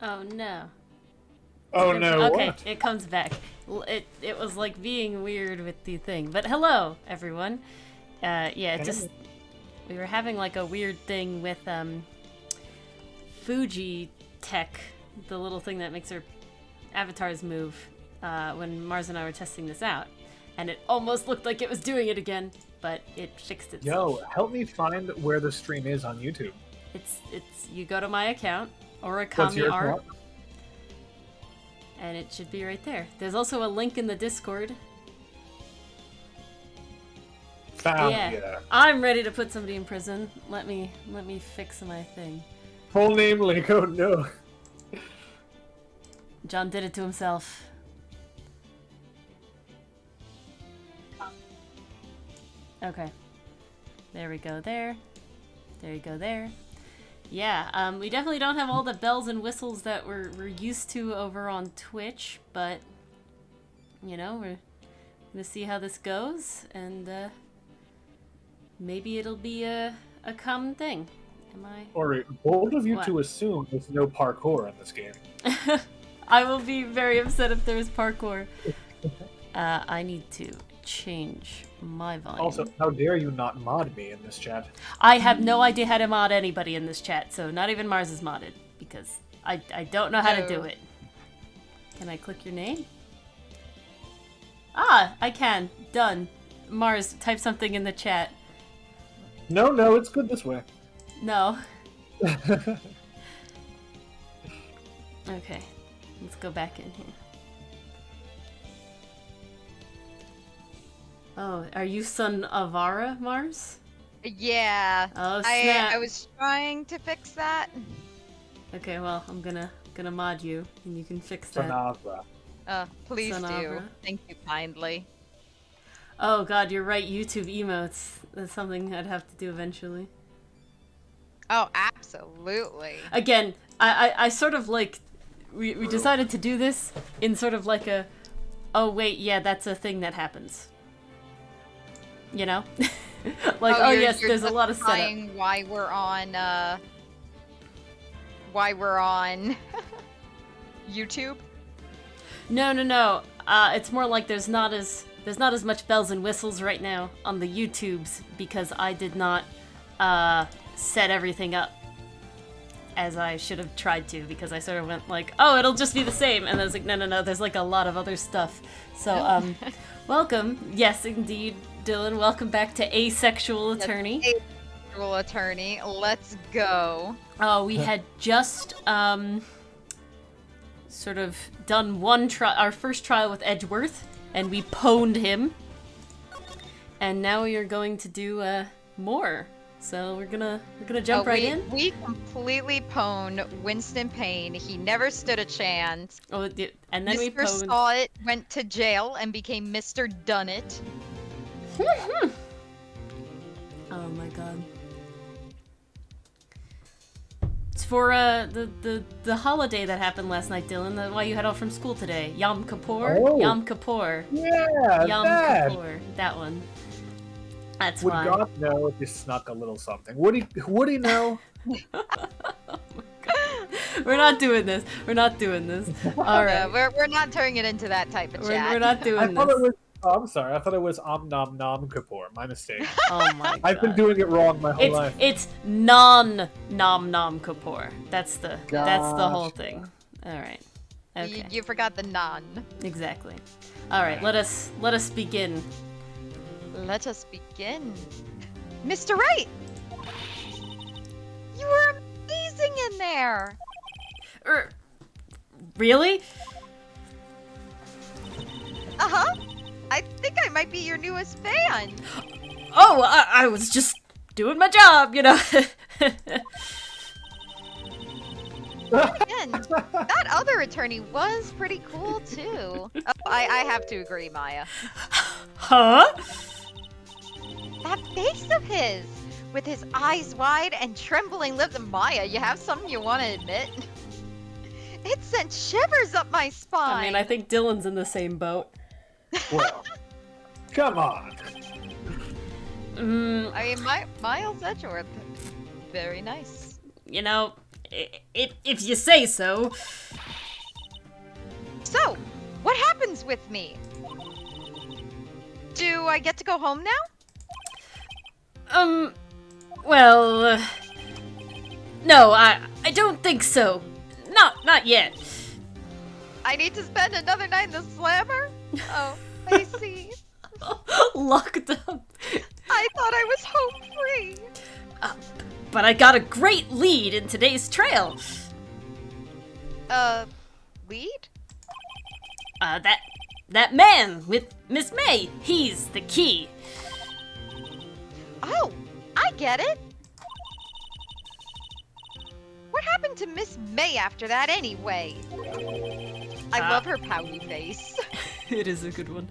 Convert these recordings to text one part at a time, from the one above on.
Oh no. Oh no, Okay, what? it comes back. It was like being weird with the thing. But hello, everyone. Yeah, it just we were having like a weird thing with Fuji Tech, the little thing that makes our avatars move, when Mars and I were testing this out. And it almost looked like it was doing it again, but it fixed itself. Yo, help me find where the stream is on YouTube. It's you go to my account or a What's Kami your art, account? and it should be right there. There's also a link in the Discord. Found Yeah. ya. I'm ready to put somebody in prison. Let me fix my thing. Full name link, oh no. John did it to himself. Okay. There we go there. There you go there. Yeah, we definitely don't have all the bells and whistles that we're used to over on Twitch, but you know, we're gonna see how this goes, and maybe it'll be a common thing. Am I? Or bold of you What? to assume there's no parkour in this game. I will be very upset if there's parkour. I need to change my volume. Also, how dare you not mod me in this chat? I have no idea how to mod anybody in this chat, so not even Mars is modded, because I don't know how to do it. Can I click your name? Ah, I can. Done. Mars, type something in the chat. No, it's good this way. No. Okay. Let's go back in here. Oh, are you son Avara, Mars? Yeah. Oh, snap. I was trying to fix that. Okay, well, I'm gonna mod you, and you can fix that. Sanavra. Please do. Sanabra. Thank you kindly. Oh god, you're right, YouTube emotes. That's something I'd have to do eventually. Oh, absolutely. Again, I sort of like, we decided to do this in sort of like a, oh wait, yeah, that's a thing that happens. You know? Like, oh yes, you're there's a lot of setup. justifying why we're on YouTube. No. It's more like there's not as much bells and whistles right now on the YouTubes because I did not set everything up as I should have tried to, because I sort of went like, oh, it'll just be the same, and I was like, no, there's like a lot of other stuff. So welcome, yes indeed, Dylan. Welcome back to Asexual Attorney. Asexual Attorney. Let's go. Oh, we had just sort of done our first trial with Edgeworth, and we pwned him. And now we are going to do more. So we're gonna jump right in. We completely pwned Winston Payne. He never stood a chance. Oh, and then we Mr. pwned. Saw It went to jail and became Mr. Dunnit. Oh my god. It's for the holiday that happened last night, Dylan. Why you had off from school today? Yom Kippur. Oh. Yom Kippur. Yeah, Yom that. Kippur. That one. That's Would fine. God know if you snuck a little something? Would he know? We're not doing this. We're not doing this. All right. We're not turning it into that type of chat. We're not I doing thought this. it was. Oh, I'm sorry. I thought it was Om Nom Nom Kapoor. My mistake. Oh my god. I've been doing it wrong my whole life. It's non nom nom Kapoor. That's the whole Gosh. thing. All right. Okay. You forgot the non. Exactly. All right. Let us begin. Let us begin. Mr. Wright! You were amazing in there! Really? Uh-huh. I think I might be your newest fan. Oh, I was just doing my job, you know. Again, that other attorney was pretty cool, too. Oh, I have to agree, Maya. Huh? That face of his, with his eyes wide and trembling lips. Maya, you have something you want to admit? It sent shivers up my spine. I mean, I think Dylan's in the same boat. Well, come on. Mm, I mean, Miles Edgeworth, very nice. you know, If you say so. So, what happens with me? Do I get to go home now? Well, no, I don't think so. Not yet. I need to spend another night in the slammer? Oh, I see. Locked up. I thought I was home free. But I got a great lead in today's trail. Lead? That man with Miss May, he's the key. Oh, I get it. What happened to Miss May after that anyway? I love her pouty face. It is a good one.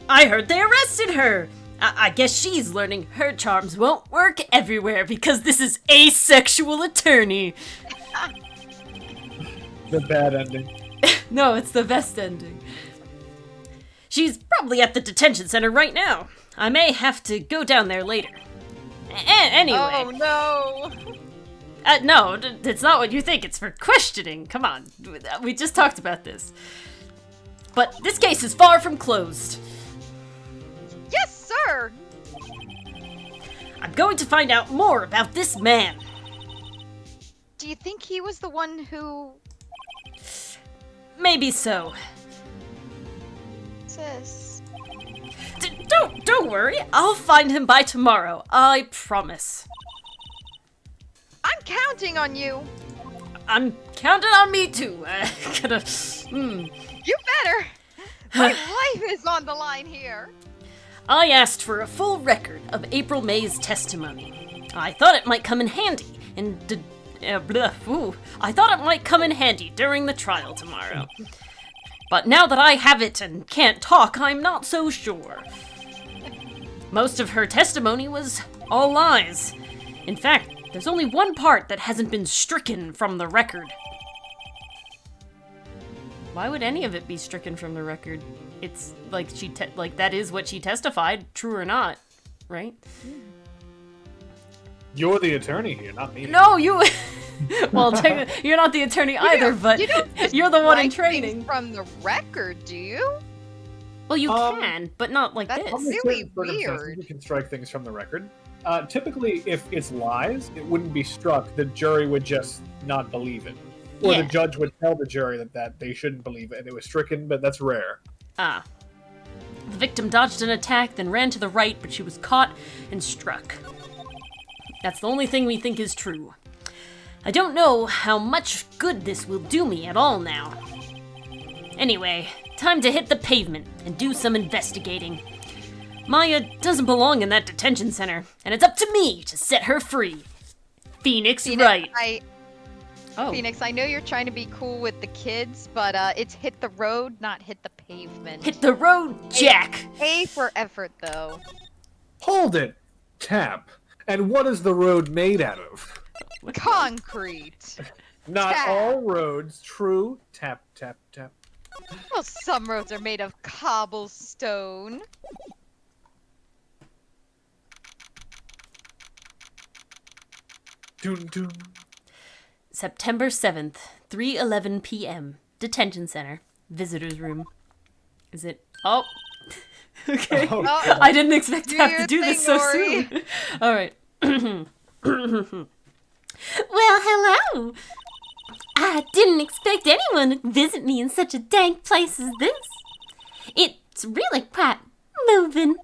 I heard they arrested her. I guess she's learning her charms won't work everywhere because this is asexual attorney. The bad ending. No, it's the best ending. She's probably at the detention center right now. I may have to go down there later. Anyway. Oh no! No, it's not what you think. It's for questioning. Come on. We just talked about this. But this case is far from closed. Yes, sir! I'm going to find out more about this man. Do you think he was the one who... Maybe so. Sis... Don't worry. I'll find him by tomorrow. I promise. I'm counting on you! I'm counting on me too. You better! My life is on the line here! I asked for a full record of April May's testimony. I thought it might come in handy I thought it might come in handy during the trial tomorrow. But now that I have it and can't talk, I'm not so sure. Most of her testimony was all lies. In fact, there's only one part that hasn't been stricken from the record. Why would any of it be stricken from the record? It's like that is what she testified, true or not, right? You're the attorney here, not me. No, you. Well, you're not the attorney either, but you're the one in training. From the record, do you? Well, you can, but not like that's this. really weird. You can strike things from the record. Typically, if it's lies, it wouldn't be struck. The jury would just not believe it. Or the judge would tell the jury that they shouldn't believe it, and it was stricken, but that's rare. Ah. The victim dodged an attack, then ran to the right, but she was caught and struck. That's the only thing we think is true. I don't know how much good this will do me at all now. Anyway, time to hit the pavement and do some investigating. Maya doesn't belong in that detention center, and it's up to me to set her free. Phoenix Wright. Phoenix, I know you're trying to be cool with the kids, but it's hit the road, not hit the pavement. Hit the road, Jack! A for effort, though. Hold it! Tap. And what is the road made out of? Concrete. Not Tap. all roads, true. Tap, tap, tap. Well, some roads are made of cobblestone. Doom, doom. September 7th, 3:11 p.m. Detention Center. Visitor's room. Is it? Oh. Okay. Oh, I didn't expect to have to do this so Nori. soon. All right. Well, hello. I didn't expect anyone to visit me in such a dank place as this. It's really quite moving.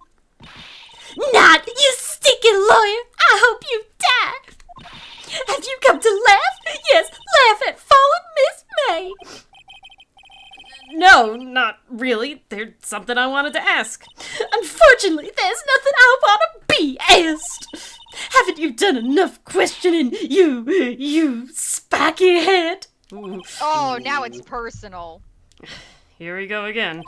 Not, you stinking lawyer! I hope you die! Have you come to laugh? Yes, laugh at fallen Miss May! No, not really. There's something I wanted to ask. Unfortunately, there's nothing I want to be asked. Haven't you done enough questioning, you spiky head? Ooh. Oh, now it's personal. Here we go again.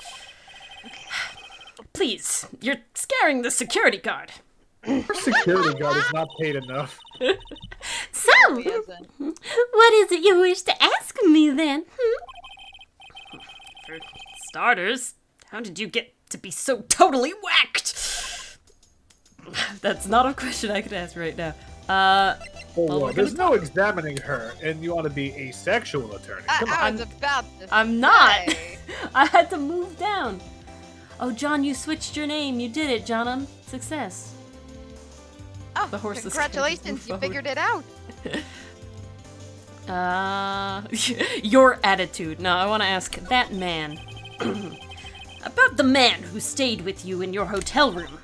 Please, you're scaring the security guard. Your security guard is not paid enough. So, He isn't. what is it you wish to ask me then? For starters, how did you get to be so totally whacked? That's not a question I could ask right now. Well, we're There's gonna no examining her, and you want to be a sexual attorney. Come on. I was about to I'm not. say. I had to move down. Oh, John, you switched your name. You did it, Johnum. Success. Oh, The horse is congratulations, you forward. figured it out. Your attitude. Now, I want to ask that man. About the man who stayed with you in your hotel room.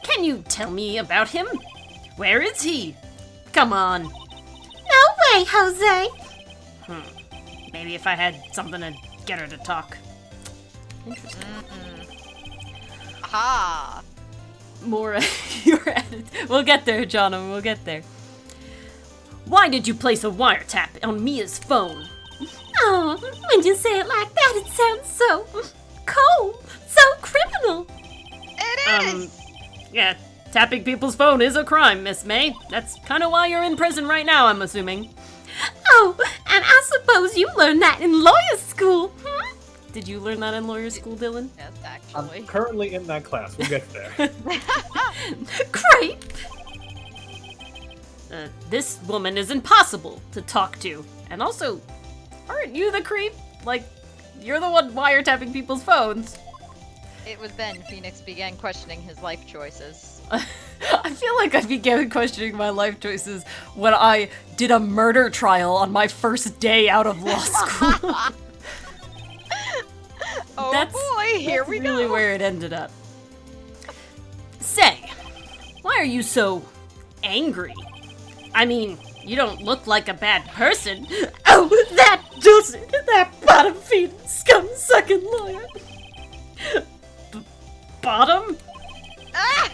Can you tell me about him? Where is he? Come on. No way, Jose. Maybe if I had something to get her to talk. Interesting. Aha. More your attitude. We'll get there, Johnum. We'll get there. Why did you place a wiretap on Mia's phone? Oh, when you say it like that, it sounds so cold, so criminal. It is. Yeah, tapping people's phone is a crime, Miss May. That's kind of why you're in prison right now, I'm assuming. Oh, and I suppose you learned that in lawyer school. Did you learn that in lawyer school, Dylan? Yes, I'm actually. currently in that class. We'll get there. Great. This woman is impossible to talk to. And also, aren't you the creep? Like, you're the one wiretapping people's phones. It was then Phoenix began questioning his life choices. I feel like I began questioning my life choices when I did a murder trial on my first day out of law school. Oh That's- boy, here That's we really go. where it ended up. Say, why are you so angry? I mean, you don't look like a bad person. Oh, that doesn't. That bottom feeding scum sucking lawyer. Bottom? Ah!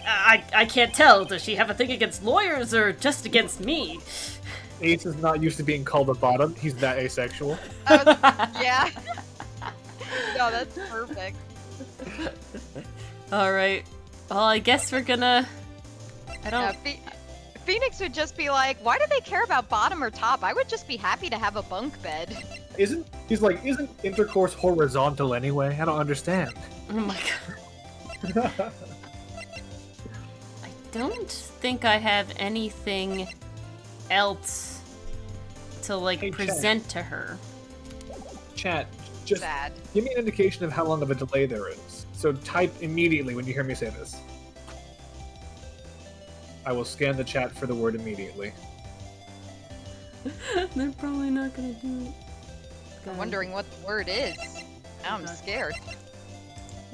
I can't tell. Does she have a thing against lawyers or just against me? Ace is not used to being called a bottom. He's that asexual. Yeah. No, that's perfect. Alright. Well, I guess we're gonna... I don't... Yeah, Phoenix would just be like, why do they care about bottom or top? I would just be happy to have a bunk bed. Isn't intercourse horizontal anyway? I don't understand. Oh my god. I don't think I have anything else to, like, Hey, present to her. Chat, just Sad. give me an indication of how long of a delay there is. So type immediately when you hear me say this. I will scan the chat for the word immediately. They're probably not gonna do it. I'm wondering what the word is. Now I'm scared.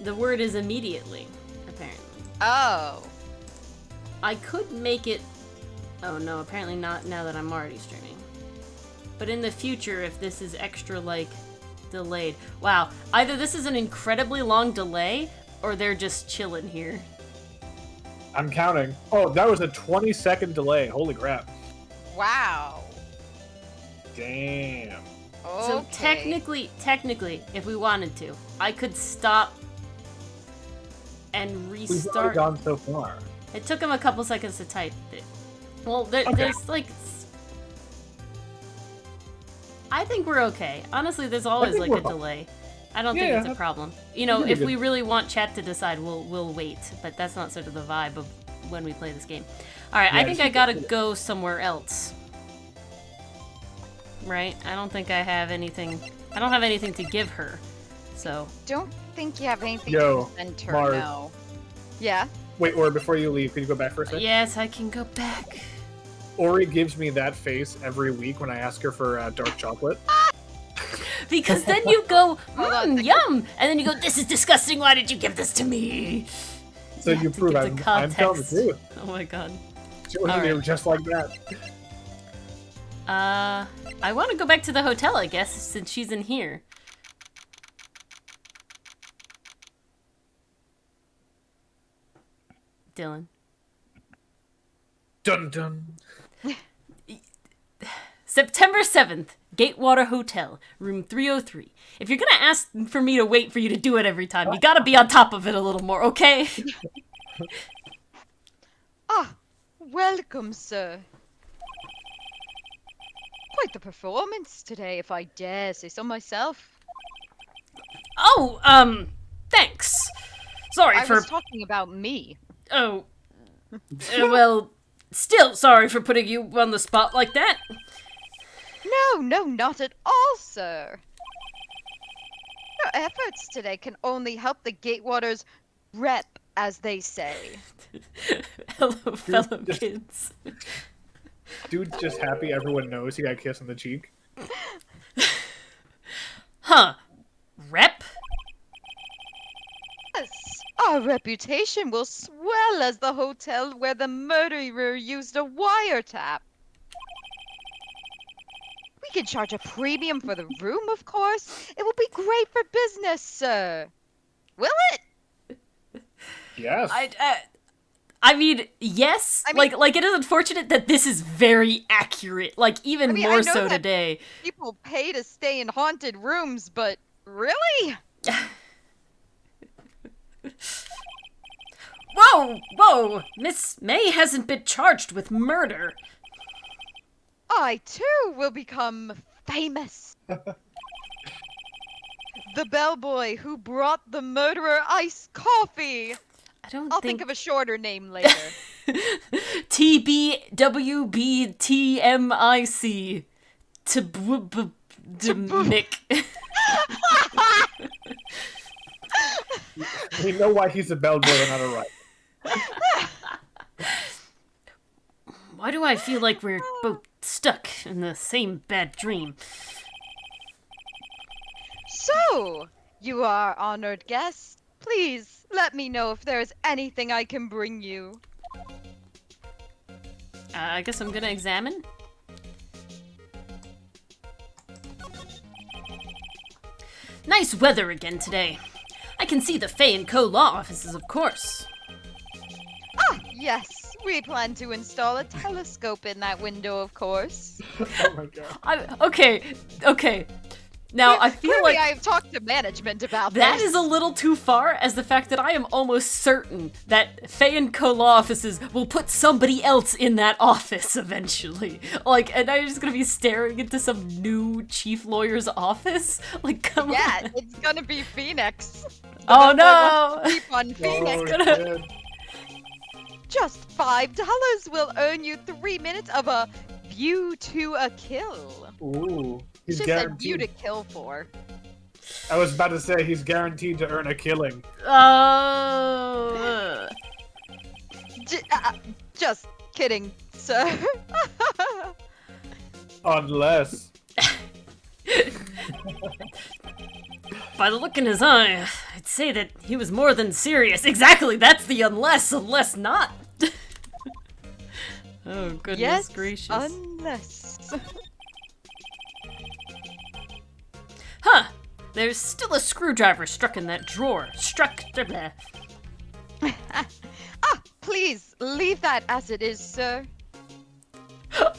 The word is immediately, apparently. Oh. I could make it... Oh no, apparently not now that I'm already streaming. But in the future, if this is extra, like, delayed... Wow, either this is an incredibly long delay, or they're just chilling here. I'm counting. Oh, that was a 20-second delay. Holy crap. Wow. Damn. Okay. So technically, if we wanted to, I could stop and We've restart. already gone so far. It took him a couple seconds to type it. Well, Okay. there's like... I think we're okay. Honestly, there's always think like we're a fine. delay. I don't Yeah, think it's a problem. You know, should be if good. we really want chat to decide, we'll wait. But that's not sort of the vibe of when we play this game. All right, Yeah, I think it I should gotta be good. go somewhere else. Right? I don't think I have anything. I don't have anything to give her. So Don't think you have anything Yo, to present her, Marv. no. Yeah? Wait, or before you leave, can you go back for a second? yes, I can go back. Ori gives me that face every week when I ask her for dark chocolate. Because then you go, Hold on. yum, and then you go, this is disgusting. Why did you give this to me? So you to prove give the I'm telling the context. truth. Oh my god. She was Alright. just like that. I want to go back to the hotel, I guess, since she's in here. Dylan. Dun dun. September 7th, Gatewater Hotel, room 303. If you're gonna ask for me to wait for you to do it every time, you gotta be on top of it a little more, okay? Ah, welcome, sir. Quite the performance today, if I dare say so myself. Oh, thanks. Sorry I for... was talking about me. Oh. Well, Still sorry for putting you on the spot like that. No, not at all, sir. Your efforts today can only help the Gatewaters rep, as they say. Hello, fellow just- kids. Dude's just happy everyone knows he got kissed on the cheek. Huh. Rep? Yes, our reputation will swell as the hotel where the murderer used a wiretap. We can charge a premium for the room, of course. It will be great for business, sir. Will it? Yes. I mean, yes. I mean- like it is unfortunate that this is very accurate. Like even I mean, I more know so that- today. People pay to stay in haunted rooms, but really? Whoa! Miss May hasn't been charged with murder. I too will become famous. The bellboy who brought the murderer iced coffee. I don't I'll think of a shorter name later. TBWBTMIC. Mick. We know why he's a bellboy and not a Wright. Why do I feel like we're both stuck in the same bad dream? So, you are honored guest. Please let me know if there is anything I can bring you. I guess I'm gonna examine. Nice weather again today. I can see the Fay & Co. law offices, of course. Ah, yes. We plan to install a telescope in that window, of course. Oh my god. Okay. Now, I feel Clearly, like I've talked to management about that this. is a little too far, as the fact that I am almost certain that Fay & Co. law offices will put somebody else in that office eventually. Like, and I'm just gonna be staring into some new chief lawyer's office? Like, come Yeah, on. it's gonna be Phoenix. The Oh bellboy wants no! to keep on Phoenix. Oh, shit. Just $5 will earn you 3 minutes of a view to a kill. Ooh. He's She said view guaranteed. to kill for. I was about to say he's guaranteed to earn a killing. Oh. Just kidding, sir. Unless. By the look in his eye, I'd say that he was more than serious. Exactly, that's the unless not. Oh, goodness Yes, gracious. unless. Huh, there's still a screwdriver stuck in that drawer. Please leave that as it is, sir.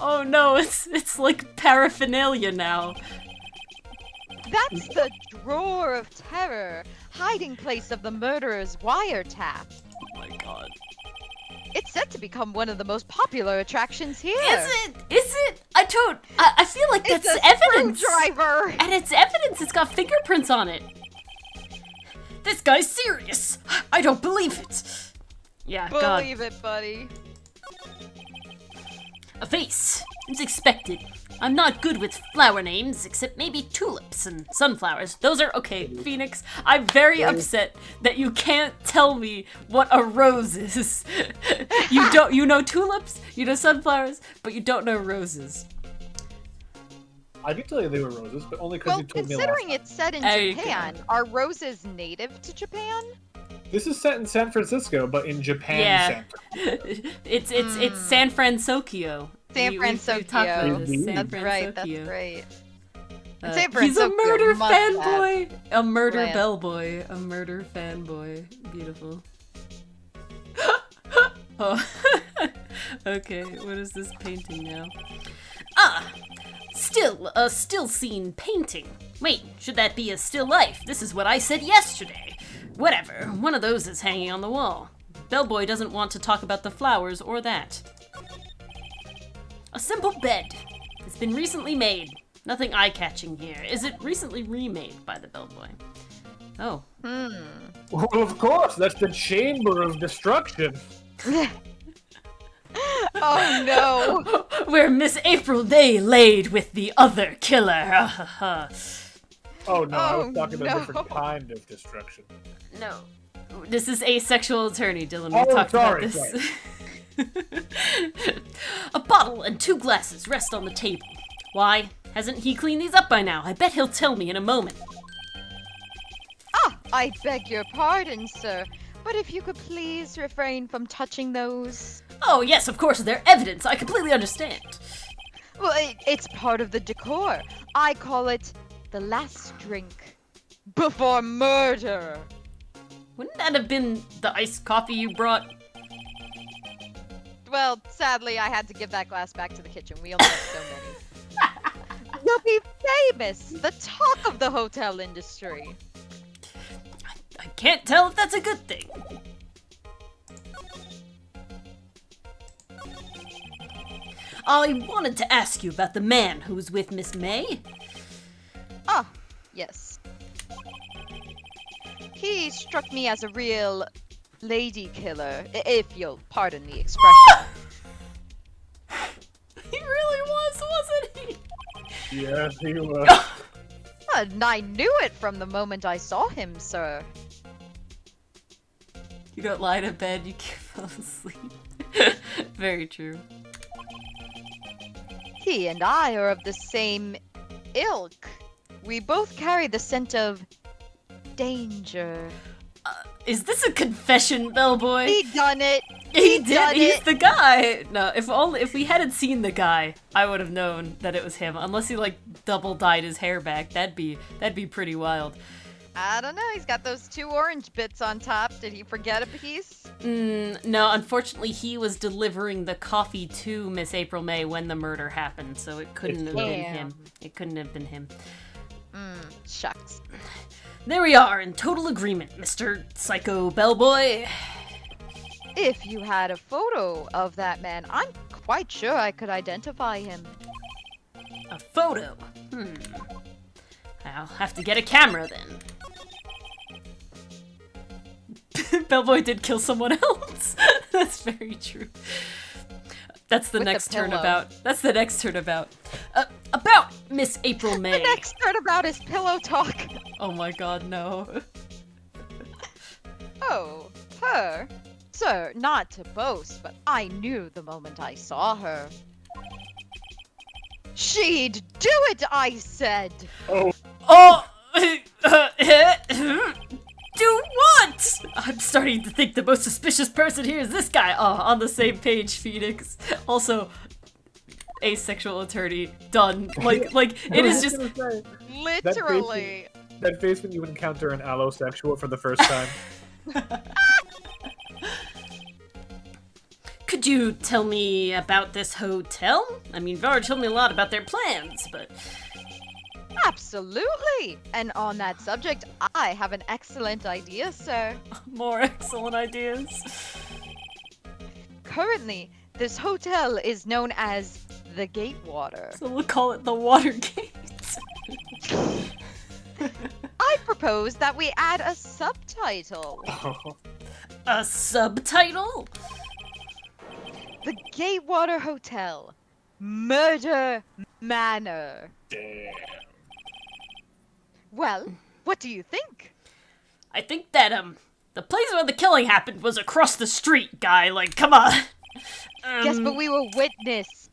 Oh no, it's like paraphernalia now. That's the drawer of terror, hiding place of the murderer's wiretap. Oh my god. It's set to become one of the most popular attractions here. Is it? Is it? I feel like It's that's a evidence. screwdriver. And it's evidence, it's got fingerprints on it. This guy's serious. I don't believe it. Yeah, God. Believe it, buddy. A face. It's expected. I'm not good with flower names, except maybe tulips and sunflowers. Those are okay, Phoenix. I'm very upset that you can't tell me what a rose is. You know tulips, you know sunflowers, but you don't know roses. I could tell you they were roses, but only because Well, you told me last considering time. it's set in There you Japan, are roses native to Japan? This is set in San Francisco, but in Japan. Yeah. San It's San Francisco. San We talked about Francisco. this, Indeed. San That's right, that's Francisco. right. Uh, San he's a Francisco murder must have fanboy. A murder land. bellboy. A murder fanboy. Beautiful. Oh. Okay, what is this painting now? Ah! A still scene painting. Wait, should that be a still life? This is what I said yesterday. Whatever, one of those is hanging on the wall. Bellboy doesn't want to talk about the flowers or that. A simple bed. It's been recently made. Nothing eye-catching here. Is it recently remade by the bellboy? Oh. Well, of course, that's the Chamber of Destruction. Oh no! Where Miss April May laid with the other killer. Oh no, I was Oh, talking about a different no. kind of destruction. No. This is asexual attorney, Dylan. We Oh, talked sorry, about this. A bottle and 2 glasses rest on the table. Why? Hasn't he cleaned these up by now? I bet he'll tell me in a moment. Ah, I beg your pardon, sir. But if you could please refrain from touching those. Oh, yes, of course, they're evidence. I completely understand. Well, it's part of the decor. I call it the last drink before murder. Wouldn't that have been the iced coffee you brought? Well, sadly, I had to give that glass back to the kitchen. We only have so many. You'll be famous, the talk of the hotel industry. I can't tell if that's a good thing. I wanted to ask you about the man who was with Miss May. Ah, yes. He struck me as a real lady killer, if you'll pardon the expression. He really was, wasn't he? Yes, he was. And I knew it from the moment I saw him, sir. You don't lie to bed, you can't fall asleep. Very true. He and I are of the same ilk. We both carry the scent of danger. Is this a confession, bellboy? He done it. He did. done He's it. the guy. No, if we hadn't seen the guy, I would have known that it was him. Unless he like double dyed his hair back, that'd be pretty wild. I don't know. He's got those 2 orange bits on top. Did he forget a piece? No, unfortunately, he was delivering the coffee to Miss April May when the murder happened, so it couldn't have been Damn. him. It couldn't have been him. Shucks. There we are, in total agreement, Mr. Psycho Bellboy. If you had a photo of that man, I'm quite sure I could identify him. A photo. I'll have to get a camera then. Bellboy did kill someone else. That's very true. That's the With the next pillow. turnabout. That's the next turnabout. About Miss April May. The next part about his pillow talk. Oh my god, no. Oh, her? Sir, not to boast, but I knew the moment I saw her. She'd do it, I said! Oh, Oh! Do what? I'm starting to think the most suspicious person here is this guy. Oh, on the same page, Phoenix. Also, asexual attorney. Done. Like it is just. Literally. that face when you encounter an allosexual for the first time. Could you tell me about this hotel? I mean, you've already told me a lot about their plans, but Absolutely! And on that subject, I have an excellent idea, sir. more excellent ideas. Currently, this hotel is known as the Gatewater. So we'll call it the Watergate. I propose that we add a subtitle. A subtitle? The Gatewater Hotel. Murder Manor. Damn. Well, what do you think? I think that, the place where the killing happened was across the street, guy. Like, come on. Yes, but we were witness.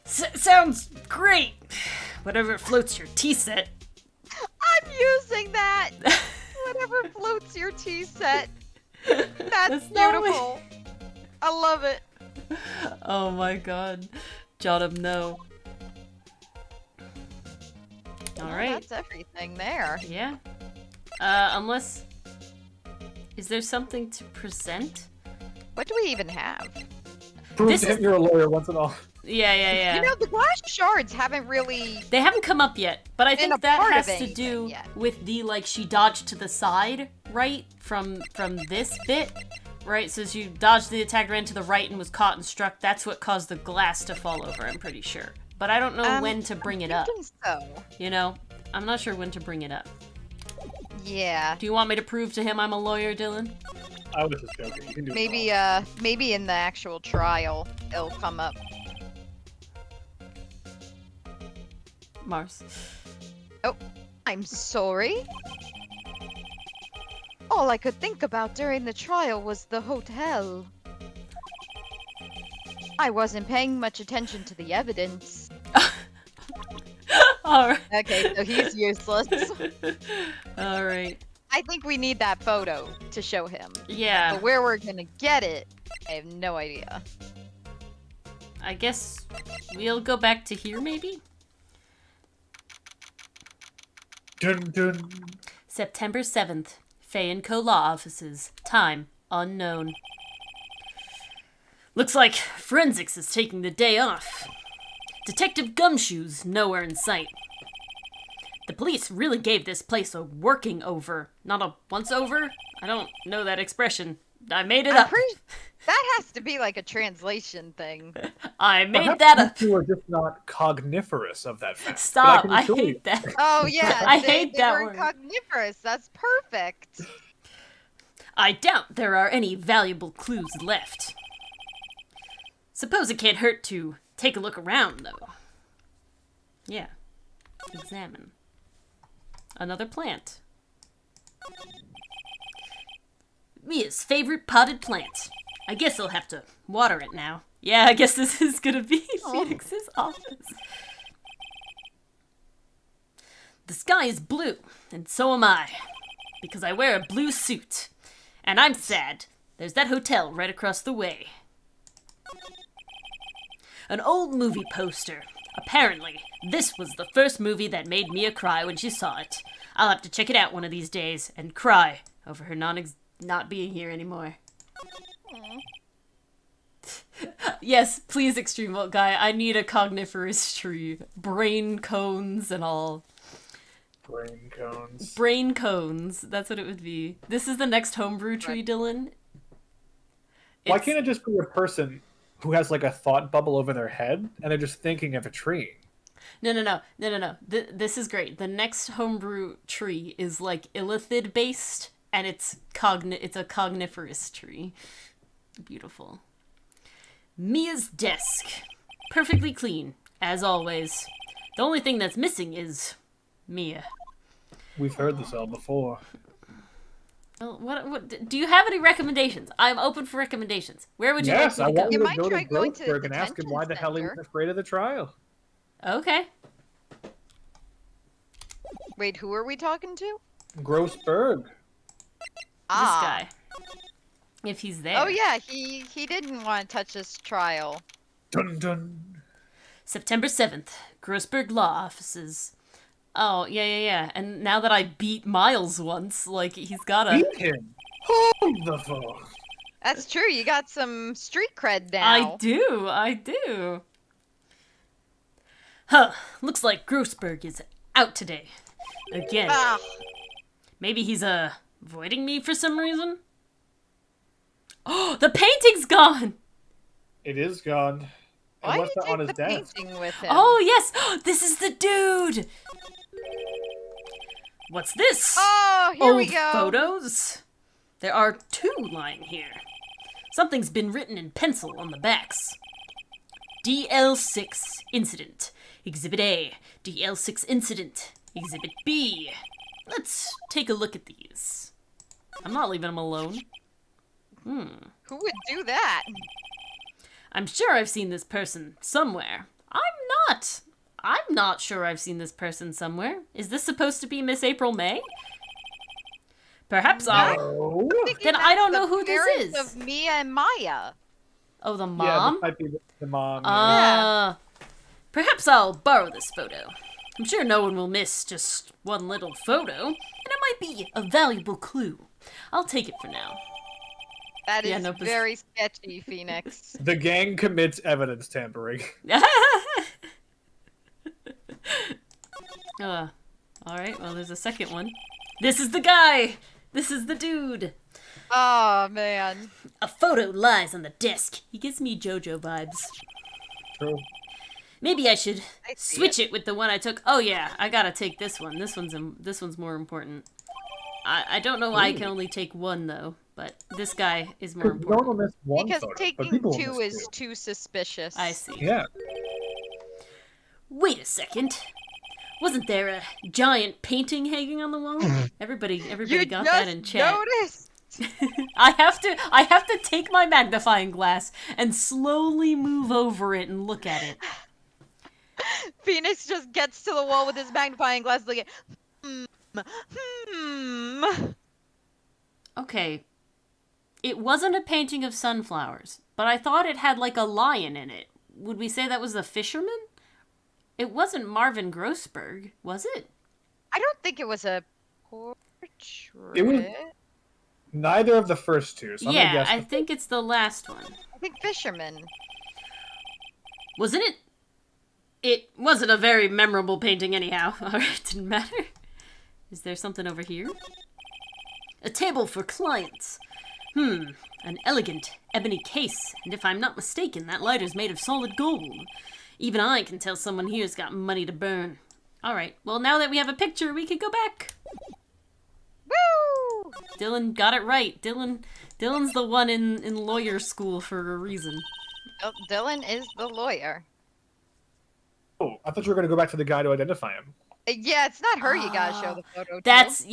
Sounds great. Whatever floats your tea set. I'm using that! Whatever floats your tea set. That's not what- beautiful. I love it. Oh my god. Jot him no. Well, Alright. that's everything there. Yeah. Unless... Is there something to present? What do we even have? Prove This to is- him you're a lawyer once and all. Yeah. You know, the glass shards haven't really... They haven't come up yet, but I been think a that part has of to anything do yet. with the, like, she dodged to the side, right? From this bit, right? So she dodged the attack, ran to the right, and was caught and struck. That's what caused the glass to fall over, I'm pretty sure. But I don't know when to bring it up, thinking so. you know? I'm not sure when to bring it up. Yeah. Do you want me to prove to him I'm a lawyer, Dylan? I was just joking. You can do Maybe, it all. maybe in the actual trial, it'll come up. Mars. I'm sorry? All I could think about during the trial was the hotel. I wasn't paying much attention to the evidence. Alright. Okay, so he's useless. Alright. I think we need that photo to show him. Yeah. But where we're gonna get it, I have no idea. I guess we'll go back to here, maybe? Dun, dun. September 7th. Fay & Co. Law Offices. Time unknown. Looks like forensics is taking the day off. Detective Gumshoe's nowhere in sight. The police really gave this place a working over, not a once over? I don't know that expression. I made it up. That has to be like a translation thing. I made Perhaps that up. you are just not cogniferous of that fact. Stop. But I can assure you- hate that. Oh yeah, I they hate that were word. cogniferous. That's perfect. I doubt there are any valuable clues left. Suppose it can't hurt to take a look around, though. Yeah. Examine. Another plant. Mia's favorite potted plant. I guess I'll have to water it now. Yeah, I guess this is gonna be Phoenix's office. The sky is blue, and so am I. Because I wear a blue suit. And I'm sad. There's that hotel right across the way. An old movie poster. Apparently, this was the first movie that made Mia cry when she saw it. I'll have to check it out one of these days and cry over her not being here anymore. Yes, please, Extreme Volt Guy. I need a cogniferous tree. Brain cones and all. Brain cones. Brain cones. That's what it would be. This is the next homebrew tree, Right. Dylan. Why It's- can't it just be a person who has like a thought bubble over their head and they're just thinking of a tree? No. This is great. The next homebrew tree is like illithid based, and it's a cogniferous tree. Beautiful. Mia's desk. Perfectly clean, as always. The only thing that's missing is Mia. We've heard this all before. Well, what do you have any recommendations? I'm open for recommendations. Where would you Yes, I like me to want go? you You to might go to try going to the Grossberg and ask him why the hell he was detention afraid of the trial. Okay. Wait, who are we talking to? Grossberg. This guy. If he's there. Oh yeah, he didn't want to touch this trial. Dun dun. September 7th, Grossberg Law Offices. Oh, yeah. And now that I beat Miles once, like, he's gotta... Beat him. Hold the phone. That's true. You got some street cred now. I do. Huh, looks like Grossberg is out today. Again. Ah, Maybe he's, avoiding me for some reason? Oh, the painting's gone! It is gone. And why what's did that you on his take the desk? painting with him? Oh, yes! This is the dude! What's this? Oh, here we Old go. photos? There are 2 lying here. Something's been written in pencil on the backs. DL6 Incident. Exhibit A. DL6 Incident. Exhibit B. Let's take a look at these. I'm not leaving them alone. Who would do that? I'm sure I've seen this person somewhere. I'm not sure I've seen this person somewhere. Is this supposed to be Miss April May? Perhaps I'll... Oh. Thinking Then I that's don't the know who this parents is. Of Mia and Maya. Oh, the Yeah, mom? this might be the mom. Perhaps I'll borrow this photo. I'm sure no one will miss just one little photo, and it might be a valuable clue. I'll take it for now. That is Yeah, no, very sketchy, Phoenix. The gang commits evidence tampering. Alright, well, there's a second one. This is the guy! This is the dude! Oh, man. A photo lies on the desk. He gives me JoJo vibes. True. Maybe I should I see switch it with the one I took. Oh yeah, I gotta take this one. This one's more important. I don't know why I can only take one though. But this guy is more Because no one important. will miss one Because photo, but taking people will 2 miss is too suspicious. I see. Yeah. Wait a second. Wasn't there a giant painting hanging on the wall? Everybody You got just that in chat. noticed. I have to take my magnifying glass and slowly move over it and look at it. Phoenix just gets to the wall with his magnifying glass looking. Okay. It wasn't a painting of sunflowers, but I thought it had like a lion in it. Would we say that was the fisherman? It wasn't Marvin Grossberg, was it? I don't think it was a portrait. It was neither of the first two. So I'm gonna Yeah, guess I think it's the last one. I think fisherman. Wasn't it? It wasn't a very memorable painting anyhow. Alright, didn't matter. Is there something over here? A table for clients. An elegant ebony case, and if I'm not mistaken, that lighter's made of solid gold. Even I can tell someone here's got money to burn. Alright, well now that we have a picture, we can go back. Woo! Dylan got it right. Dylan's the one in lawyer school for a reason. Dylan is the lawyer. Oh, I thought you were gonna go back to the guy to identify him. Yeah, it's not her you gotta show the photo to. That's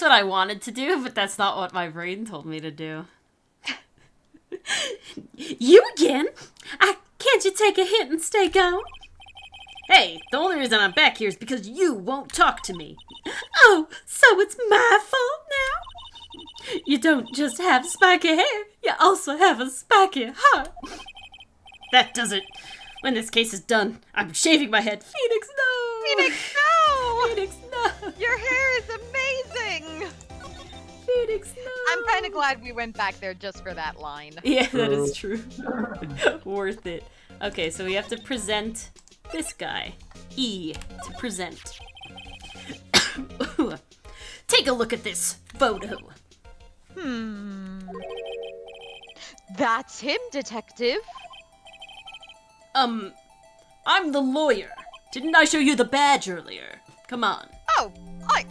what I wanted to do, but that's not what my brain told me to do. You again? Can't you take a hint and stay gone? Hey, the only reason I'm back here is because you won't talk to me. Oh, so it's my fault now? You don't just have spiky hair, you also have a spiky heart. That does it. When this case is done, I'm shaving my head. Phoenix, no! Phoenix, no! Phoenix, no! Your hair is amazing! Phoenix, no! I'm kind of glad we went back there just for that line. Yeah, that is true. Worth it. Okay, so we have to present this guy. E to present. Take a look at this photo. That's him, detective. I'm the lawyer. Didn't I show you the badge earlier? Come on. Oh,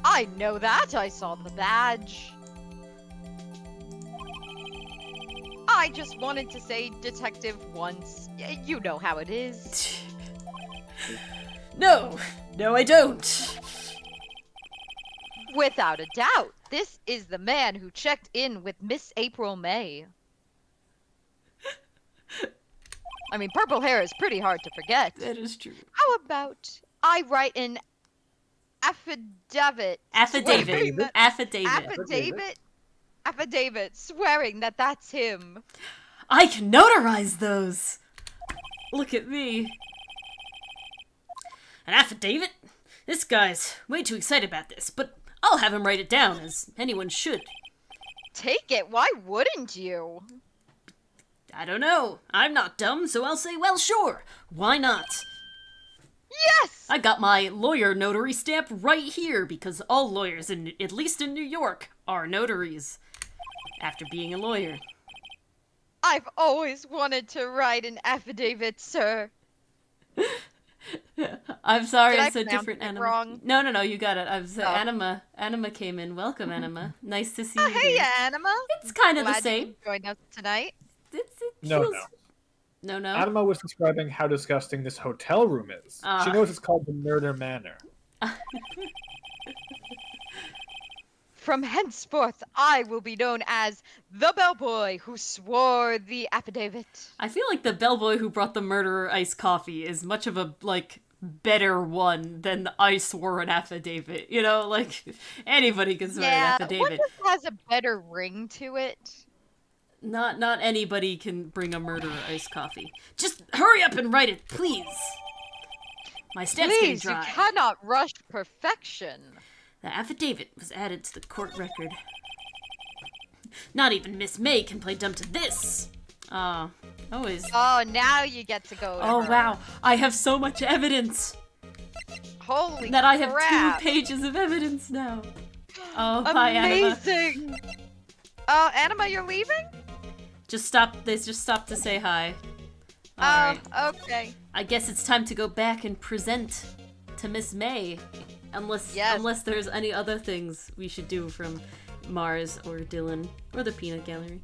I know that. I saw the badge. I just wanted to say detective once. You know how it is. No, I don't. Without a doubt, this is the man who checked in with Miss April May. I mean, purple hair is pretty hard to forget. That is true. How about I write an affidavit? Affidavit. That- Affidavit. Affidavit swearing that that's him. I can notarize those. Look at me. An affidavit? This guy's way too excited about this, but I'll have him write it down, as anyone should. Take it. Why wouldn't you? I don't know. I'm not dumb, so I'll say, well, sure. Why not? Yes! I got my lawyer notary stamp right here, because all lawyers, at least in New York, are notaries. After being a lawyer. I've always wanted to write an affidavit, sir. I'm sorry, Did I it's a pronounce different it Anima. wrong? No, you got it. I'm sorry. Oh. Anima came in. Welcome, Anima. Nice to see Oh, you. hey, again. Anima. It's kind of the Glad same. you joined us tonight. It No, feels... no. No. Anima was describing how disgusting this hotel room is. She knows it's called the Murder Manor. From henceforth, I will be known as the bellboy who swore the affidavit. I feel like the bellboy who brought the murderer iced coffee is much of a, better one than the I swore an affidavit. You know, anybody can swear an One affidavit. just has a better ring to it. Not anybody can bring a murderer iced coffee. Just hurry up and write it, please. My stamp's getting Please, you dry. cannot rush perfection. The affidavit was added to the court record. Not even Miss May can play dumb to this. Always. Oh, now you get to go to Oh, her. wow. I have so much evidence. Holy That I have crap. 2 pages of evidence now. Oh, bye, Anima. Amazing. Oh, Anima, you're leaving? They just stopped to say hi. Oh, Alright. okay. I guess it's time to go back and present to Miss May. Unless there's any other things we should do from Mars or Dylan or the Peanut Gallery.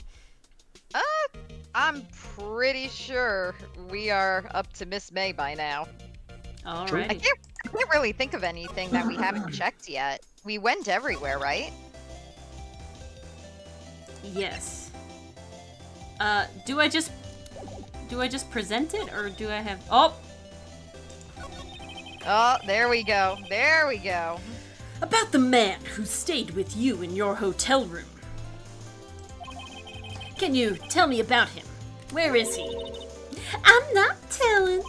I'm pretty sure we are up to Miss May by now. I Alright. can't really think of anything that we haven't checked yet. We went everywhere, right? Yes. Do I just present it or do I have? Oh, Oh, there we go. There we go. about the man who stayed with you in your hotel room. Can you tell me about him? Where is he? I'm not telling.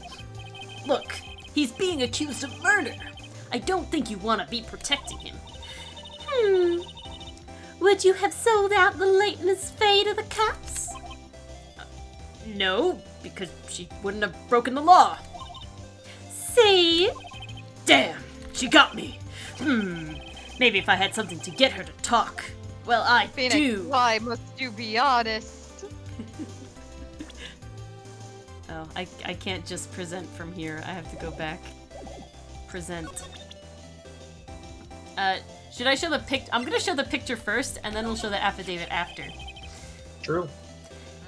Look, he's being accused of murder. I don't think you want to be protecting him. Would you have sold out the late Miss Faye to the cops? No, because she wouldn't have broken the law. See? Damn, she got me. Maybe if I had something to get her to talk. Well, I Phoenix, do. why must you be honest? Oh, I can't just present from here. I have to go back. Present. Should I show the I'm gonna show the picture first, and then we'll show the affidavit after. True.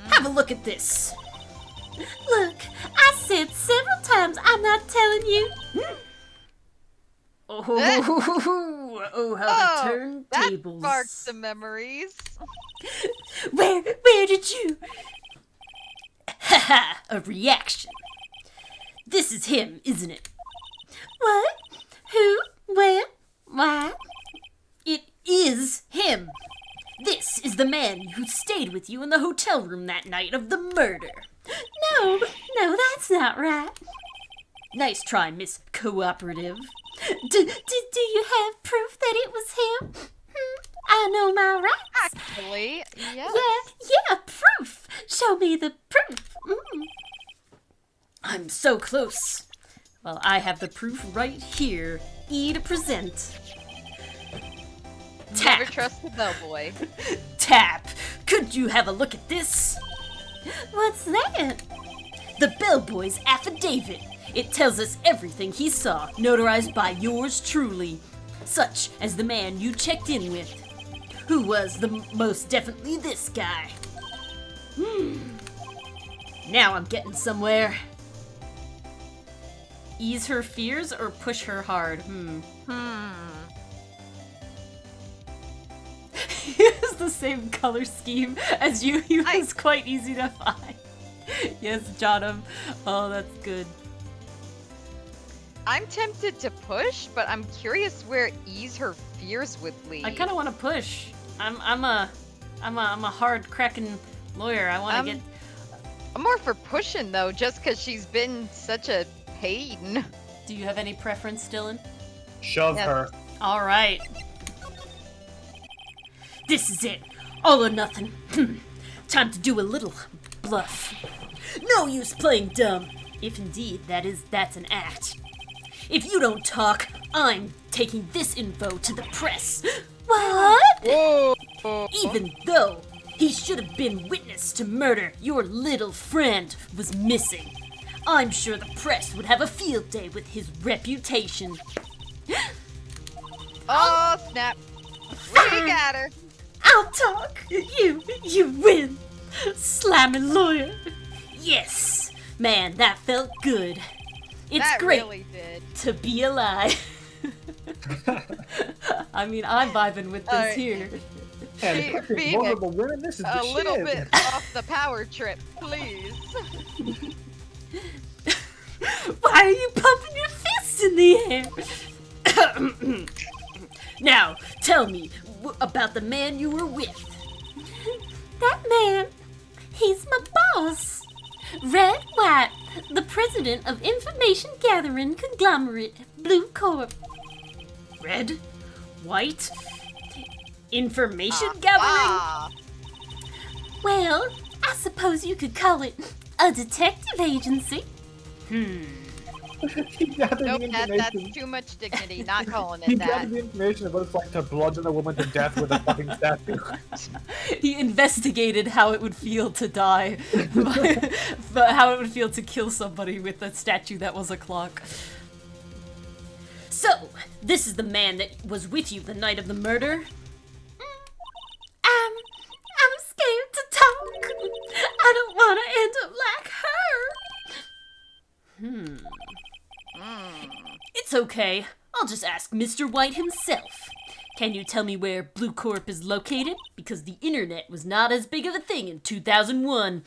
Have a look at this. Look, I said several times I'm not telling you. Oh, how to turn That tables. sparked some memories. Where did you? Haha, a reaction. This is him, isn't it? What? Who? Where? Why? It is him. This is the man who stayed with you in the hotel room that night of the murder. No, that's not right. Nice try, Miss Cooperative. Do you have proof that it was him? I know my rights. Actually, yes. Yeah, proof. Show me the proof. I'm so close. Well, I have the proof right here. E to present. Tap. Never trust the bellboy. Tap. Could you have a look at this? What's that? The bellboy's affidavit. It tells us everything he saw, notarized by yours truly, such as the man you checked in with, who was most definitely this guy. Now I'm getting somewhere. Ease her fears or push her hard? He has the same color scheme as you. He was quite easy to find. Yes, Johnum. Oh, that's good. I'm tempted to push, but I'm curious where ease her fears would lead. I kind of want to push. I'm a hard cracking lawyer. I want to get. I'm more for pushing though, just because she's been such a pain. Do you have any preference, Dylan? Shove Yes. her. All right. This is it. All or nothing. Time to do a little bluff. No use playing dumb. If indeed that's an act. If you don't talk, I'm taking this info to the press. What? Whoa! Even though he should have been witness to murder your little friend was missing. I'm sure the press would have a field day with his reputation. Oh snap! We got her. I'll talk. You win. Slamming lawyer. Yes! Man, that felt good. It's That great really did. to be alive. I mean, I'm vibing with this Alright. here. And being vulnerable women, this is the A little shit. bit off the power trip, please. Why are you pumping your fists in the air? Now, tell me about the man you were with. That man, he's my boss. Red White, the president of Information Gathering Conglomerate, Blue Corp. Red? White? Information gathering? Ah, Well, I suppose you could call it a detective agency. He gathered nope, the that's information. too much dignity. Not calling He it that. gathered the information of what it's like to bludgeon a woman to death with a fucking statue. He investigated how it would feel to die, but how it would feel to kill somebody with a statue that was a clock. So, this is the man that was with you the night of the murder? That's okay. I'll just ask Mr. White himself. Can you tell me where Blue Corp is located? Because the internet was not as big of a thing in 2001.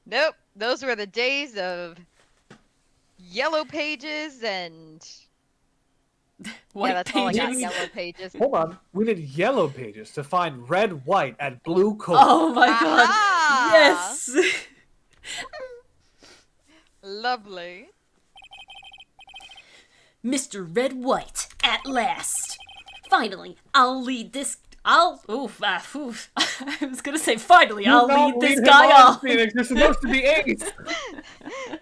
Nope, those were the days of Yellow Pages and... White yeah, that's all I got, Pages. Yellow Pages. Hold on. We need Yellow Pages to find Red White at Blue Corp. Oh my god. Aha! Yes. Lovely. Mr. Red White, at last. Finally, I'll lead this... Oof. I was gonna say finally Do I'll not lead this him guy on, off. Phoenix. You're supposed to be Ace.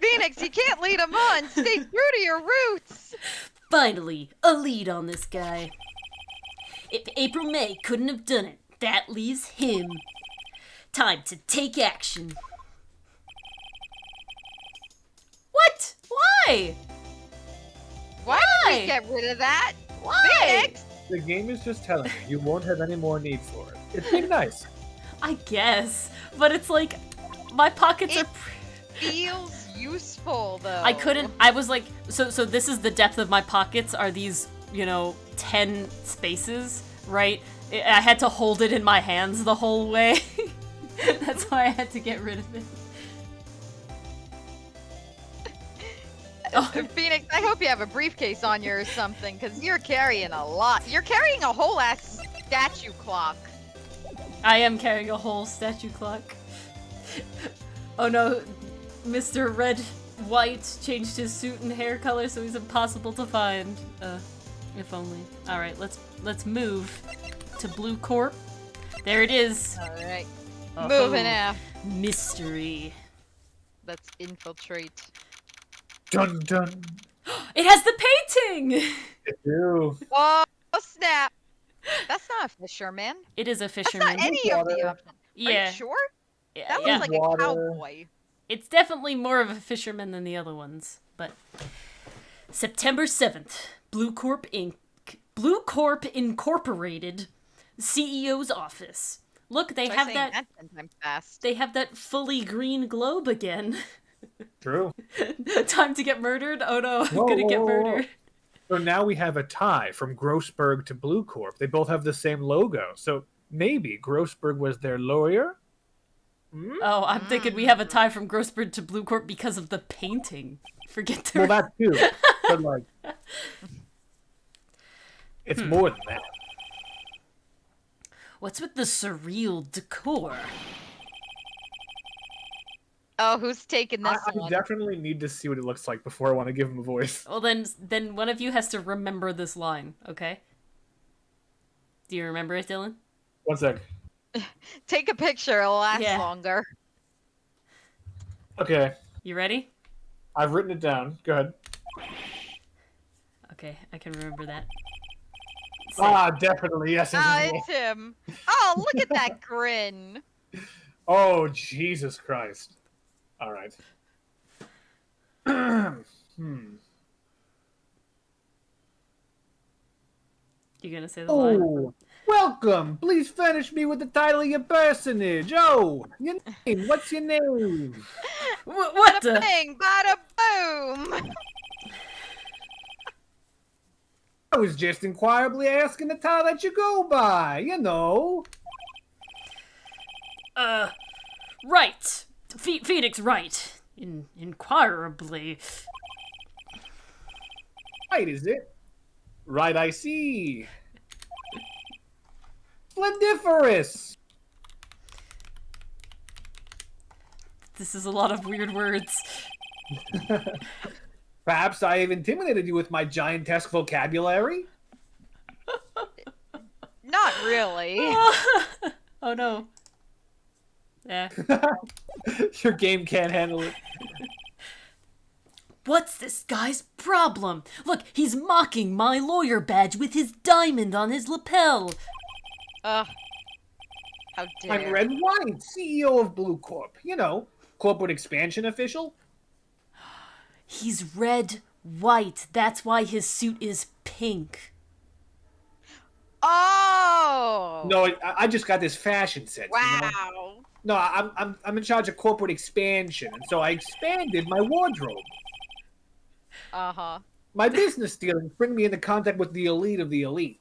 Phoenix, you can't lead him on. Stay true to your roots. Finally, a lead on this guy. If April May couldn't have done it, that leaves him. Time to take action. What? Why? Why did we get rid of that? Why? Phoenix! The game is just telling you won't have any more need for it. It's being nice. I guess, but it's like my pockets It- are. Feels useful, though. I couldn't. I was like, so this is the depth of my pockets. Are these 10 spaces, right? I had to hold it in my hands the whole way. That's why I had to get rid of it. Oh. Phoenix, I hope you have a briefcase on you or something, because you're carrying a lot. You're carrying a whole ass statue clock. I am carrying a whole statue clock. Oh no, Mr. Red White changed his suit and hair color so he's impossible to find. If only. Alright, let's move to Blue Corp. There it is. Alright. Oh, Moving out. mystery. Let's infiltrate. Dun dun. It has the painting! Ew. Oh, snap. That's not a fisherman. It is a That's fisherman. not any of the Water. options. Are Yeah. you sure? Yeah, That yeah. looks like Water. a cowboy. It's definitely more of a fisherman than the other ones, but September 7th, Blue Corp Incorporated, CEO's office. look, they Try have saying that 10 times fast. they have that fully green globe again. True. Time to get murdered? Oh no, I'm Whoa, gonna get whoa, whoa. murdered. So now we have a tie from Grossberg to Blue Corp. They both have the same logo. So maybe Grossberg was their lawyer? Oh, I'm thinking we have a tie from Grossberg to Blue Corp because of the painting. Forget the Well, that too. But, like, it's more than that. What's with the surreal decor? Oh, who's taking this I one? definitely need to see what it looks like before I want to give him a voice. Well, then one of you has to remember this line, okay? Do you remember it, Dylan? 1 sec. Take a picture, it'll last Yeah. longer. Okay, You ready? I've written it down. Go ahead. Okay, I can remember that. Ah, definitely. Yes. Ah, yes, yes. it's him. Oh, look at that grin. Oh, Jesus Christ. All right. You gonna say the line? Oh, welcome. Please furnish me with the title of your personage. Oh, your name. What's your name? What Bada the? bing, bada boom. I was just inquirably asking the title that you go by. You know. Right. Phoenix Wright. Inquirably. Right, is it? Right, I see. Splendiferous. This is a lot of weird words. Perhaps I have intimidated you with my giantesque vocabulary? Not really. Oh no. Yeah. Your game can't handle it. What's this guy's problem? Look, he's mocking my lawyer badge with his diamond on his lapel. Ugh. How dare. I'm Red White, CEO of Blue Corp. You know, corporate expansion official. He's red white. That's why his suit is pink. Oh! No, I just got this fashion sense. You know? Wow. No, I'm in charge of corporate expansion, and so I expanded my wardrobe. Uh-huh. My business dealings bring me into contact with the elite of the elite.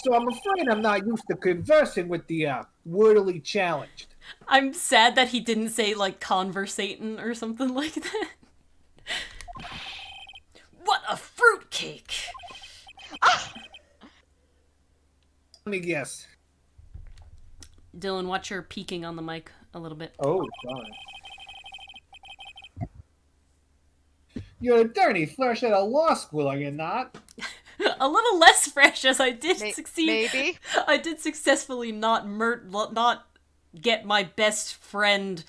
So I'm afraid I'm not used to conversing with the wordily challenged. I'm sad that he didn't say, like, conversating or something like that. What a fruitcake! Let me guess. Dylan, watch your peeking on the mic a little bit. Oh, darn. You're a dirty fresh out of law school, are you not? A little less fresh, as I did succeed. Maybe. I did successfully not get my best friend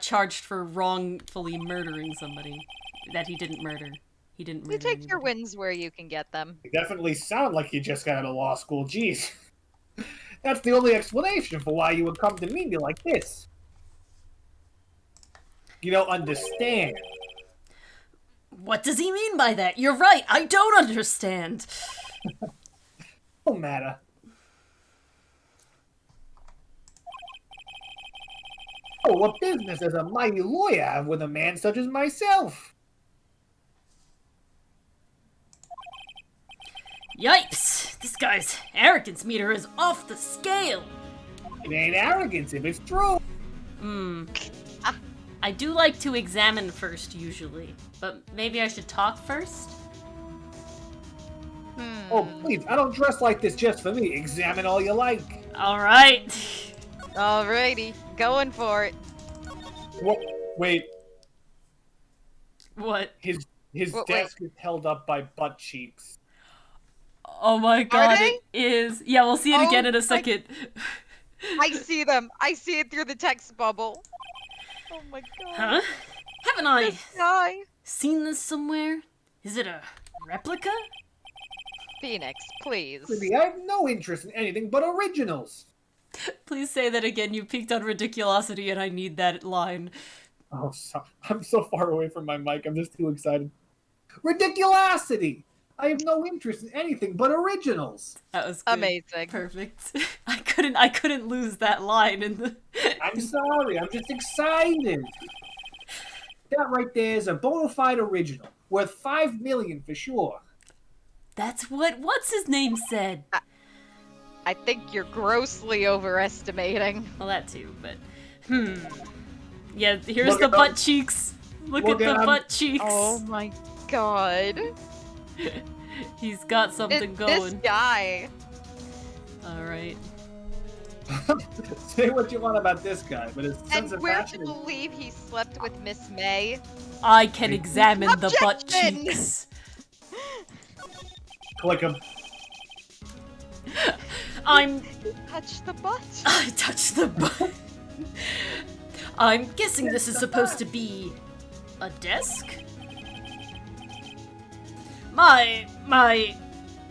charged for wrongfully murdering somebody that he didn't murder. He didn't murder You take your anybody. wins where you can get them. You definitely sound like you just got out of law school. Jeez. That's the only explanation for why you would come to meet me like this. You don't understand. What does he mean by that? You're right, I don't understand. No matter. Oh, what business does a mighty lawyer have with a man such as myself? Yipes! This guy's arrogance meter is off the scale! It ain't arrogance if it's true. I do like to examine first, usually. But maybe I should talk first? Oh, please, I don't dress like this just for me. Examine all you like. Alright. Alrighty, going for it. What? Wait, What? his Wait. desk is held up by butt cheeks. Oh my god, they? it is. Yeah, we'll see it Oh again in a my- second. I see them. I see it through the text bubble. Oh my god. Huh? Haven't I This guy. seen this somewhere? Is it a replica? Phoenix, please. Maybe I have no interest in anything but originals. Please say that again. You peaked on ridiculosity and I need that line. Oh, I'm so far away from my mic. I'm just too excited. Ridiculosity! I have no interest in anything but originals. That was good. Amazing. Perfect. I couldn't lose that line in the I'm sorry. I'm just excited. That right there is a bona fide original, worth $5 million for sure. That's what's his name said. I think you're grossly overestimating. Well, that too, but yeah, here's Look the at butt them. cheeks. Look Look at at the 'em. butt cheeks. Oh my god. He's got something This going. guy. All right. Say what you want about this guy, but his sense And of we're to fashion is... believe he slept with Miss May. I can examine the butt Objection! cheeks. Click him. Touch the butt. I touched the butt. I'm guessing this is supposed to be a desk?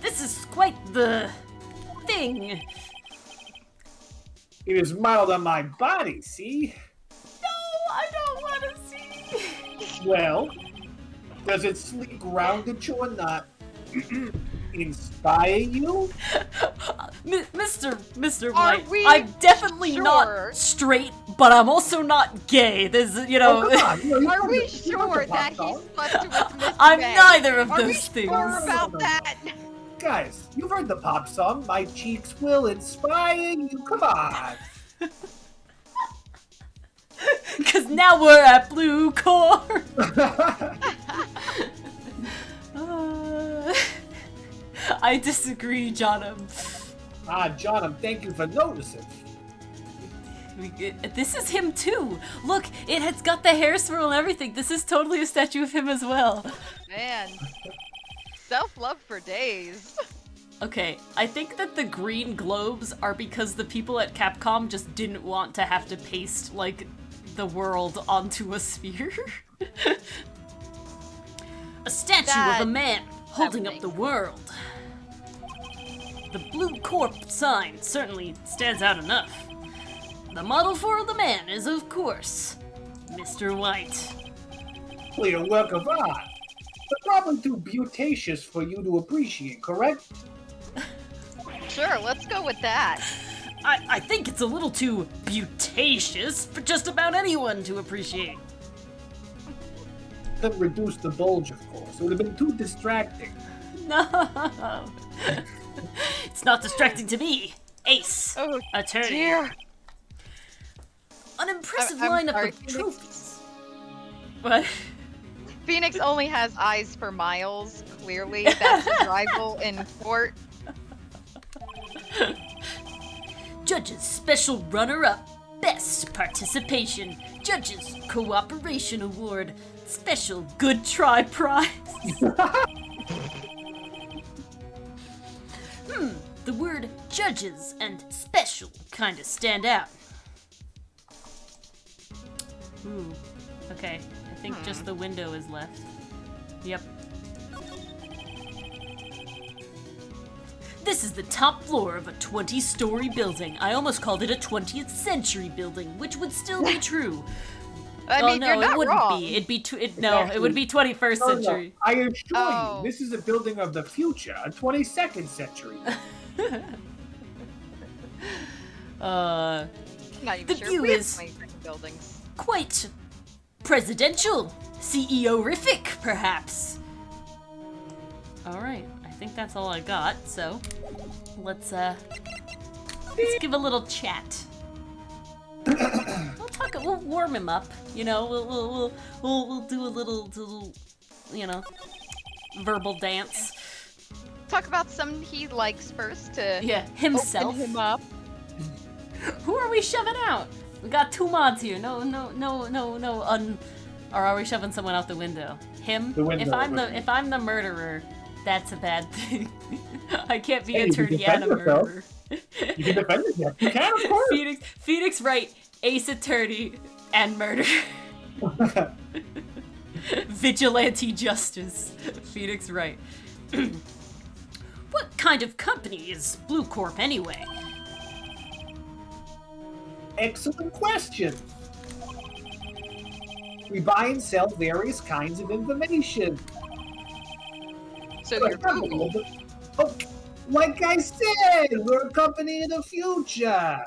This is quite the thing. It is modeled on my body, see? No, I don't want to see. Well, does its sleek roundage or not inspire you? Mr. Are White, we I'm definitely sure? not straight, but I'm also not gay. There's, Oh, come on. You Are heard we the- you heard sure the that pop he song. slept with Miss I'm May? neither of Are we those things. sure about that? Guys, you've heard the pop song, My Cheeks Will Inspire You. Come on. Because now we're at Blue Corp. I disagree, Johnum. Johnum, thank you for noticing. This is him too. Look, it has got the hair swirl and everything. This is totally a statue of him as well. Man. Self-love for days. Okay, I think that the green globes are because the people at Capcom just didn't want to have to paste, like, the world onto a sphere. A statue of a man holding up the world. The Blue Corp sign certainly stands out enough. The model for the man is, of course, Mr. White. Really a work of art, but probably too beauticious for you to appreciate, correct? Sure, let's go with that. I think it's a little too beauticious for just about anyone to appreciate. couldn't reduce the bulge, of course. It would have been too distracting. No. It's not distracting to me. Ace. Oh, Attorney. dear. An impressive I'm lineup sorry, of Phoenix. trophies. What? Phoenix only has eyes for Miles, clearly. That's his rival in court. Judges special runner-up. Best participation. Judges Cooperation Award. Special Good Try Prize. The word judges and special kind of stand out. Ooh. Okay. I think just the window is left. Yep. This is the top floor of a 20-story building. I almost called it a 20th century building, which would still be true. I mean, no, you're not it wouldn't wrong. be. It'd be it would be 21st century. I assure Oh. you, this is a building of the future, a 22nd century. Not even The sure view we have is- 22nd buildings. Quite presidential, CEO-rific, perhaps. All right, I think that's all I got. So let's give a little chat. We'll warm him up. You know, we'll do a little, you know, verbal dance. Talk about something he likes first to Yeah, himself. open him up. Who are we shoving out? We got two mods here. No. Or are we shoving someone out the window? Him? The window, If I'm the murderer, that's a bad thing. I can't be Hey, you can attorney and a defend yourself. murderer. You can defend yourself. You can, of course. Phoenix Wright, ace attorney and murderer. Vigilante justice. Phoenix Wright. What kind of company is Blue Corp anyway? Excellent question. We buy and sell various kinds of information. So you're Google. Oh, like I said, we're a company of the future.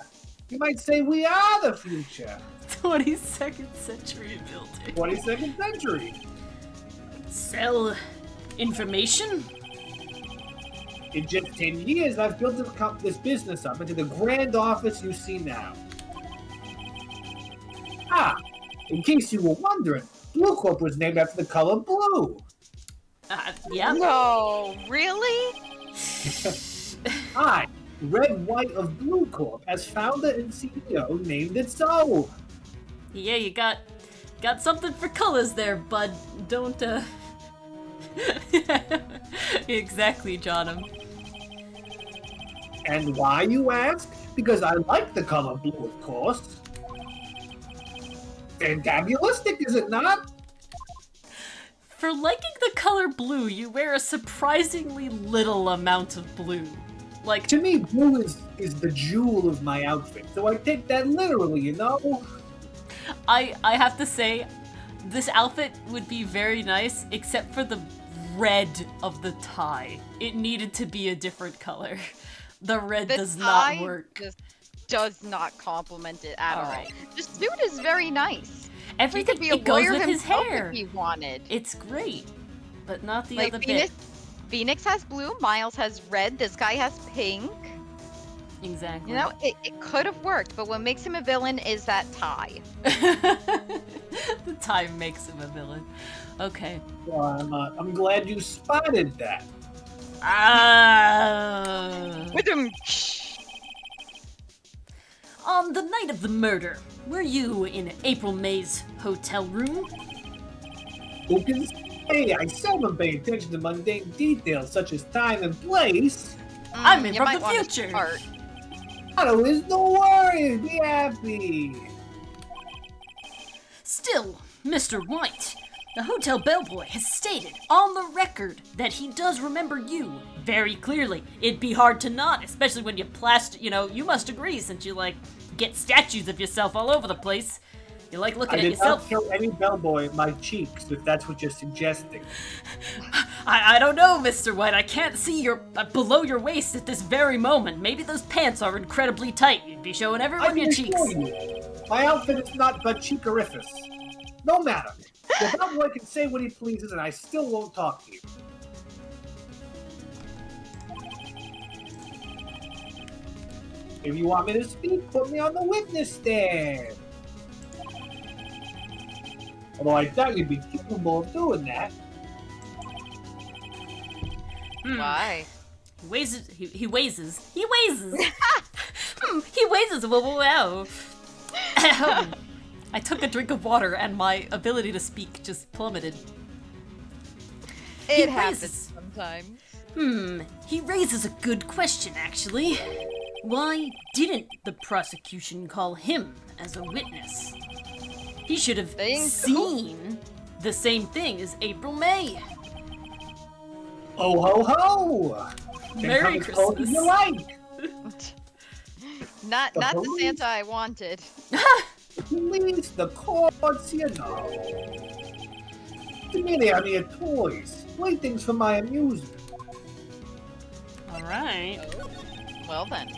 You might say we are the future. 22nd century building. 22nd century. Sell information? In just 10 years, I've built this business up into the grand office you see now. Ah, in case you were wondering, Blue Corp was named after the color blue. Yeah. No, really? I, Red White of Blue Corp, as founder and CEO, named it so. Yeah, you got something for colors there, bud. Don't, Exactly, John'em. And why, you ask? Because I like the color blue, of course. Fantabulistic, is it not? For liking the color blue, you wear a surprisingly little amount of blue. Like, To me, blue is the jewel of my outfit, so I take that literally, you know? I have to say, this outfit would be very nice, except for the red of the tie. It needed to be a different color. The red The does tie not work. just does not compliment it at all. Alright. This suit is very nice. He Everything could be a it goes lawyer with his himself hair. if he wanted. It's great, but not the Like other Phoenix, bit. Phoenix has blue, Miles has red, this guy has pink. Exactly. You know, it could have worked, but what makes him a villain is that tie. The tie makes him a villain. Okay. Well, I'm glad you spotted that. With him. On the night of the murder, were you in April May's hotel room? Who can say? I seldom pay attention to mundane details such as time and place. I'm in you from might the wanna future. start. Oh, is no worries. Be happy. Still, Mr. White, the hotel bellboy has stated on the record that he does remember you very clearly. It'd be hard to not, especially when you plaster, you must agree since you, get statues of yourself all over the place. You like looking I at did yourself. not show any bellboy my cheeks, if that's what you're suggesting. I don't know, Mr. White. I can't see your below your waist at this very moment. Maybe those pants are incredibly tight. You'd be showing everyone your cheeks. assure you, my outfit is not but cheekerific. No matter. The bellboy can say what he pleases, and I still won't talk to you. If you want me to speak, put me on the witness stand. Although I doubt you'd be capable of doing that. Why? He weighs. He weighs. He weighs. Wow. I took a drink of water and my ability to speak just plummeted. It He happens raises- sometimes. He raises a good question, actually. Why didn't the prosecution call him as a witness? He should have seen the same thing as April May. Ho ho ho! Merry Come as close as Christmas. you like. Not the police? Santa I wanted. Please, the courts, you know. To me, they are mere toys, playthings for my amusement. Alright. Well then.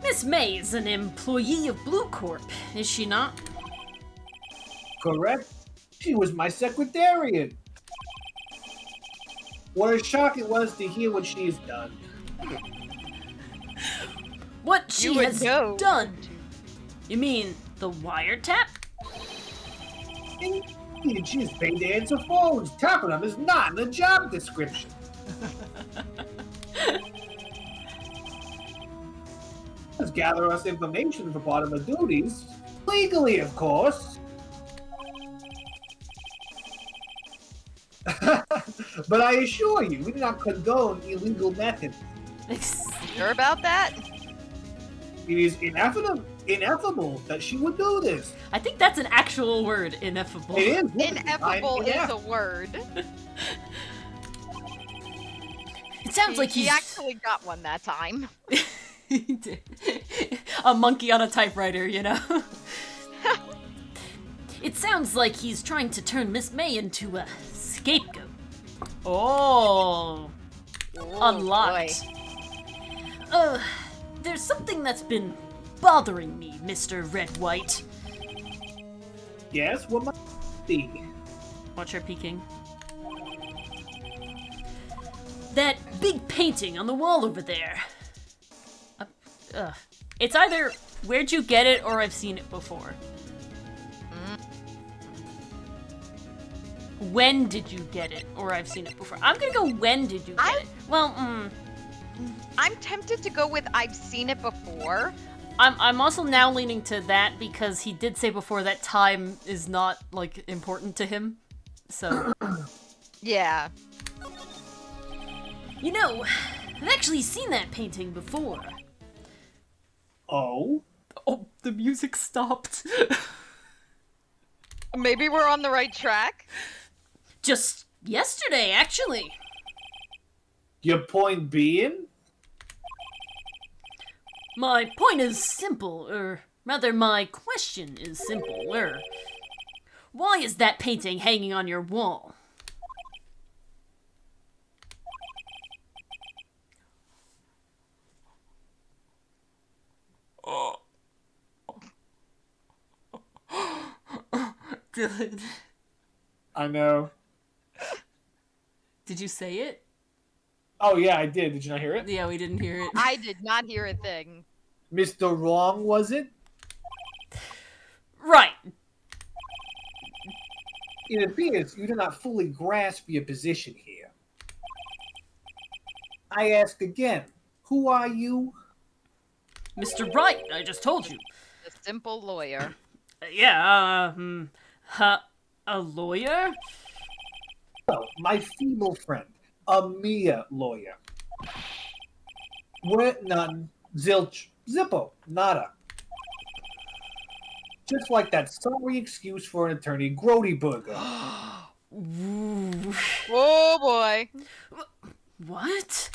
Miss May is an employee of Blue Corp, is she not? Correct? She was my secretariat. What a shock it was to hear what she's done. What she You would has know. done? You mean the wiretap? Indeed, she's paid to answer phones. Tapping them is not in the job description. Let's gather us information for part of the duties. Legally, of course. But I assure you, we do not condone illegal methods. Sure about that? It is ineffable that she would do this. I think that's an actual word, ineffable. It is. Ineffable is a word. It sounds like he he's actually got one that time. He did. A monkey on a typewriter, you know? It sounds like he's trying to turn Miss May into a scapegoat. Oh. Unlocked. There's something that's been bothering me, Mr. Red White. Yes, what might it be? Watch her peeking. That big painting on the wall over there. It's either where'd you get it or I've seen it before. When did you get it or I've seen it before? I'm gonna go when did you get it? Well, I'm tempted to go with I've seen it before. I'm also now leaning to that because he did say before that time is not, like, important to him. So. Yeah. You know, I've actually seen that painting before. Oh? Oh, the music stopped. Maybe we're on the right track? Just yesterday, actually. Your point being? My point is simple, or rather my question is simple, why is that painting hanging on your wall? Dylan, I know. did you say it? Oh yeah, I did. Did you not hear it? Yeah, we didn't hear it. I did not hear a thing. Mr. Wrong, was it? Right. It appears you do not fully grasp your position here. I ask again, who are you? Mr. Wright, I just told you. A simple lawyer. A lawyer? Oh, my feeble friend, a mere lawyer. We're none, zilch, zippo, nada. Just like that sorry excuse for an attorney, Grody Burger. Oh boy. What?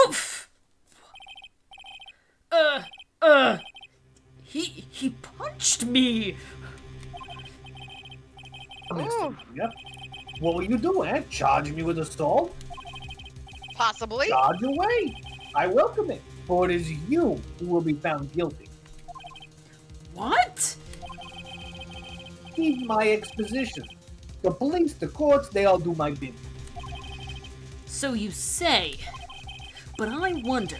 Oof! He punched me! Ooh. Yep. What will you do, eh? Charge me with assault? Possibly. Charge away. I welcome it, for it is you who will be found guilty. What? heed my exposition. The police, the courts, they all do my bidding. So you say. But I wonder,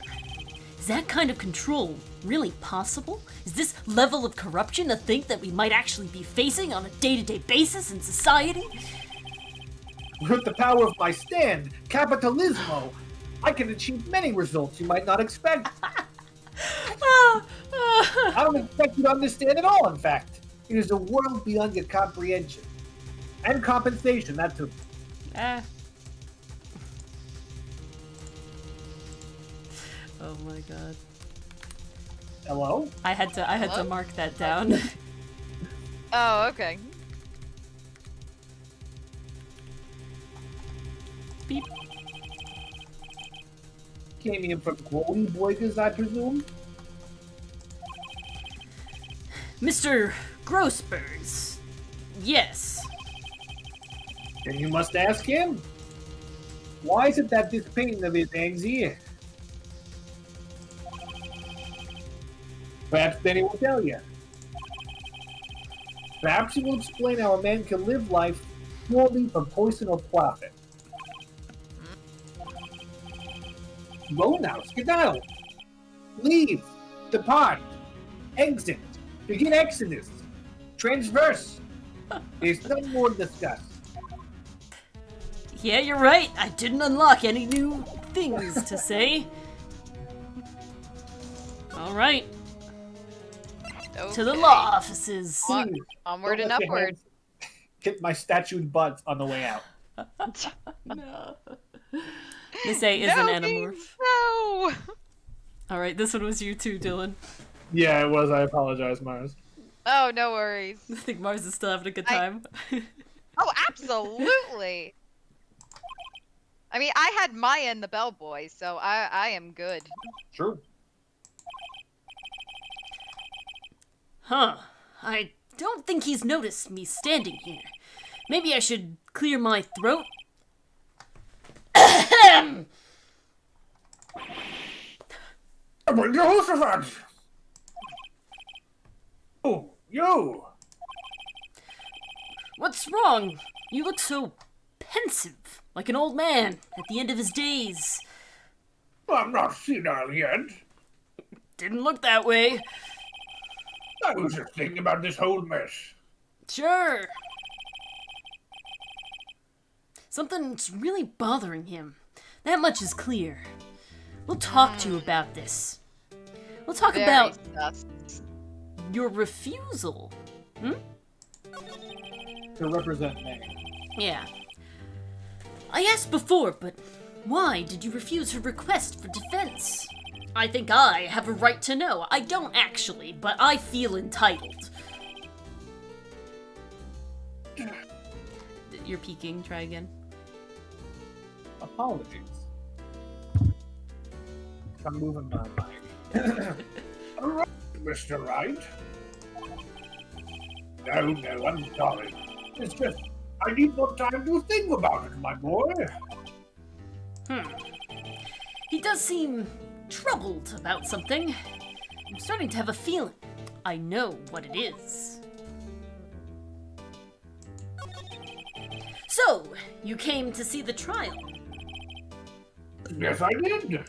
is that kind of control really possible? Is this level of corruption a thing that we might actually be facing on a day-to-day basis in society? With the power of my stand, capitalismo, I can achieve many results you might not expect. I don't expect you to understand at all, in fact. It is a world beyond your comprehension. And compensation, that too. Oh my god. Hello? I had to Hello? mark that down. Oh, okay. Beep. Came in from Quody Boygers, I presume? Mr. Grossbergs. Yes. Then you must ask him. Why is it that this pain of his hangs here? Perhaps then he will tell you. Perhaps he will explain how a man can live life purely for poison or profit. Go now, skedaddle. Leave. Depart. Exit. Begin exodus. Transverse. There's nothing more to discuss. Yeah, you're right. I didn't unlock any new things to say. All right. To the Okay. law offices. Onward Don't and let your upward. hands hit my statued butt on the way out. No. Miss A is No, an please, animorph. No. All right, this one was you too, Dylan. Yeah, it was. I apologize, Mars. Oh, no worries. I think Mars is still having a good I- time. Oh, absolutely. I mean, I had Maya and the bellboy, so I am good. True. Huh. I don't think he's noticed me standing here. Maybe I should clear my throat. Ahem. Jehoshaphat! Oh, you! What's wrong? You look so pensive, like an old man at the end of his days. I'm not senile yet. Didn't look that way. I was just thinking about this whole mess. Sure. Something's really bothering him. That much is clear. We'll talk to you about this. We'll talk Very about sus. your refusal. To represent me. Yeah. I asked before, but why did you refuse her request for defense? I think I have a right to know. I don't actually, but I feel entitled. You're peeking. Try again. Apologies. I'm moving my mic. All right, Mr. Wright. No, I'm sorry. It's just, I need more time to think about it, my boy. He does seem troubled about something. I'm starting to have a feeling. I know what it is. So, you came to see the trial. Yes, I did.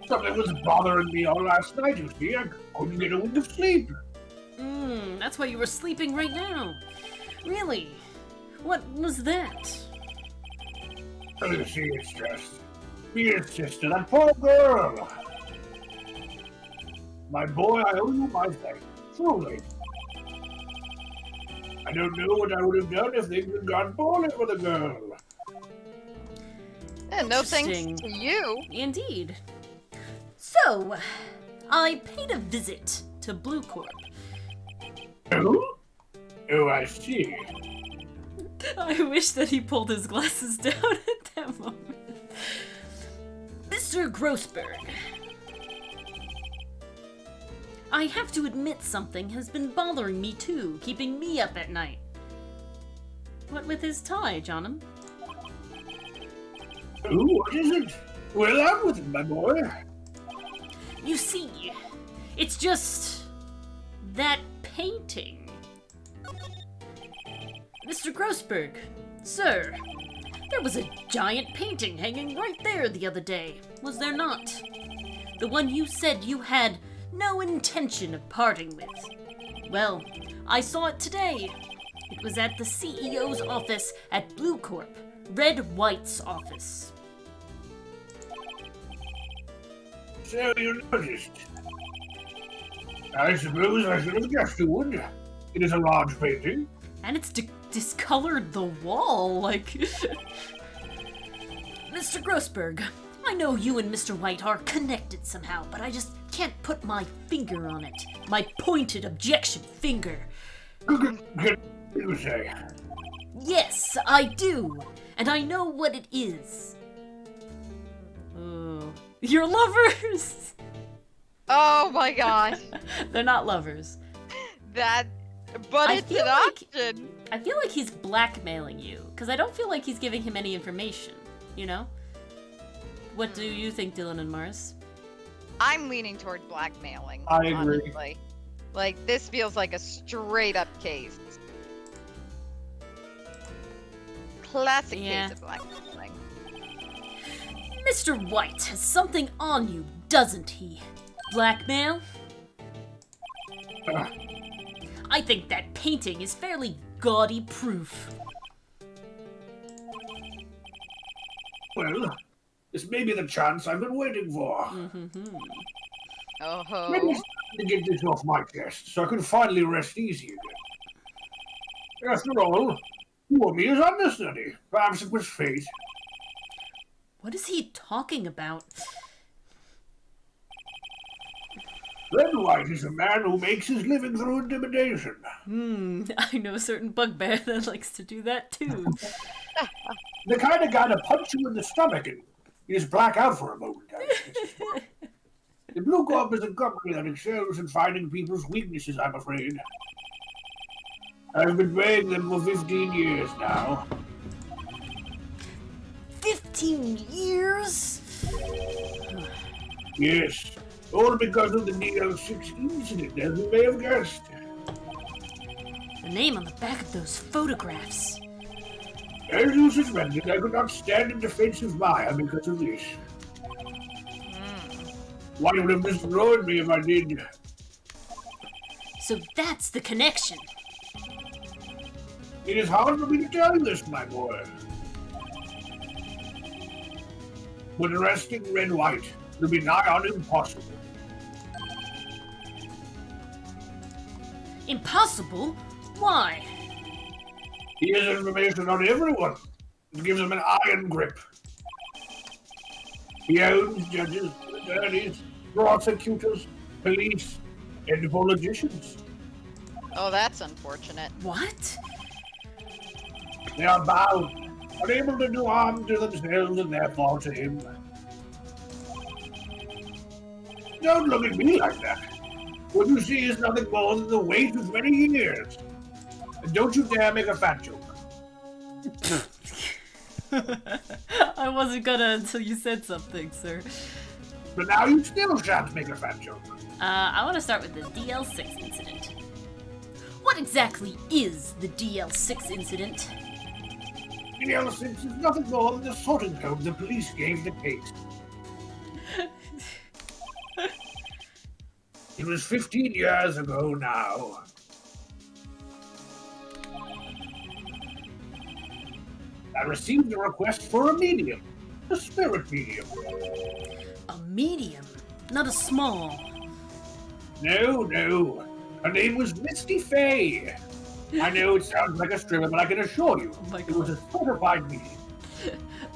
Something was bothering me all last night, you see. I couldn't get a wink of sleep. That's why you were sleeping right now. Really? What was that? You see, it's just... Dear sister, that poor girl. My boy, I owe you my thanks. Truly. I don't know what I would have done if things had gone poorly for the girl. And no thanks Interesting. to you. Indeed. So, I paid a visit to Blue Corp. Oh? Oh, I see. I wish that he pulled his glasses down at that moment. Mr. Grossberg. I have to admit something has been bothering me too, keeping me up at night. What with his tie, Johnum? Oh, what is it? Well, out with it, my boy. You see, it's just that painting. Mr. Grossberg, sir, there was a giant painting hanging right there the other day, was there not? The one you said you had no intention of parting with. Well, I saw it today. It was at the CEO's office at Blue Corp, Red White's office. So you noticed. I suppose I should have guessed you would. It is a large painting. And it's discolored the wall, like... Mr. Grossberg, I know you and Mr. White are connected somehow, but I just can't put my finger on it. My pointed objection finger. Can you say? Yes, I do. And I know what it is. Oh, you're lovers! Oh my god. They're not lovers. But I it's feel an like- option. I feel like he's blackmailing you, because I don't feel like he's giving him any information, you know? What do you think, Dylan and Mars? I'm leaning toward blackmailing. I agree. Honestly. Like, this feels like a straight up case. Classic Yeah. case of blackmailing. Mr. White has something on you, doesn't he? Blackmail? I think that painting is fairly gaudy proof. Well, this may be the chance I've been waiting for. Oh Maybe it's time to get this off my chest so I can finally rest easy again. After all, you and me is understudy. Perhaps it was fate. What is he talking about? Red White is a man who makes his living through intimidation. I know a certain bugbear that likes to do that too. The kind of guy to punch you in the stomach and you just black out for a moment. The Blue Corp is a company that excels in finding people's weaknesses, I'm afraid. I've been paying them for 15 years now. 15 years? Yes, all because of the DL6 incident, as you may have guessed. The name on the back of those photographs. As you suspected, I could not stand in defense of Maya because of this. White would have destroyed me if I did. So that's the connection. It is hard for me to tell you this, my boy. But arresting Red White will be nigh on impossible. Impossible? Why? He has information on everyone. It gives him an iron grip. He owns judges, attorneys, prosecutors, police, and politicians. Oh, that's unfortunate. What? They are bound, unable to do harm to themselves and therefore to him. Don't look at me like that. What you see is nothing more than the weight of many years. And don't you dare make a fat joke. I wasn't gonna until you said something, sir. But now you still shan't make a fat joke. I want to start with the DL6 incident. What exactly is the DL6 incident? DL6 is nothing more than the sorting code the police gave the case. It was 15 years ago now. I received a request for a medium. A spirit medium. A medium, not a small. No. Her name was Misty Faye. I know it sounds like a stripper, but I can assure you, Oh my it was a certified medium.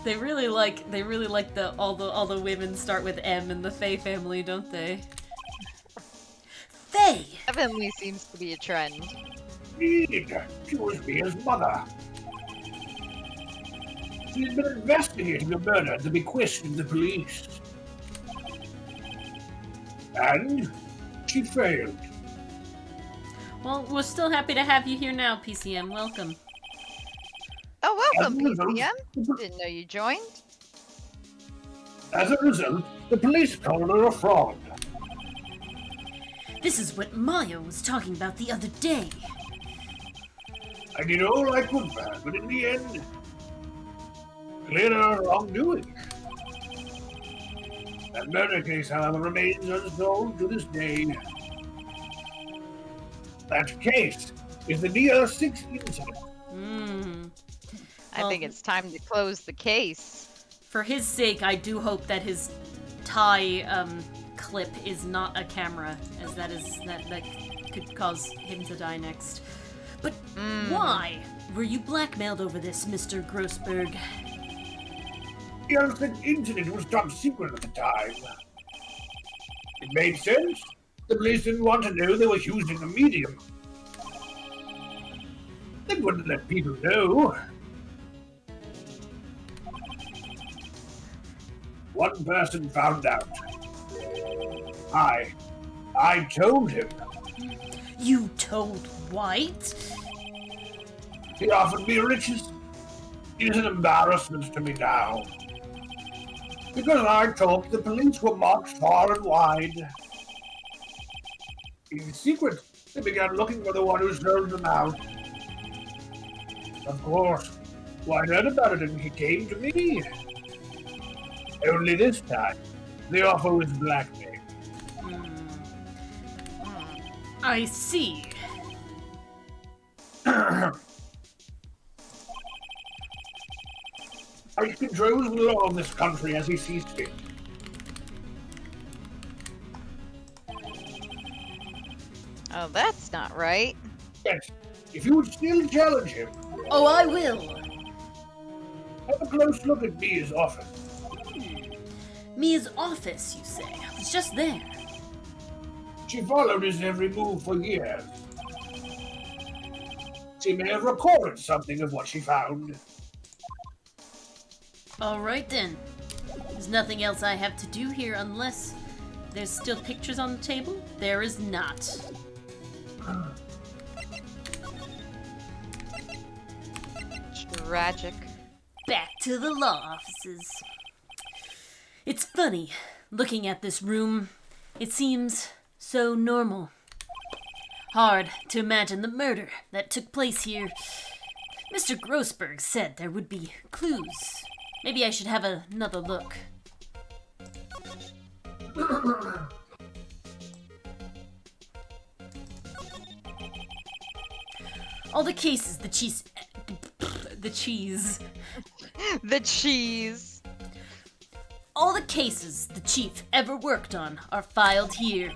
They really like the all the women start with M in the Faye family, don't they? Faye! Definitely seems to be a trend. Indeed, she was Mia's mother. She had been investigating a murder to be questioned the police. And she failed. Well, we're still happy to have you here now, PCM. Welcome. Oh, welcome, As a result, PCM. Didn't know you joined. As a result, the police called her a fraud. This is what Maya was talking about the other day. I did all I could for her, but in the end, cleared her wrongdoing. That murder case, however, remains unsolved to this day. That case is the DR6 incident. I think it's time to close the case. For his sake, I do hope that his tie clip is not a camera, as that could cause him to die next. But why were you blackmailed over this, Mr. Grossberg? The unsaid incident was top secret at the time. It made sense. The police didn't want to know they were using a medium. They wouldn't let people know. One person found out. I told him. You told White? He offered me riches. It is an embarrassment to me now. Because I talked, the police were marched far and wide. In secret, they began looking for the one who sold them out. Of course, White heard about it and he came to me. Only this time, the offer was blackmail. I see. He controls the law of this country as he sees fit. Oh, that's not right. Yes, if you would still challenge him, Oh, I will. have a close look at Mia's office. Mia's office, you say? I was just there. She followed his every move for years. She may have recorded something of what she found. Alright then. There's nothing else I have to do here unless there's still pictures on the table. There is not. Tragic. Back to the law offices. It's funny, looking at this room, it seems so normal. Hard to imagine the murder that took place here. Mr. Grossberg said there would be clues. Maybe I should have another look. All the cases the cheese. The cheese. All the cases the chief ever worked on are filed here.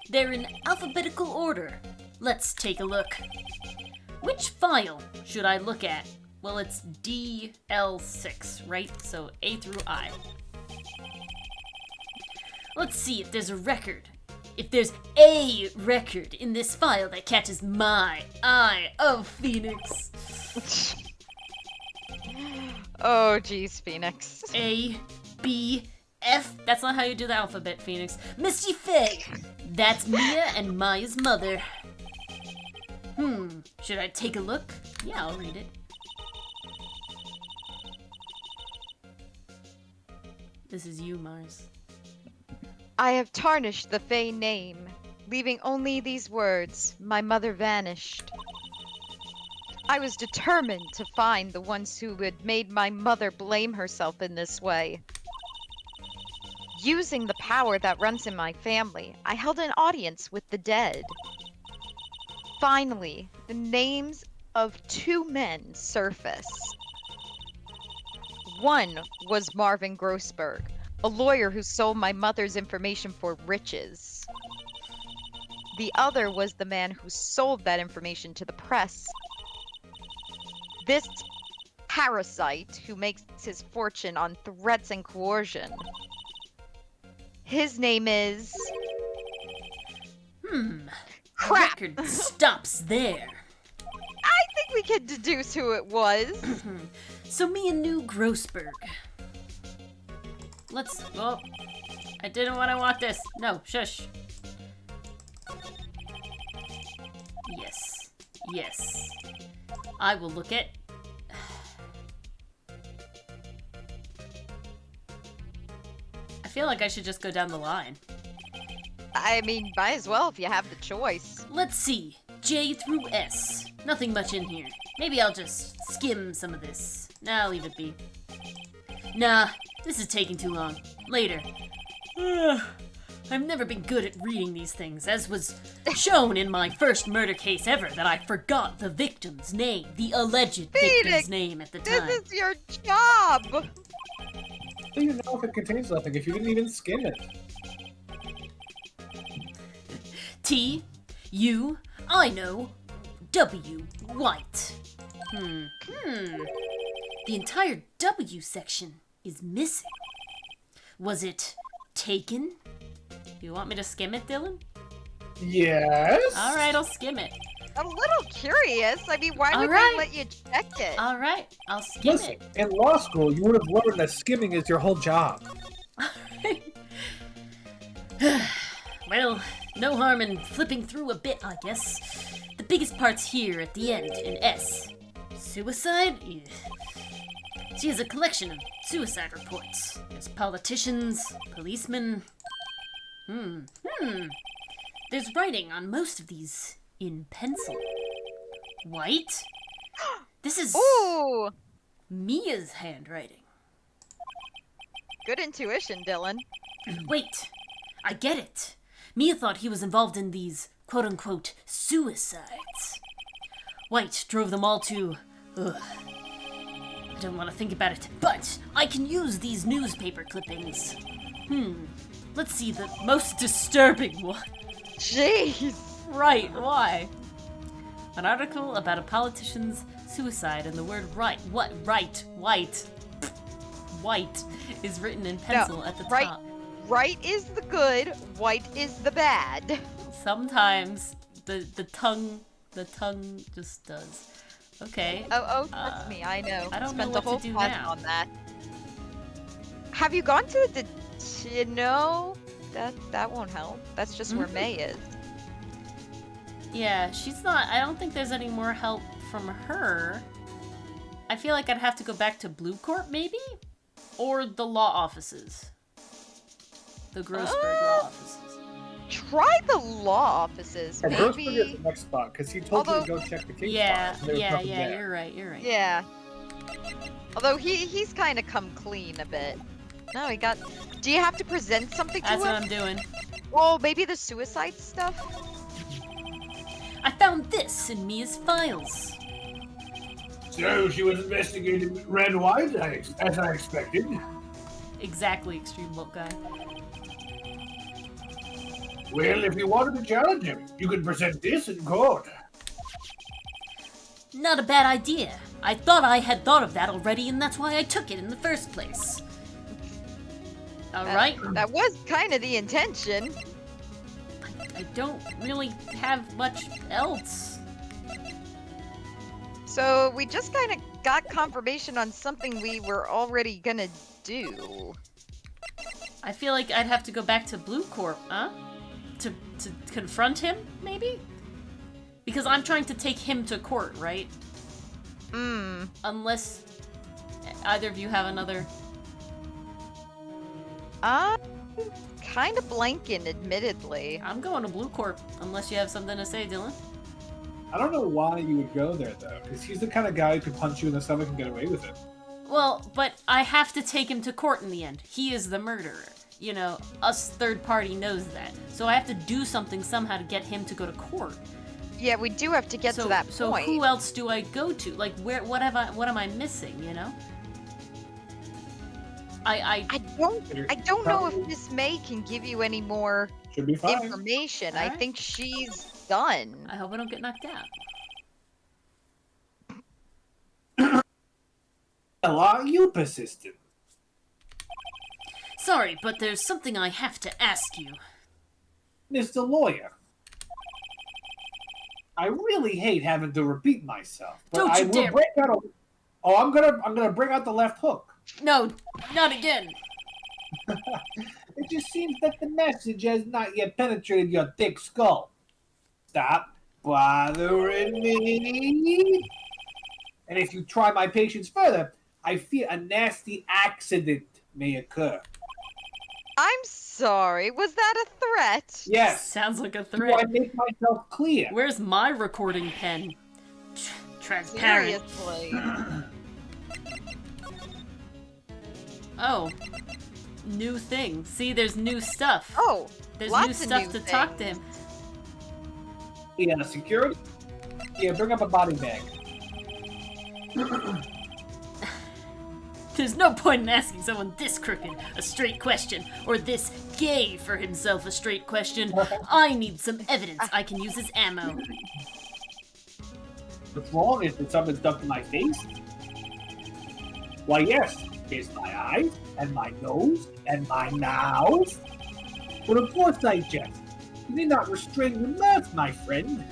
They're in alphabetical order. Let's take a look. Which file should I look at? Well, it's DL6, right? So A through I. Let's see if there's a record. If there's a record in this file that catches my eye. Oh, Phoenix. Oh, geez, Phoenix. A, B, F. That's not how you do the alphabet, Phoenix. Misty Faye. That's Mia and Maya's mother. Should I take a look? Yeah, I'll read it. This is you, Mars. I have tarnished the Fae name, leaving only these words, my mother vanished. I was determined to find the ones who had made my mother blame herself in this way. Using the power that runs in my family, I held an audience with the dead. Finally, the names of two men surfaced. One was Marvin Grossberg, a lawyer who sold my mother's information for riches. The other was the man who sold that information to the press. This parasite who makes his fortune on threats and coercion. His name is... Crap! The record stops there. I think we can deduce who it was. So Mia knew Grossberg. Let's... Oh, I didn't want to watch this. No, shush. Yes. Yes. I will look at... I feel like I should just go down the line. I mean, might as well if you have the choice. Let's see. J through S. Nothing much in here. Maybe I'll just skim some of this. Nah, I'll leave it be. Nah, this is taking too long. Later. I've never been good at reading these things, as was shown in my first murder case ever that I forgot the victim's name, the alleged victim's name at the time. This is your job! How do you know if it contains something if you didn't even skim it? T, U, I know, W, White. The entire W section is missing. Was it taken? You want me to skim it, Dylan? Yes. Alright, I'll skim it. I'm a little curious. I mean, why would Alright. they let you check it? Alright, I'll skim Listen, it. in law school, you would have learned that skimming is your whole job. Well, no harm in flipping through a bit, I guess. The biggest part's here at the end, in S. Suicide? Yeah. She has a collection of suicide reports. There's politicians, policemen. There's writing on most of these in pencil. White? This is Ooh! Mia's handwriting. Good intuition, Dylan. Wait, I get it. Mia thought he was involved in these quote-unquote suicides. White drove them all to... Ugh. I don't want to think about it, but I can use these newspaper clippings. Let's see the most disturbing one. Jeez! Right, why? An article about a politician's suicide and the word right. What? Right. White. White is written in pencil at the right. top. Right is the good, white is the bad. Sometimes the tongue just does. Okay. Oh, trust me, I know. I don't Spent know the what whole to do class now. on that. Have you gone to the no? That won't help. That's just where May is. Yeah, she's not. I don't think there's any more help from her. I feel like I'd have to go back to Blue Corp, maybe? Or the law offices. The Grossberg law offices. Try the law offices, And Grossberg maybe. is the next spot, because he told you to Although- go check the case Yeah, files, and there was yeah, nothing yeah, there. you're right. Yeah. Although he's kind of come clean a bit. No, he got. Do you have to present something to That's what him? I'm doing. Oh, maybe the suicide stuff. I found this in Mia's files. So she was investigating Red White, as I expected. Exactly, Extreme Bolt Guy. Well, if you wanted to challenge him, you could present this in court. Not a bad idea. I thought I had thought of that already, and that's why I took it in the first place. Alright, That was kind of the intention. I don't really have much else. So we just kind of got confirmation on something we were already gonna do. I feel like I'd have to go back to Blue Corp, huh? To confront him, maybe? Because I'm trying to take him to court, right? Unless either of you have another... Kind of blanking, admittedly. I'm going to Blue Corp, unless you have something to say, Dylan. I don't know why you would go there, though, because he's the kind of guy who could punch you in the stomach and get away with it. Well, but I have to take him to court in the end. He is the murderer. You know, us third party knows that. So I have to do something somehow to get him to go to court. Yeah, we do have to get to that So point. who else do I go to? Like, what am I missing, you know? I don't know if Miss May can give you any more Should be fine. information. I Alright. think she's done. I hope I don't get knocked out. Well, are you persistent? Sorry, but there's something I have to ask you. Mr. Lawyer. I really hate having to repeat myself, but Don't I you will dare. break out a... Oh, I'm gonna bring out the left hook. No, not again. It just seems that the message has not yet penetrated your thick skull. Stop bothering me. And if you try my patience further, I fear a nasty accident may occur. I'm sorry. Was that a threat? Yes. Sounds like a Do I threat. make myself clear? Where's my recording pen? Transparent. Seriously. Oh. New thing. See, there's new stuff. Oh, There's lots new of stuff new to talk to him. Yeah, security? Yeah, bring up a body bag. There's no point in asking someone this crooked a straight question, or this gay for himself a straight question. I need some evidence I can use as ammo. What's wrong? Is there something stuck to my face? Why, yes. It's my eyes, and my nose, and my mouth. But of course I jest. You need not restrain your mouth, my friend.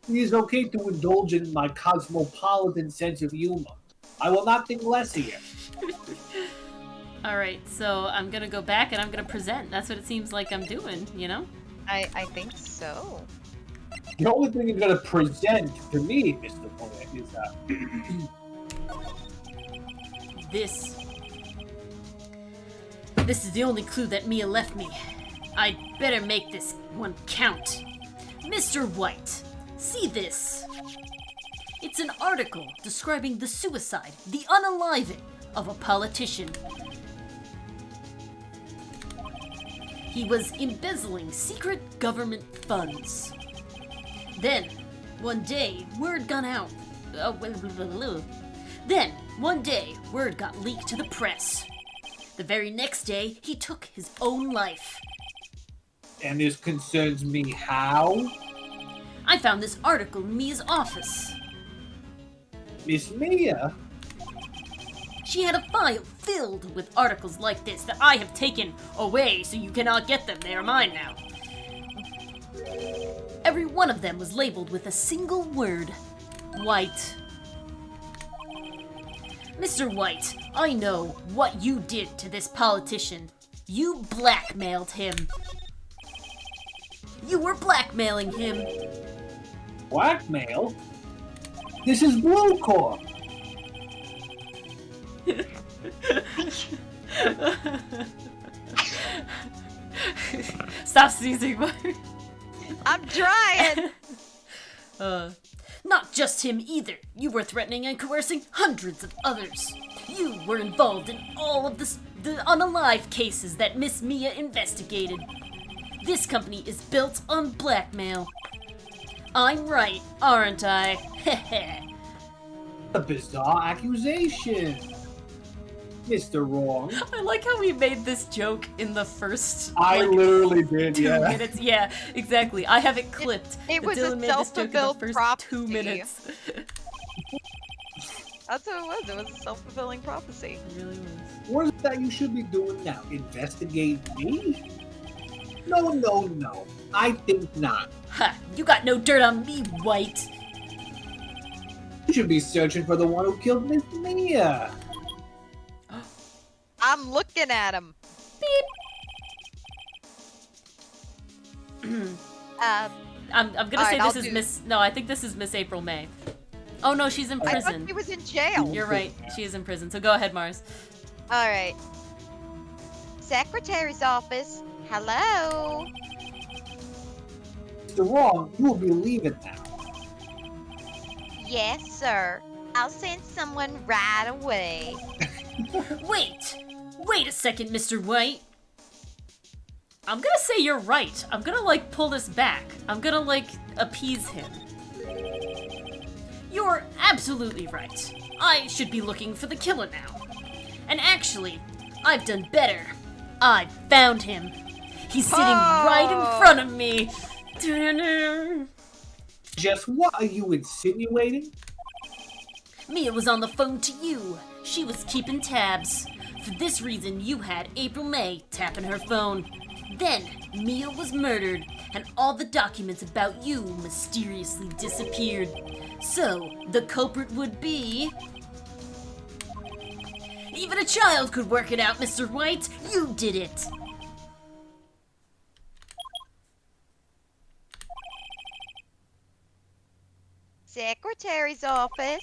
It is okay to indulge in my cosmopolitan sense of humor. I will not think less of you. Alright, so I'm gonna go back and I'm gonna present. That's what it seems like I'm doing, you know? I think so. The only thing you're going to present to me, Mr. Bullet, is This is the only clue that Mia left me. I'd better make this one count. Mr. White, see this. It's an article describing the suicide, the unaliving of a politician. He was embezzling secret government funds. Then, one day, word got out. Then, one day, word got leaked to the press. The very next day, he took his own life. and this concerns me how? I found this article in Mia's office. Miss Mia? She had a file filled with articles like this that I have taken away so you cannot get them. They are mine now. Every one of them was labeled with a single word. White. Mr. White, I know what you did to this politician. You blackmailed him. You were blackmailing him. Blackmail? This is Blue Corp. Stop sneezing, Mark. I'm trying. Not just him either. You were threatening and coercing hundreds of others. You were involved in all of the unalive cases that Miss Mia investigated. This company is built on blackmail. I'm right, aren't I? Heh. A bizarre accusation. Mr. Wrong. I like how we made this joke in the first I literally did, 2 yeah. minutes. Yeah, exactly. I have it clipped. It was Dylan a made this joke in the self-fulfilled first prophecy. 2 minutes. That's what it was. It was a self-fulfilling prophecy. It really was. What is it that you should be doing now? Investigate me? No, no, no. I think not. Ha! You got no dirt on me, White. You should be searching for the one who killed Miss Mia. I'm looking at him. I'm gonna say Alright, I'll this is do- Miss. No, I think this is Miss April May. Oh no, she's in I thought prison. he was in jail. You're right. She is in prison. So go ahead, Mars. All right. Secretary's office. Hello. Mr. Wrong, you will believe it now. Yes, sir. I'll send someone right away. Wait a second, Mr. White. I'm gonna say you're right. I'm gonna pull this back. I'm gonna appease him. You're absolutely right. I should be looking for the killer now. And actually, I've done better. I found him. He's sitting right in front of me. Just what are you insinuating? Mia was on the phone to you. She was keeping tabs. For this reason, you had April May tapping her phone. Then, Mia was murdered, and all the documents about you mysteriously disappeared. So, the culprit would be... Even a child could work it out, Mr. White. You did it. Secretary's office.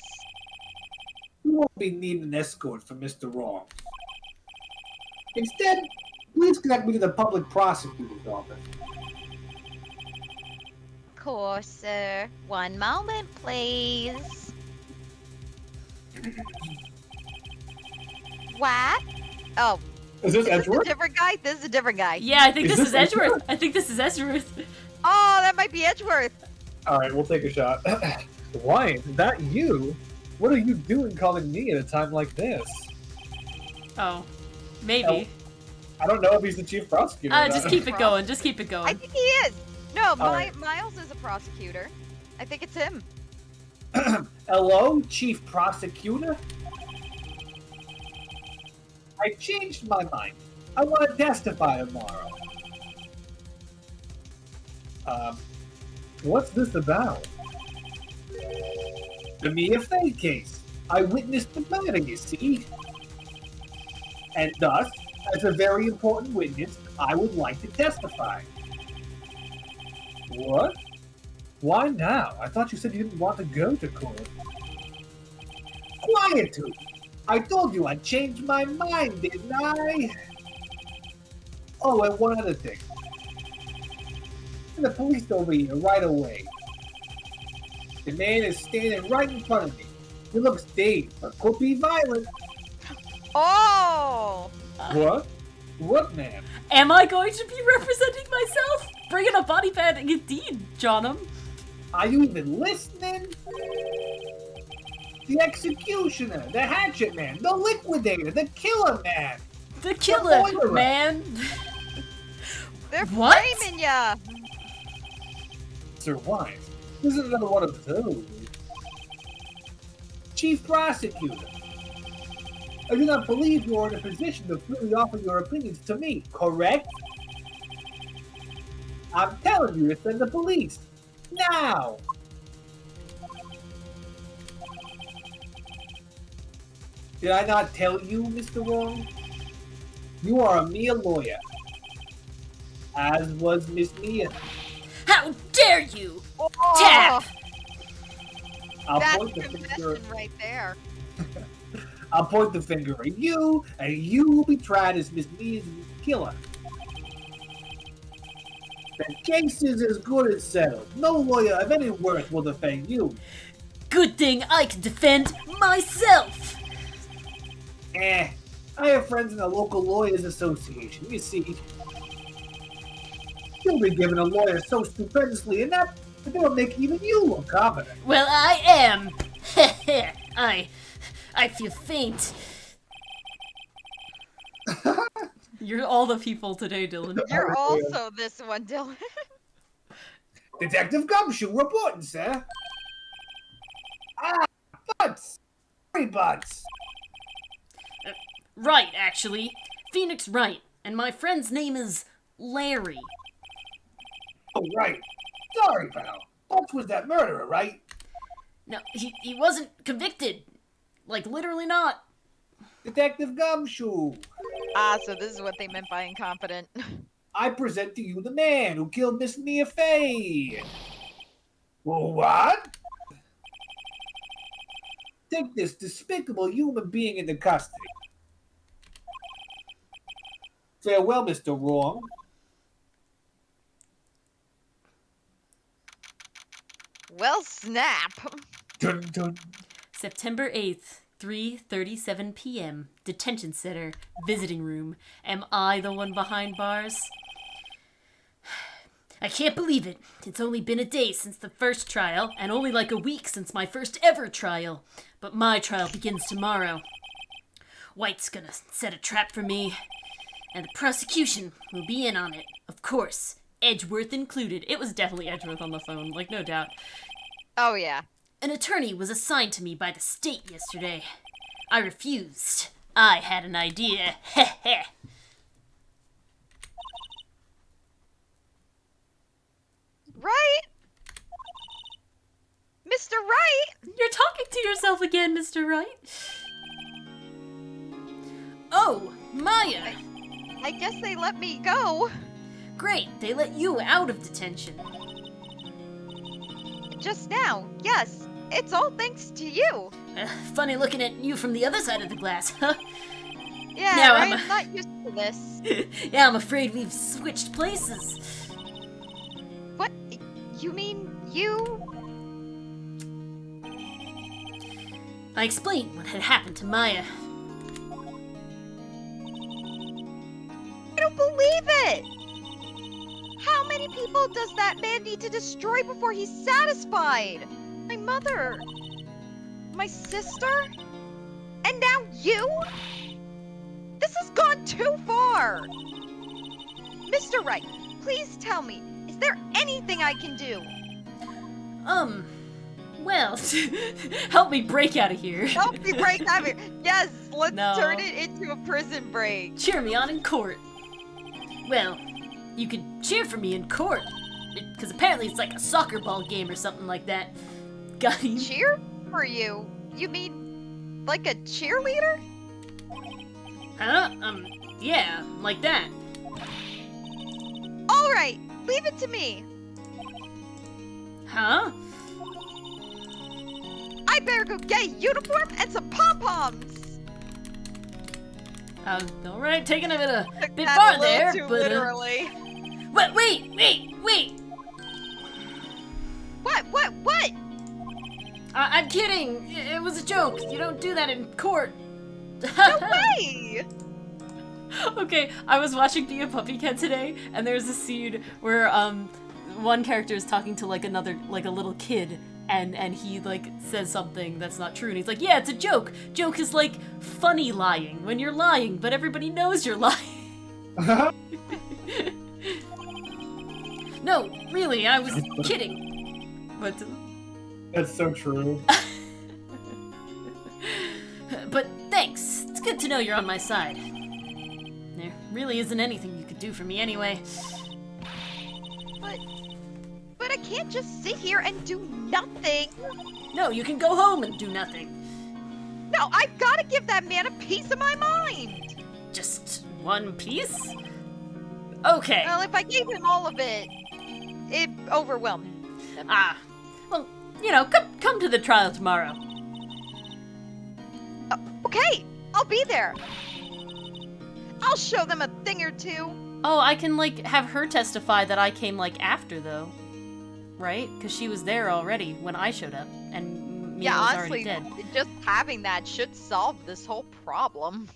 You won't be needing an escort from Mr. Wrong. Instead, please connect me to the public prosecutor's office. course, sir. One moment, please. What? Oh, Is this is this a Edgeworth? different guy? This is a different guy. Yeah, I think Is this is this Edgeworth? Edgeworth. I think this is Edgeworth. Oh, that might be Edgeworth. All right, we'll take a shot. Why? That you? What are you doing calling me at a time like this? Oh, maybe. I don't know if he's the chief prosecutor. or Just not. keep it going. Just keep it I going. think he is. No, right. Miles is a prosecutor. I think it's him. Hello, Chief Prosecutor? I changed my mind. I want to testify tomorrow. What's this about? The Mia Fey case. I witnessed the murder, you see. And thus, as a very important witness, I would like to testify. What? Why now? I thought you said you didn't want to go to court. Quietude! I told you I changed my mind, didn't I? Oh, and one other thing. The police over here right away. The man is standing right in front of me. He looks dazed, but could be violent. Oh! What? What man? Am I going to be representing myself? Bring in a body bag, indeed, John'em. Are you even listening? The executioner, the hatchet man, the liquidator, the killer man. The killer, boiler room. man. They're What? framing ya! Sir Wise, this is another one of those. Chief Prosecutor, I do not believe you are in a position to freely offer your opinions to me, correct? I'm telling you to send the police. Now! Did I not tell you, Mr. Wrong? You are a Mia lawyer. As was Miss Mia. How dare you? Oh, Tap! I'll that's point the finger. confession right there. I'll point the finger at you, and you will be tried as Miss Mia's killer. The case is as good as settled. No lawyer of any worth will defend you. Good thing I can defend myself. I have friends in the local lawyers association. You see, you'll be given a lawyer so stupendously inept that they'll make even you look competent. Well, I am. I feel faint. You're all the people today, Dylan. You're also this one, Dylan. Detective Gumshoe reporting, sir. Ah, Butts! Sorry, Butts. Right, actually. Phoenix Wright. And my friend's name is Larry. Oh, right. Sorry, pal. Butts was that murderer, right? No, he wasn't convicted. Like, literally not. Detective Gumshoe. Ah, so this is what they meant by incompetent. I present to you the man who killed Miss Mia Fey. Well, what? Take this despicable human being into custody. Farewell, Mr. Wrong. Well, snap. Dun, dun. September 8th, 3:37 p.m. Detention Center, visiting room. Am I the one behind bars? I can't believe it. It's only been a day since the first trial, and only like a week since my first ever trial. But my trial begins tomorrow. White's gonna set a trap for me, and the prosecution will be in on it. Of course, Edgeworth included. It was definitely Edgeworth on the phone, like no doubt. Oh, yeah. An attorney was assigned to me by the state yesterday. I refused. I had an idea. Heh heh. Right? Mr. Wright? You're talking to yourself again, Mr. Wright. Oh, Maya. I guess they let me go. Great, they let you out of detention. Just now. Yes. It's all thanks to you. Funny looking at you from the other side of the glass, huh? Yeah, Now right? I'm- I'm not used to this. Yeah, I'm afraid we've switched places. What? You mean you? I explained what had happened to Maya. I don't believe it! How many people does that man need to destroy before he's satisfied? My mother. My sister? And now you? This has gone too far! Mr. Wright, please tell me, is there anything I can do? Well, help me break out of here. Help me break out of here! Yes, let's No. turn it into a prison break. Cheer me on in court. Well, you could cheer for me in court. Because apparently it's like a soccer ball game or something like that. Got him. Cheer for you? You mean like a cheerleader? Huh? Yeah, like that. Alright, leave it to me. Huh? I better go get a uniform and some pom-poms. Alright, taking it a bit That far a little there, too but literally. wait! What? I'm kidding. It was a joke. You don't do that in court. No way! Okay, I was watching Be a Puppy Cat today, and there's a scene where one character is talking to like another, like a little kid, and he like says something that's not true, and he's like, yeah, it's a joke. Joke is like funny lying, when you're lying, but everybody knows you're lying. No, really, I was kidding. But That's so true. but thanks. It's good to know you're on my side. There really isn't anything you could do for me anyway. But I can't just sit here and do nothing. No, you can go home and do nothing. No, I've got to give that man a piece of my mind. Just one piece? Okay. Well, if I gave him all of it, it overwhelmed him. Well, you know, come to the trial tomorrow. Okay, I'll be there. I'll show them a thing or two. Oh, I can, like, have her testify that I came, like, after, though. Right? Because she was there already when I showed up, and Mia Yeah, was honestly, already dead. just having that should solve this whole problem.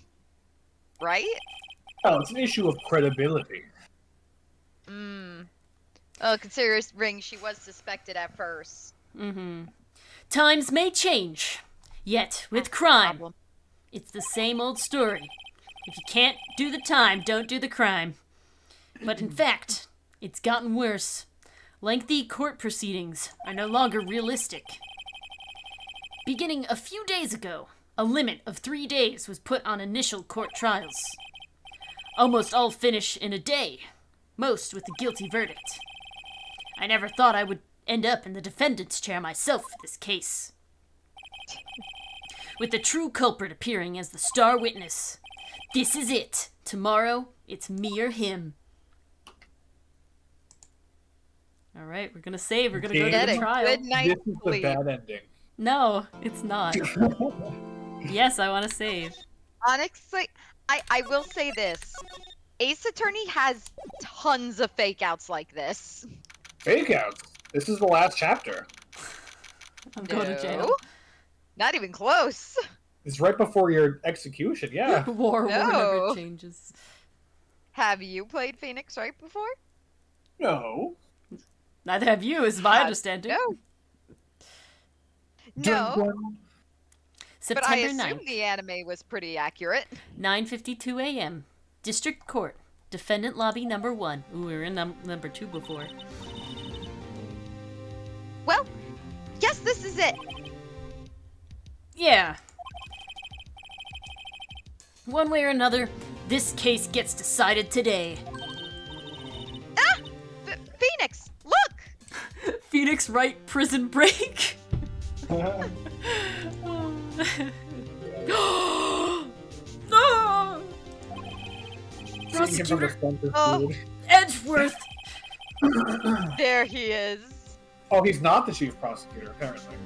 Right? Oh, it's an issue of credibility. Considering she was suspected at first. Mm-hmm. Times may change, yet with crime, Problem. it's the same old story. If you can't do the time, don't do the crime. But in fact, it's gotten worse. Lengthy court proceedings are no longer realistic. Beginning a few days ago, a limit of 3 days was put on initial court trials. Almost all finish in a day, most with a guilty verdict. I never thought I would end up in the defendant's chair myself for this case. With the true culprit appearing as the star witness. This is it. Tomorrow, it's me or him. Alright, we're gonna save. We're gonna go to Get the a trial. good night's This is the sleep. bad ending. No, it's not. Yes, I want to save. Honestly, I will say this. Ace Attorney has tons of fake outs like this. Fake outs. This is the last chapter. I'm going to jail. No? Not even close. It's right before your execution, yeah. War never No. changes. Have you played Phoenix Wright before? No. Neither have you, is my understanding. No. No, but I September assume 9th, the anime was pretty accurate. 9:52 a.m. District Court, Defendant Lobby number 1. Ooh, we were in number 2 before. Well, guess this is it. Yeah. One way or another, this case gets decided today. Phoenix, look! Phoenix Wright prison break. No! Prosecutor Oh. Edgeworth. There he is. Oh, he's not the chief prosecutor, apparently.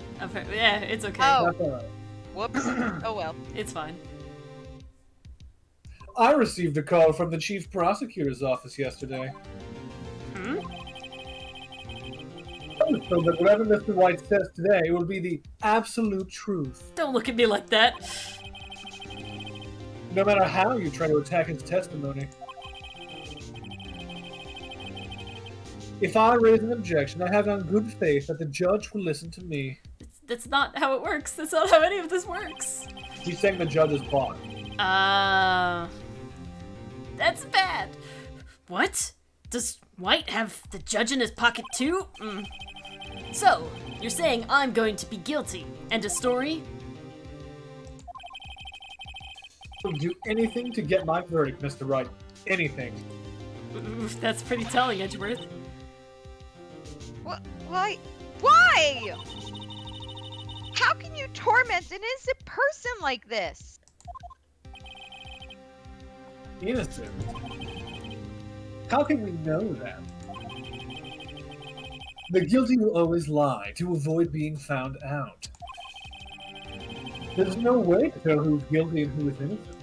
Yeah, it's okay. Oh. That's all right. Whoops. Oh well. It's fine. I received a call from the chief prosecutor's office yesterday. Hmm? So that whatever Mr. White says today will be the absolute truth. Don't look at me like that. No matter how you try to attack his testimony. If I raise an objection, I have it on good faith that the judge will listen to me. That's not how it works. That's not how any of this works. He's saying the judge is bought. That's bad. What? Does White have the judge in his pocket too? So, you're saying I'm going to be guilty. End of story? I'll do anything to get my verdict, Mr. Wright. Anything. Oof, that's pretty telling, Edgeworth. Why? Why? How can you torment an innocent person like this? Innocent? How can we know that? The guilty will always lie to avoid being found out. There's no way to tell who's guilty and who is innocent.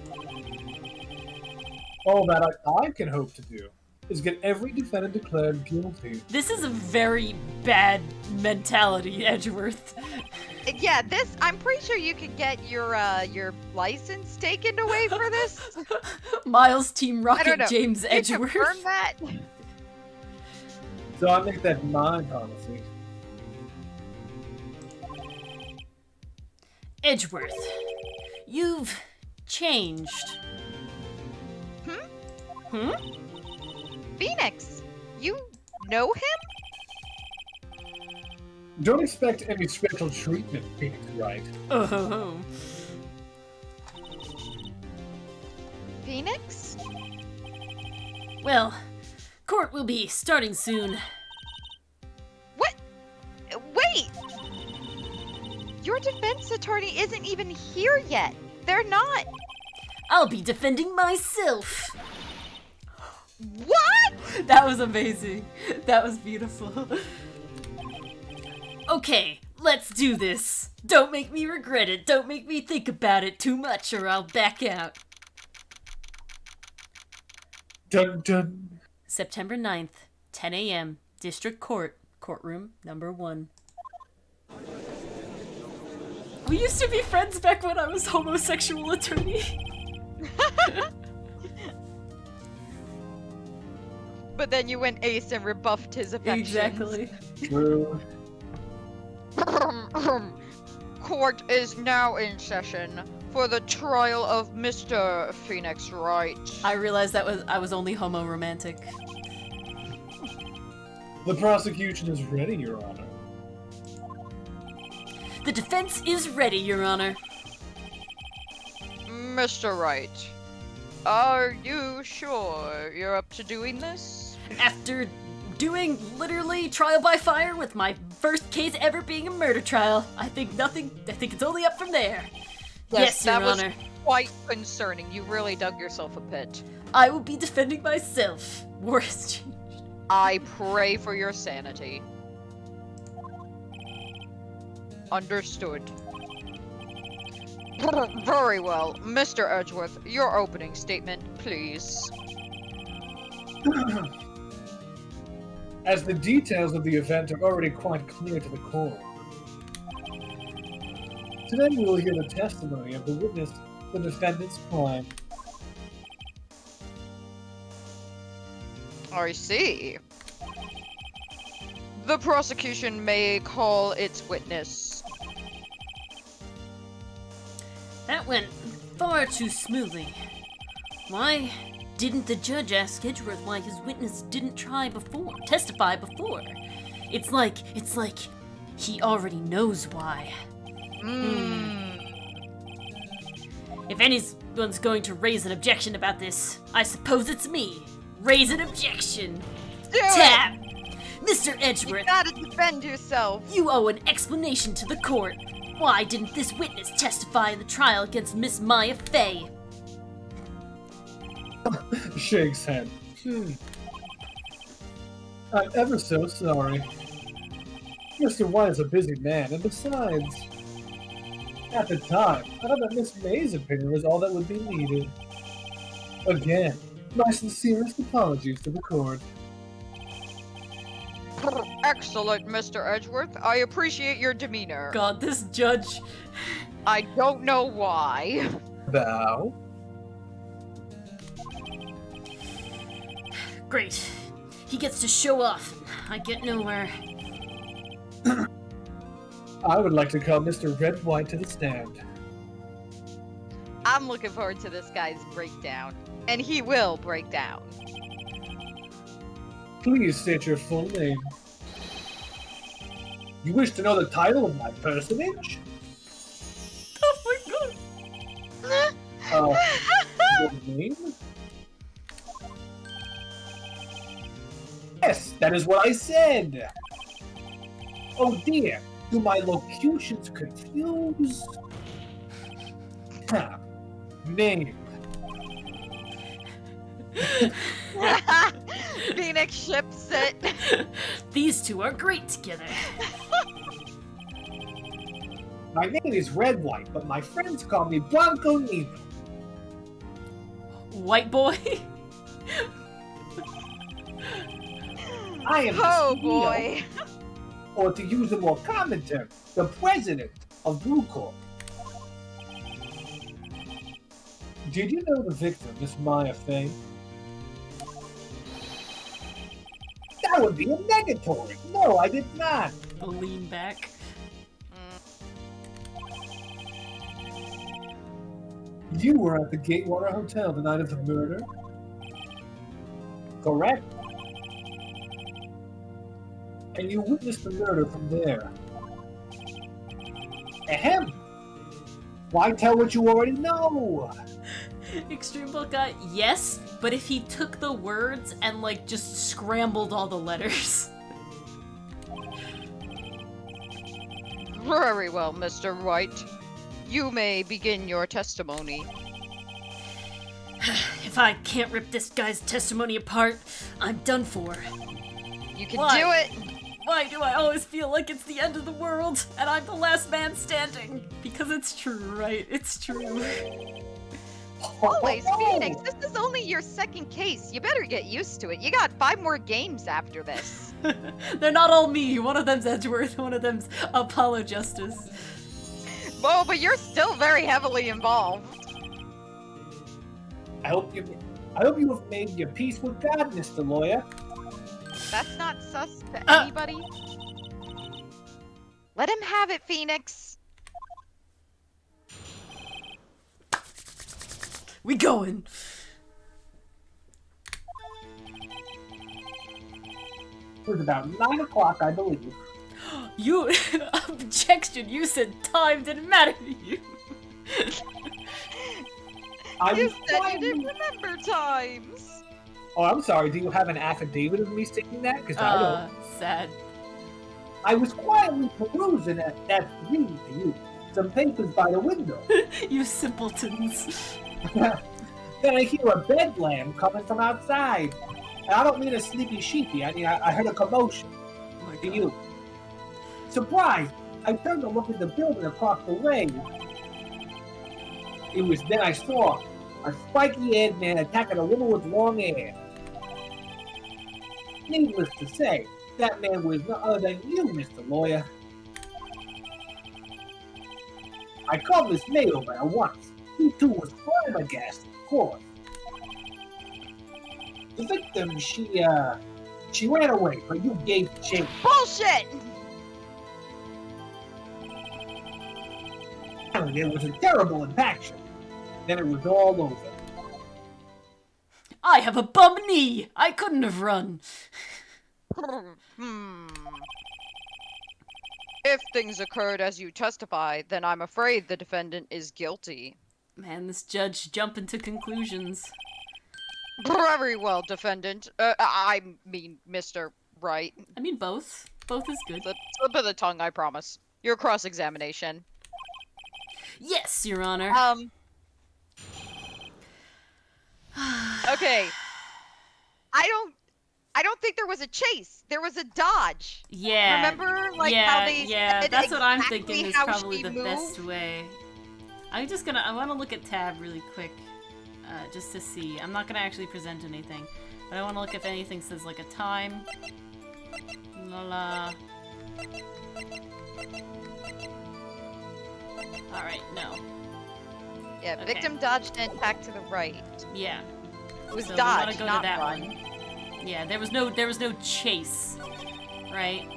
All that I can hope to do is get every defendant declared guilty. This is a very bad mentality, Edgeworth. Yeah, I'm pretty sure you could get your license taken away for this. Miles Team I don't Rocket know. James Can you Edgeworth. confirm that? So I make that my policy. Edgeworth, you've changed. Phoenix, you know him? Don't expect any special treatment, Phoenix Wright. Oh. Phoenix? Well, court will be starting soon. What? Wait! Your defense attorney isn't even here yet. They're not. I'll be defending myself. What? That was amazing. That was beautiful. Okay, let's do this. Don't make me regret it. Don't make me think about it too much or I'll back out. Dun dun. September 9th, 10 a.m., District Court, courtroom number 1. We used to be friends back when I was homosexual attorney. But then you went ace and rebuffed his affections. Exactly. True. Court is now in session for the trial of Mr. Phoenix Wright. I realized I was only homo-romantic. The prosecution is ready, Your Honor. The defense is ready, Your Honor. Mr. Wright, are you sure you're up to doing this? After doing literally trial by fire with my first case ever being a murder trial, I think it's only up from there. Yes, Your that Honor. was quite concerning. You really dug yourself a pit. I will be defending myself. War has changed. I pray for your sanity. Understood. Very well. Mr. Edgeworth, your opening statement, please. As the details of the event are already quite clear to the court. Today we will hear the testimony of the witness, the defendant's crime. I see. The prosecution may call its witness. That went far too smoothly. Why didn't the judge ask Edgeworth why his witness didn't testify before? It's like he already knows why. If anyone's going to raise an objection about this, I suppose it's me. Raise an objection. Tap! Mr. Edgeworth, You gotta defend yourself. you owe an explanation to the court. Why didn't this witness testify in the trial against Miss Maya Fey? Shakes head. I'm ever so sorry. Mr. White is a busy man, and besides, at the time, I thought that Miss May's opinion was all that would be needed. Again, my sincerest apologies to the court. Excellent, Mr. Edgeworth. I appreciate your demeanor. God, this judge. I don't know why. Bow. Great. He gets to show off. I get nowhere. I would like to call Mr. Red White to the stand. I'm looking forward to this guy's breakdown. And he will break down. Please state your full name. You wish to know the title of my personage? Oh my god. Your name? Yes, that is what I said! Oh dear, do my locutions confuse? Huh. Name. Phoenix ships it. These two are great together. My name is Red White, but my friends call me Blanco Nino. White boy? I am the Oh CEO, boy. or to use a more common term, the president of Blue Corp. Did you know the victim, Miss Maya Fay? That would be a negatory. No, I did not. The lean back. You were at the Gatewater Hotel the night of the murder? Correct. And you witnessed the murder from there. Ahem. Why tell what you already know? Extreme Bulk guy, yes, but if he took the words and like just scrambled all the letters. Very well, Mr. Wright. You may begin your testimony. If I can't rip this guy's testimony apart, I'm done for. You can Why? do it. Why do I always feel like it's the end of the world and I'm the last man standing? Because it's true, right? It's true. Always, Phoenix, this is only your second case. You better get used to it. You got 5 more games after this. They're not all me. One of them's Edgeworth, one of them's Apollo Justice. Whoa, but you're still very heavily involved. I hope you have made your peace with God, Mr. Lawyer. That's not sus to anybody. Let him have it, Phoenix. We going. It was about 9 o'clock, I believe. You objection. You said time didn't matter to you. You said you didn't remember times. Oh, I'm sorry. Do you have an affidavit of me stating that? Because I don't. Sad. I was quietly perusing that reading to you some papers by the window. You simpletons. Then I hear a bedlam coming from outside. And I don't mean a sleepy sheepy. I mean, I heard a commotion. Oh my To God. you. Surprised, I turned to look at the building across the way. It was then I saw a spiky-haired man attacking a woman with long hair. Needless to say, that man was none other than you, Mr. Lawyer. I called Miss May over at once. He too was flabbergasted, of course. The victim, she ran away, but you gave chase. Bullshit! It was a terrible impaction. Then it was all over. I have a bum knee. I couldn't have run. If things occurred as you testify, then I'm afraid the defendant is guilty. Man, this judge jumping to conclusions. Very well, defendant. I mean, Mr. Wright. I mean, both. Both is good. Slip of the tongue, I promise. Your cross-examination. Yes, Your Honor. Okay. I don't think there was a chase. There was a dodge. Yeah. Remember, like yeah, how they yeah. said That's what I'm exactly thinking is how probably she the moved? best way. I want to look at tab really quick, just to see. I'm not gonna actually present anything, but I want to look if anything says like a time. La. Alright, no. Yeah, Okay. victim dodged an attack to the right. Yeah. It was So we wanna dodge, go not to that run. one. Yeah, there was no chase. Right?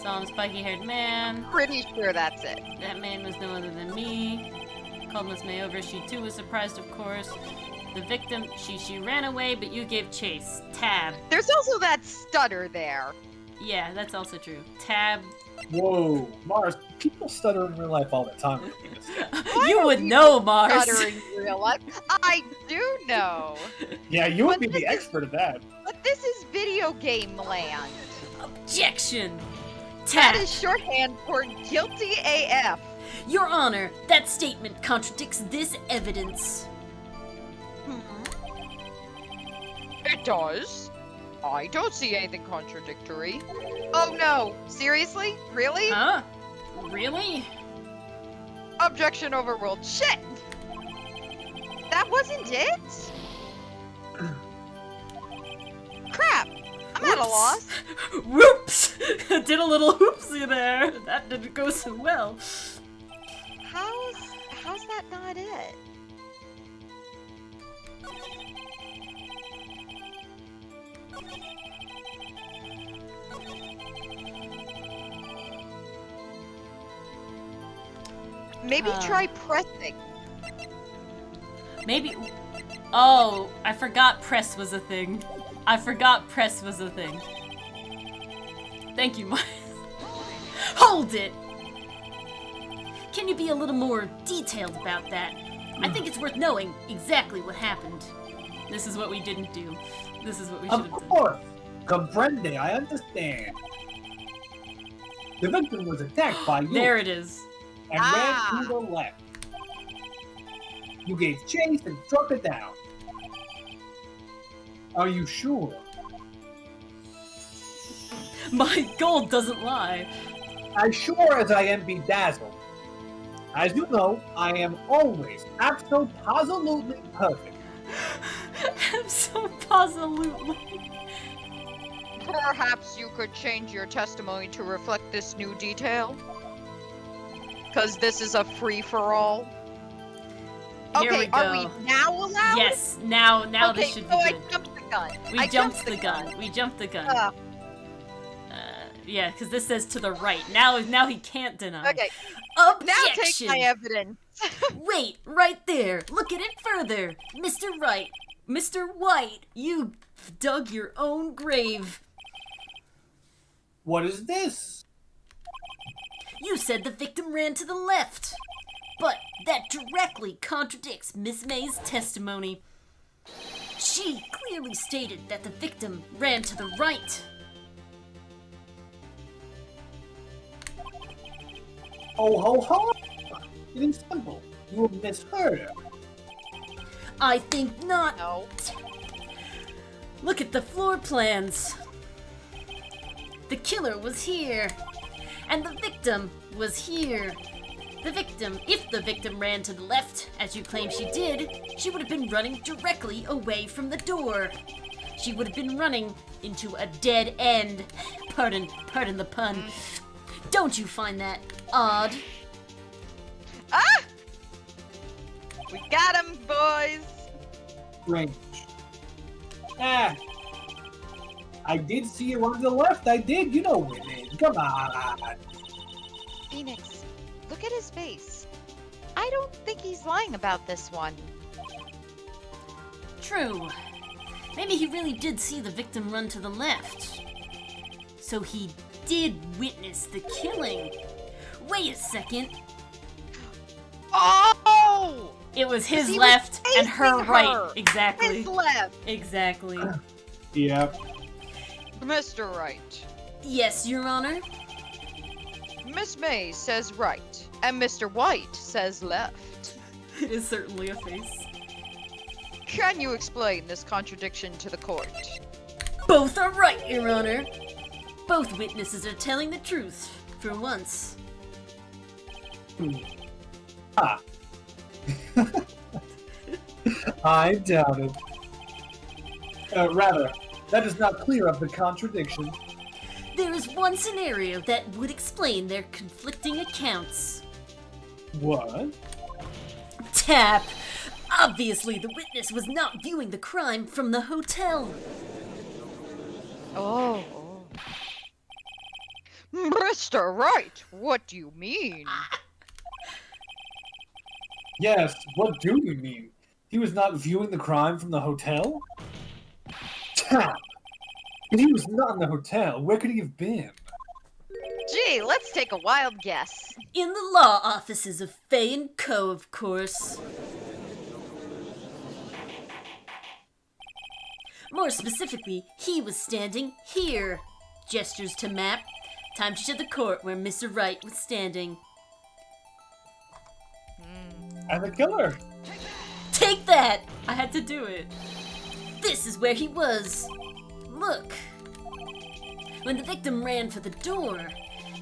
Saw a spiky-haired man. Pretty sure that's it. That man was no other than me. Called Miss May over. She too was surprised, of course. The victim, she ran away, but you gave chase. Tab. There's also that stutter there. Yeah, that's also true. Tab. Whoa, Mars, people stutter in real life all the time. You would know, Mars. Stuttering in real life. I do know. Yeah, you would be But the this is- expert at that. But this is video game land. Objection. That Tab. is shorthand for guilty AF. Your Honor, that statement contradicts this evidence. It does. I don't see anything contradictory. Oh no, seriously? Really? Huh? Really? Objection overruled. Shit! That wasn't it? Crap! I'm at a loss. Whoops! Did a little hoopsie there. That didn't go so well. How's that not it? Maybe try pressing. Maybe. Oh, I forgot press was a thing. I forgot press was a thing. Thank you, Mike. Hold it! Can you be a little more detailed about that? I think it's worth knowing exactly what happened. This is what we didn't do. This is what we should Of have done. course. Comprende, I understand. The victim was attacked by you There it is. and ran to the left. You gave chase and struck it down. Are you sure? My gold doesn't lie. As sure as I am bedazzled. As you know, I am always absolutely perfect. Absolutely. Perhaps you could change your testimony to reflect this new detail? Because this is a free-for-all. Here Okay, we are we go. now allowed? Yes, now Okay, this should so be I good. jumped the gun. We I jumped the gun. We jumped the gun. Uh, Yeah, because this says to the right. Now he can't deny. okay, now take Objection! my evidence. Wait, right there. Look at it further. Mr. Wright. Mr. White, you dug your own grave. What is this? You said the victim ran to the left. But that directly contradicts Miss May's testimony. She clearly stated that the victim ran to the right. Oh ho ho! It is simple. You have misheard her. I think not. No. Look at the floor plans. The killer was here, and the victim was here. The victim, if the victim ran to the left, as you claim she did, she would have been running directly away from the door. She would have been running into a dead end. Pardon the pun. Don't you find that odd? Ah! We got him, boys! Strange. Ah. I did see you on the left. I did. You know women. Come on. Phoenix, look at his face. I don't think he's lying about this one. True. Maybe he really did see the victim run to the left. So he did witness the killing. Wait a second. Oh! It was his He was left and her facing right. her. Exactly. His left. Exactly. Yeah. Mr. Wright. Yes, Your Honor. Miss May says right, and Mr. White says left. It is certainly a face. Can you explain this contradiction to the court? Both are right, Your Honor. Both witnesses are telling the truth, for once. Ah. I doubt it. Rather, that is not clear of the contradiction. There is one scenario that would explain their conflicting accounts. What? Tap! Obviously, the witness was not viewing the crime from the hotel. Oh. Mr. Wright, what do you mean? Yes, what do you mean? He was not viewing the crime from the hotel? Tap! If he was not in the hotel, where could he have been? Gee, let's take a wild guess. In the law offices of Fay & Co., of course. More specifically, he was standing here. Gestures to map. Time to show the court where Mr. Wright was standing. And the killer! Take that! I had to do it. This is where he was. Look. When the victim ran for the door,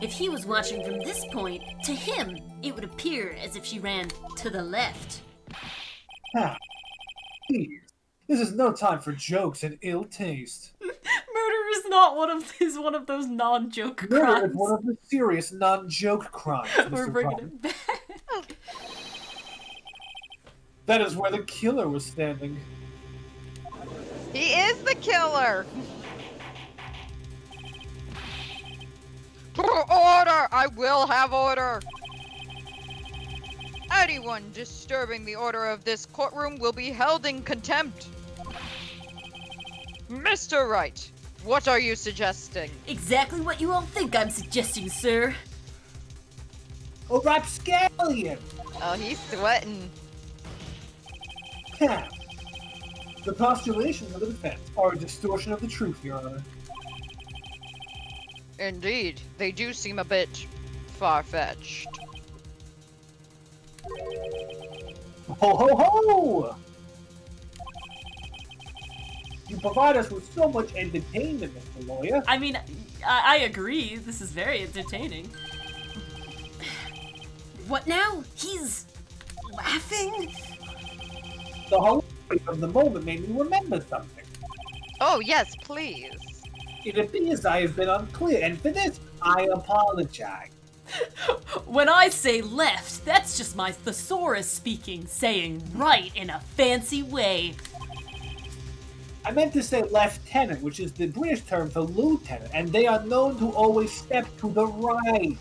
if he was watching from this point, to him, it would appear as if she ran to the left. Ah, please. This is no time for jokes and ill taste. Murder is not one of those non-joke Murder crimes. is one of the serious non-joke crimes, We're Mr. bringing Cobb. it back. That is where the killer was standing. He is the killer! Order! I will have order! Anyone disturbing the order of this courtroom will be held in contempt. Mr. Wright, what are you suggesting? Exactly what you all think I'm suggesting, sir. A rapscallion! Oh, he's sweating. Ha! The postulations of the defense are a distortion of the truth, Your Honor. Indeed, they do seem a bit far-fetched. Ho ho ho! You provide us with so much entertainment, Mr. Lawyer. I mean, I agree. This is very entertaining. What now? He's laughing? The whole of the moment made me remember something. Oh, yes, please. It appears I have been unclear, and for this, I apologize. When I say left, that's just my thesaurus speaking, saying right in a fancy way. I meant to say lieutenant, which is the British term for lieutenant, and they are known to always step to the right.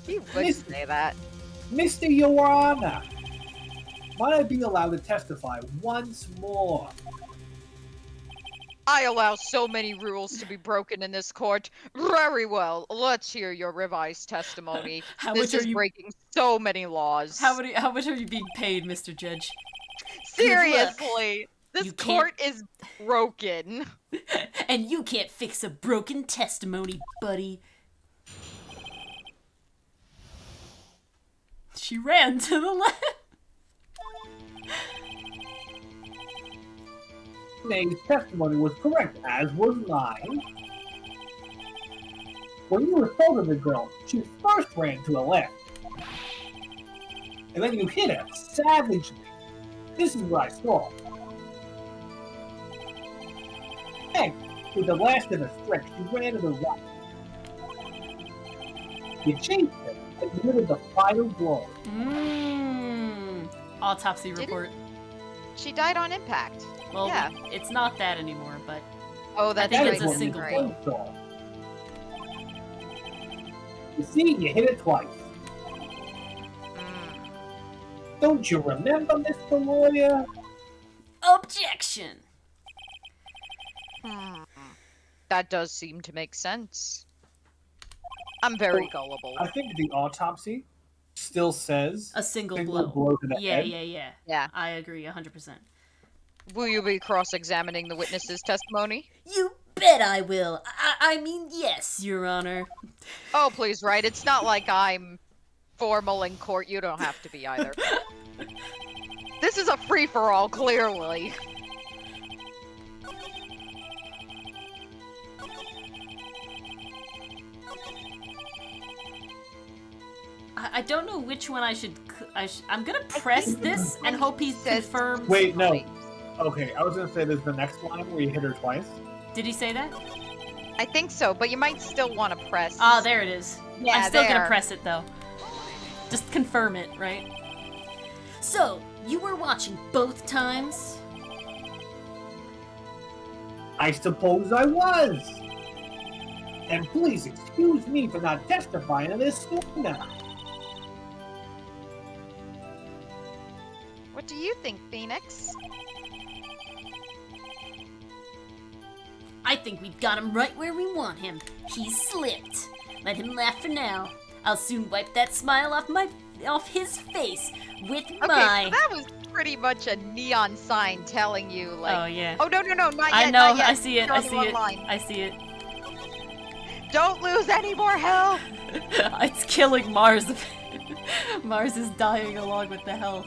He would say that. Mr. Your Honor, might I be allowed to testify once more? I allow so many rules to be broken in this court. Very well, let's hear your revised testimony. How This much is are you- breaking so many laws. How much are you being paid, Mr. Judge? Seriously, this You can't- court is broken. And you can't fix a broken testimony, buddy. She ran to the left. May's testimony was correct, as was mine. When you assaulted the girl, she first ran to the left. And then you hit her savagely. This is what I saw. Then, with the last of the stretch, she ran to the right. You chased her and delivered the final blow. Autopsy Didn't- report. She died on impact. Well, yeah. it's not that anymore, but Oh, that's think right. it's a what we single both saw. You see, you hit it twice. Mm. Don't you remember, Mr. Lawyer? Objection! That does seem to make sense. I'm very gullible. I think the autopsy still says a single single blow. blow to the Yeah, head. yeah. Yeah. I agree 100%. Will you be cross-examining the witness's testimony? You bet I will. I mean, yes, Your Honor. Oh, please, right. It's not like I'm formal in court. You don't have to be either. This is a free-for-all, clearly. I don't know which one I should. I'm gonna press this and hope he says- confirms. Wait, no. Okay, I was gonna say there's the next line where you hit her twice. Did he say that? I think so, but you might still want to press. Ah, there it is. Yeah, I'm still there. gonna press it though. Just confirm it, right? So, you were watching both times? I suppose I was. And please excuse me for not testifying to this sooner. What do you think, Phoenix? I think we've got him right where we want him. He's slipped. Let him laugh for now. I'll soon wipe that smile off his face with Okay, my... so that was pretty much a neon sign telling you, like... Oh yeah. Oh, no, not yet, I know. not yet. I see it. You're I on the see wrong it. line. I see it. Don't lose any more health! It's killing Mars. Mars is dying along with the health.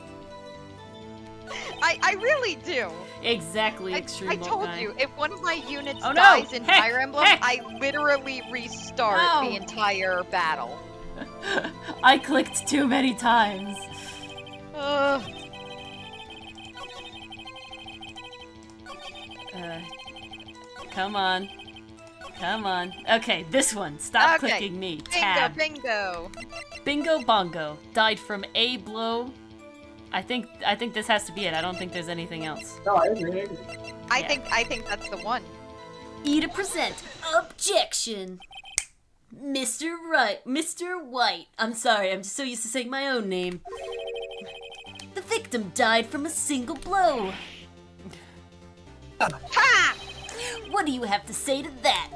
I really do. Exactly. I Extreme told guy. you, if one of my units Oh, no! dies in Heck! Fire Emblem, Heck! I literally restart No! the entire battle. I clicked too many times. Ugh. Come on. Come on. Okay, this one. Stop Okay. clicking me. Bingo, Tab. bingo. Bingo Bongo. Died from a blow. I think this has to be it. I don't think there's anything else. No, I agree. I Yeah. think that's the one. E to present. Objection. Mr. Wright. Mr. White. I'm sorry, I'm just so used to saying my own name. The victim died from a single blow. Ha! What do you have to say to that?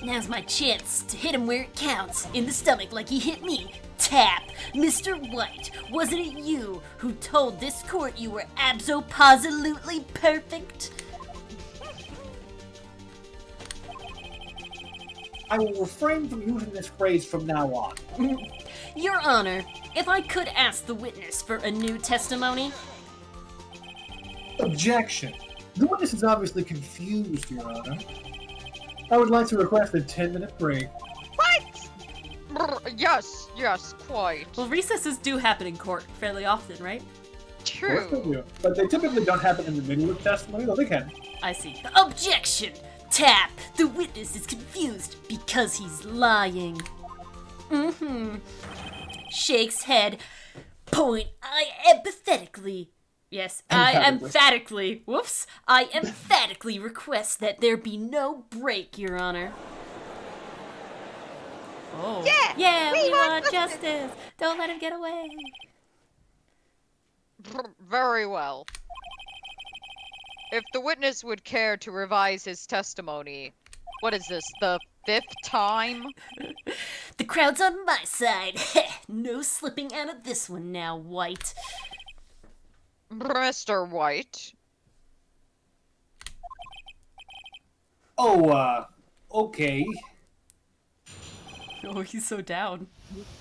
Now's my chance to hit him where it counts, in the stomach like he hit me. Tap! Mr. White, wasn't it you who told this court you were abso-positively perfect? I will refrain from using this phrase from now on. Your Honor, if I could ask the witness for a new testimony? Objection. The witness is obviously confused, Your Honor. I would like to request a 10-minute break. What? Yes, quite. Well, recesses do happen in court fairly often, right? Of course they True. do. But they typically don't happen in the middle of testimony, though they can. I see. Objection! Tap! The witness is confused because he's lying. Shakes head. Point. I empathetically. Yes, I emphatically. Whoops. I emphatically request that there be no break, Your Honor. Oh. Yeah! Yeah, we we want want justice. Don't let him get away. Very well. If the witness would care to revise his testimony, what is this, the 5th time? The crowd's on my side. No slipping out of this one now, White. Mr. White. Oh, okay. Oh, he's so down.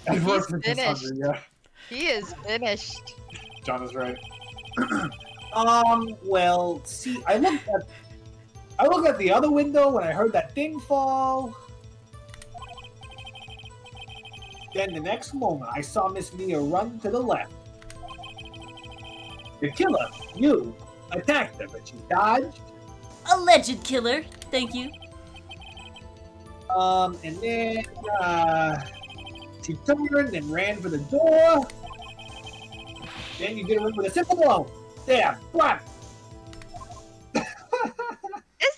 Everyone's finished. hungry, yeah. He is finished. John is right. Well, see, I looked at the other window when I heard that thing fall. Then the next moment, I saw Miss Mia run to the left. The killer, you, attacked her, but she dodged. Alleged killer. Thank you. And then, she turned and ran for the door. Then you get her in with a simple blow. There, what? Is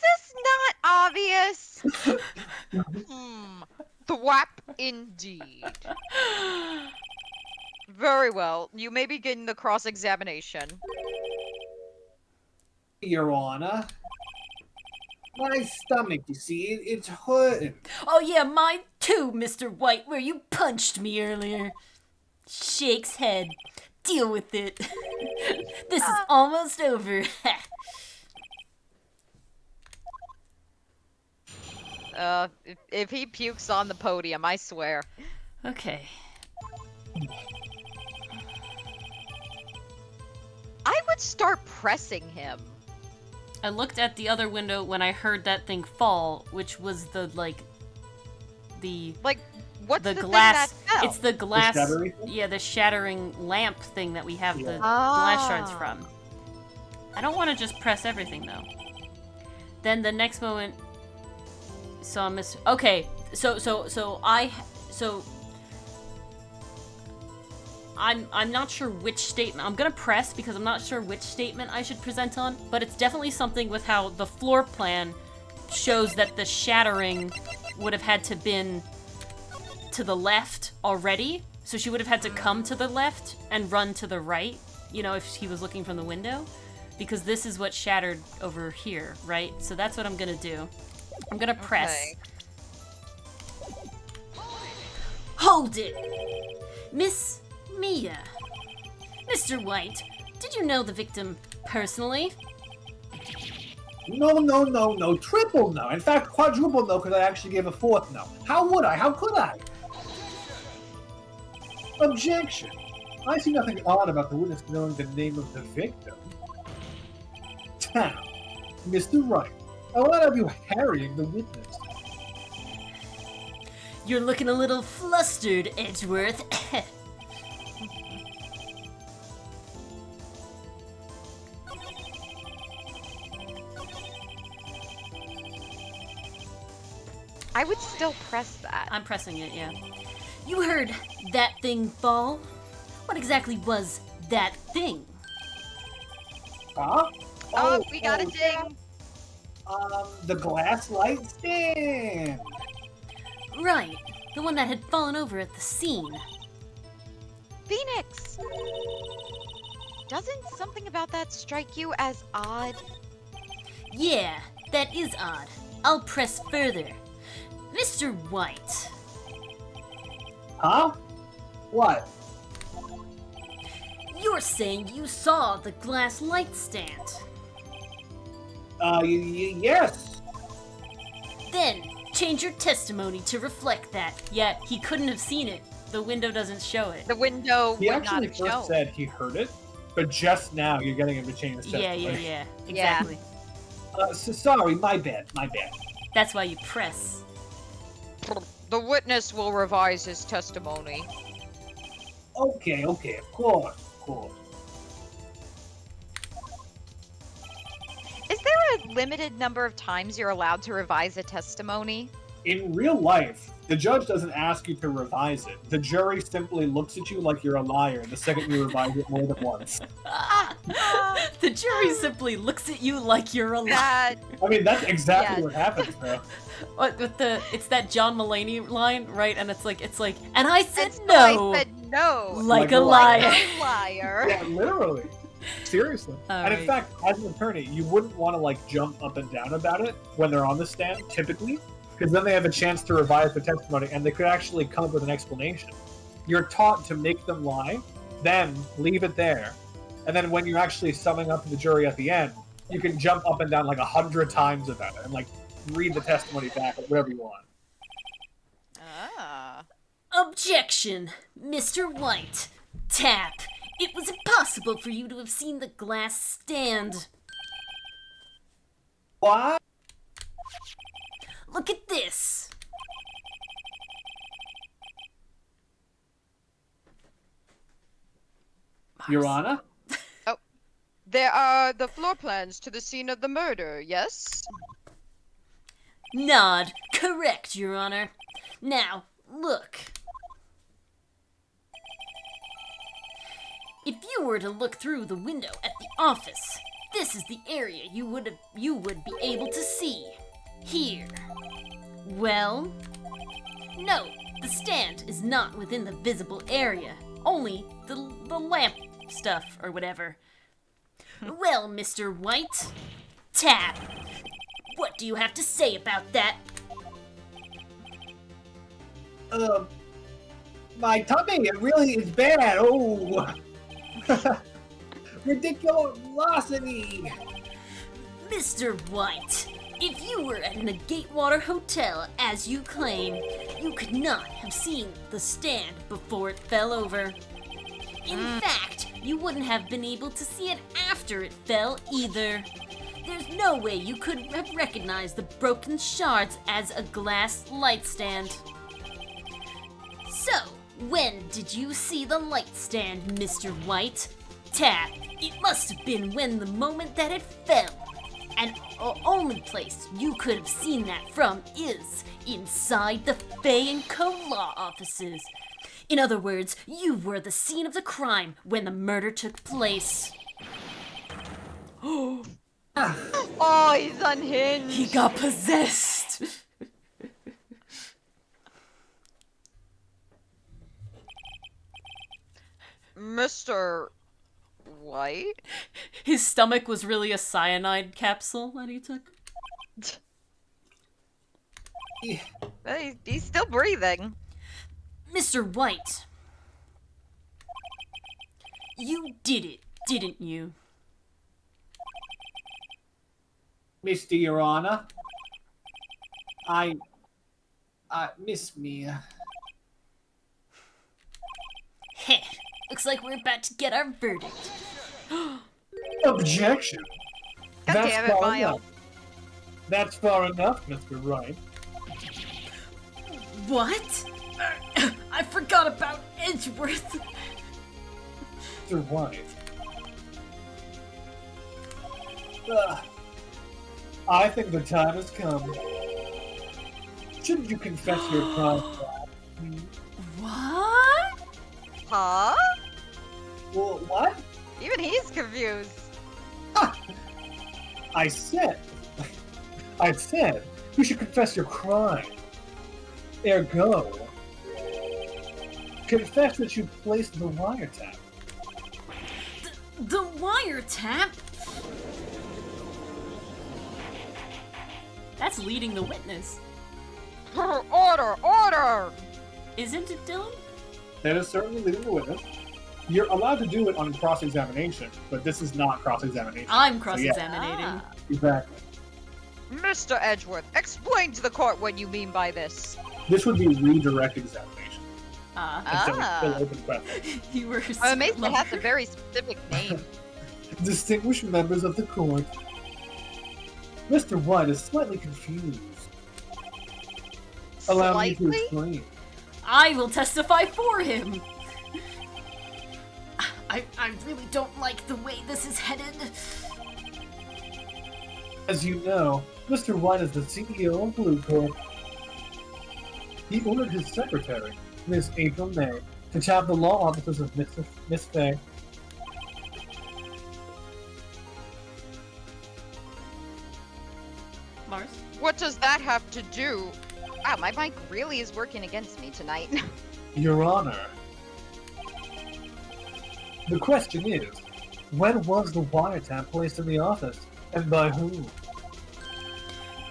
this not obvious? Thwap indeed. Very well. You may begin the cross-examination. Your Honor. My stomach, you see, it's hurting. Oh yeah, mine too, Mr. White, where you punched me earlier. Shakes head. Deal with it. This is almost over. If he pukes on the podium, I swear. Okay. I would start pressing him. I looked at the other window when I heard that thing fall, which was the, like, the... Like, what's The the, glass- thing fell? It's the glass. shattering thing? Yeah, the shattering lamp thing that we have the Yeah. glass shards from. I don't want to just press everything though. Then the next moment, so I'm okay. I'm not sure which statement I'm gonna press because I'm not sure which statement I should present on, but it's definitely something with how the floor plan shows that the shattering would have had to been to the left already, so she would have had to come to the left and run to the right, you know, if he was looking from the window, because this is what shattered over here, right? So that's what I'm gonna do. I'm gonna press. Okay. Hold it! Miss Mia. Mr. White, did you know the victim personally? No. Triple no. In fact, quadruple no, because I actually gave a fourth no. How would I? How could I? Objection. I see nothing odd about the witness knowing the name of the victim. Now, Mr. Wright, I will not have you harrying the witness. You're looking a little flustered, Edgeworth. I would still press that. I'm pressing it, yeah. You heard that thing fall? What exactly was that thing? Huh? Oh, we got a ding. The glass light stand. Right, the one that had fallen over at the scene. Phoenix! Doesn't something about that strike you as odd? Yeah, that is odd. I'll press further. Mr. White. Huh? What? You're saying you saw the glass light stand. Yes. Then, change your testimony to reflect that. Yeah, he couldn't have seen it. The window doesn't show it. The window He would not actually have first shown. said he heard it, but just now you're getting him to change his Yeah, testimony. exactly. So sorry, my bad. That's why you press. The witness will revise his testimony. Okay, of course. Is there a limited number of times you're allowed to revise a testimony? In real life, the judge doesn't ask you to revise it. The jury simply looks at you like you're a liar the second you revise it more than once. The jury simply looks at you like you're a liar. That I mean, that's exactly Yes. what happens, bro. With it's that John Mulaney line, right? And it's like, and I said it's no, I said no. like a a Like liar. a liar. Yeah, literally. Seriously. And in Alright. fact, as an attorney, you wouldn't want to like jump up and down about it when they're on the stand, typically, because then they have a chance to revise the testimony and they could actually come up with an explanation. You're taught to make them lie, then leave it there, and then when you're actually summing up to the jury at the end, you can jump up and down like 100 times about it and like read the testimony back or whatever you want. Ah. Objection, Mr. White. Tap. It was impossible for you to have seen the glass stand. What? Look at this. Your Honor? There are the floor plans to the scene of the murder, yes? Nod. Correct, Your Honor. Now, look. If you were to look through the window at the office, this is the area you would be able to see. Here. Well, no, the stand is not within the visible area. Only the lamp stuff or whatever. Well, Mr. White, tap. What do you have to say about that? My tummy, it really is bad. Oh. Ridiculosity. Mr. White, if you were at an Gatewater Hotel, as you claim, you could not have seen the stand before it fell over. In fact, you wouldn't have been able to see it after it fell either. There's no way you could have recognized the broken shards as a glass light stand. So, When did you see the light stand, Mr. White? Tap. It must have been when the moment that it fell. And the only place you could have seen that from is inside the Fay and Co. law offices. In other words, you were the scene of the crime when the murder took place. Oh, he's unhinged. He got possessed. Mr. White? His stomach was really a cyanide capsule that he took. He's still breathing. Mr. White, You did it, didn't you? Mr. Your Honor, I miss me. heh, looks like we're about to get our verdict. Objection. God damn it, far Miles. enough. That's far enough, Mr. Wright. What? I forgot about Edgeworth. Mr. White. I think the time has come. Shouldn't you confess your crime? What? Huh? Well, what? Even he's confused. I said you should confess your crime. Ergo, confess that you placed the wiretap. The wiretap? That's leading the witness. Order! Order! Isn't it, Dylan? That is certainly leading the witness. You're allowed to do it on cross-examination, but this is not cross-examination. I'm cross-examining. Ah. Exactly. Mr. Edgeworth, explain to the court what you mean by this. This would be redirect examination. Instead Ah. of full open question. You were I'm amazed it slower. has a very specific name. Distinguished members of the court. Mr. White is slightly confused. Allow me to Slightly? explain. I will testify for him. I really don't like the way this is headed. As you know, Mr. White is the CEO of Blue Corp. He ordered his secretary, Miss April May, to tap the law offices of Miss Fay. Mars? What does that have to do? Wow, my mic really is working against me tonight. Your Honor. The question is, when was the wiretap placed in the office, and by whom?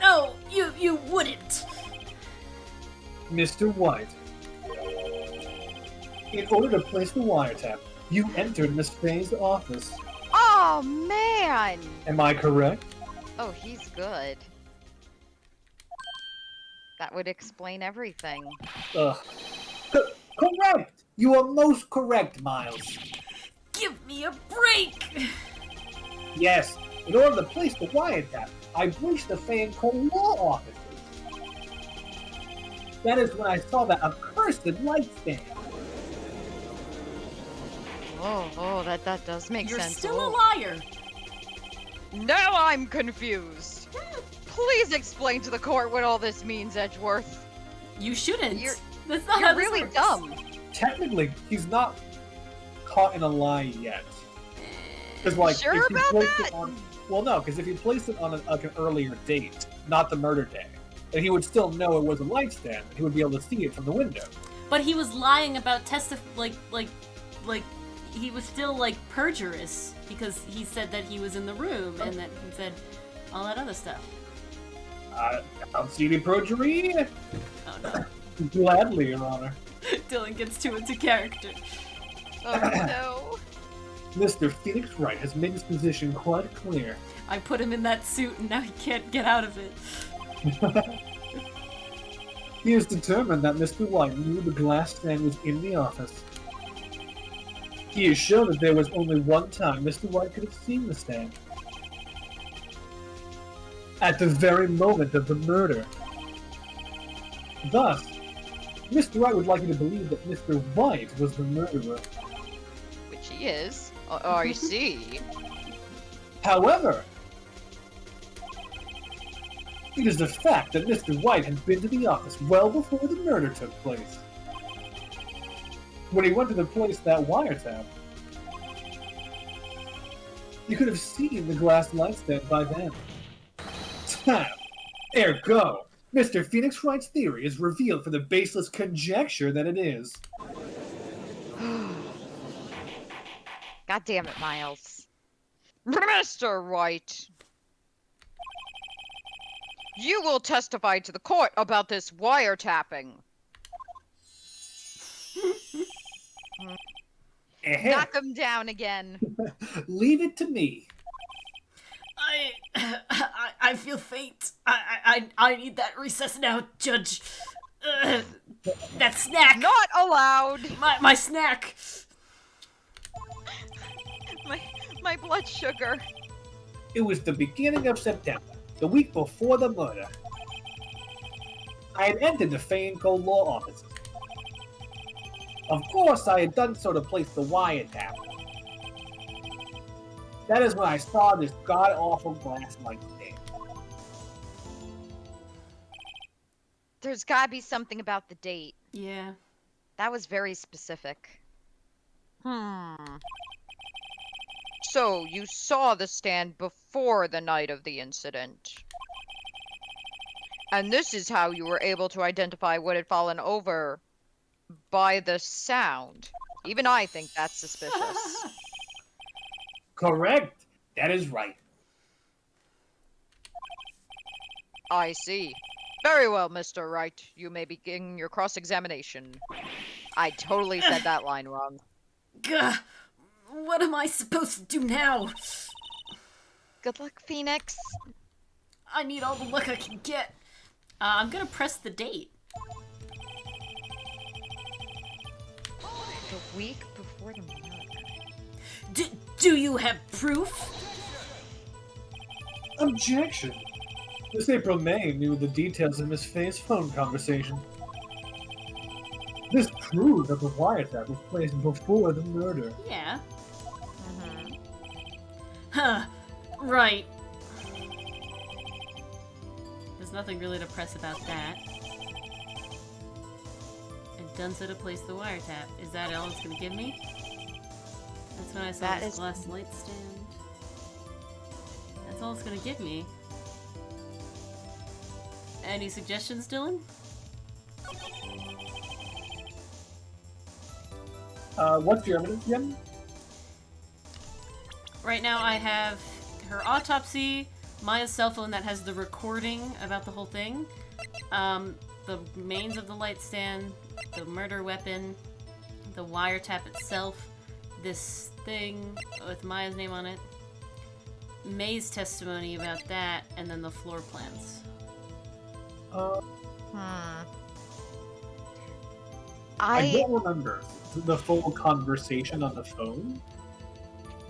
No, you wouldn't. Mr. White. In order to place the wiretap, you entered Miss Fay's office. Oh, man! Am I correct? Oh, he's good. That would explain everything. Ugh. Correct! You are most correct, Miles. Give me a break. Yes, in order to place the wiretap, I breached the Fay and Co. law offices. That is when I saw that accursed light stand. Oh, that does make You're sense. still a Oh. liar. Now I'm confused. Please explain to the court what all this means, Edgeworth. You shouldn't. You're- That's not You're how this really works. dumb. Technically, he's not caught in a lie yet. Because, like, Sure if you about placed that? it on, well, no, because if you placed it on an earlier date, not the murder day, then he would still know it was a light stand. He would be able to see it from the window. But he was lying about like he was still like perjurous because he said that he was in the room and that he said all that other stuff. I don't see any perjury. Oh no. Gladly, Your Honor. Dylan gets too into character. Oh no. Mr. Felix Wright has made his position quite clear. I put him in that suit and now he can't get out of it. He is determined that Mr. White knew the glass stand was in the office. He is sure that there was only one time Mr. White could have seen the stand. At the very moment of the murder. Thus, Mr. Wright would like you to believe that Mr. White was the murderer. Which he is. I see. However, it is a fact that Mr. White had been to the office well before the murder took place. When he went to the place that wiretap, you could have seen the glass light stand by then. Ergo, Mr. Phoenix Wright's theory is revealed for the baseless conjecture that it is. God damn it, Miles. Mr. Wright! You will testify to the court about this wiretapping. Knock him down again. Leave it to me. I feel faint. I need that recess now, Judge. That snack. Not allowed. My snack. My blood sugar. It was the beginning of September, the week before the murder. I had entered the Fayencole law offices. Of course, I had done so to place the wiretap. That is when I saw this god-awful glass light stand. There's gotta be something about the date. Yeah. That was very specific. So, you saw the stand before the night of the incident. And this is how you were able to identify what had fallen over by the sound. Even I think that's suspicious. Correct. That is right. I see. Very well, Mr. Wright. You may begin your cross-examination. I totally said that line wrong. Gah. What am I supposed to do now? Good luck, Phoenix. I need all the luck I can get. I'm gonna press the date. The week before the murder. Do you have proof? Objection. Miss April May knew the details of Miss Faye's phone conversation. This proved that the wiretap was placed before the murder. Yeah. Huh. Right. There's nothing really to press about that. And done so to place the wiretap. Is that all it's gonna give me? That's when I saw this glass light stand. That's all it's gonna give me. Any suggestions, Dylan? What's your evidence again? Right now I have her autopsy, Maya's cell phone that has the recording about the whole thing, the mains of the light stand, the murder weapon, the wiretap itself, this thing with Maya's name on it, May's testimony about that, and then the floor plans. I don't remember the full conversation on the phone.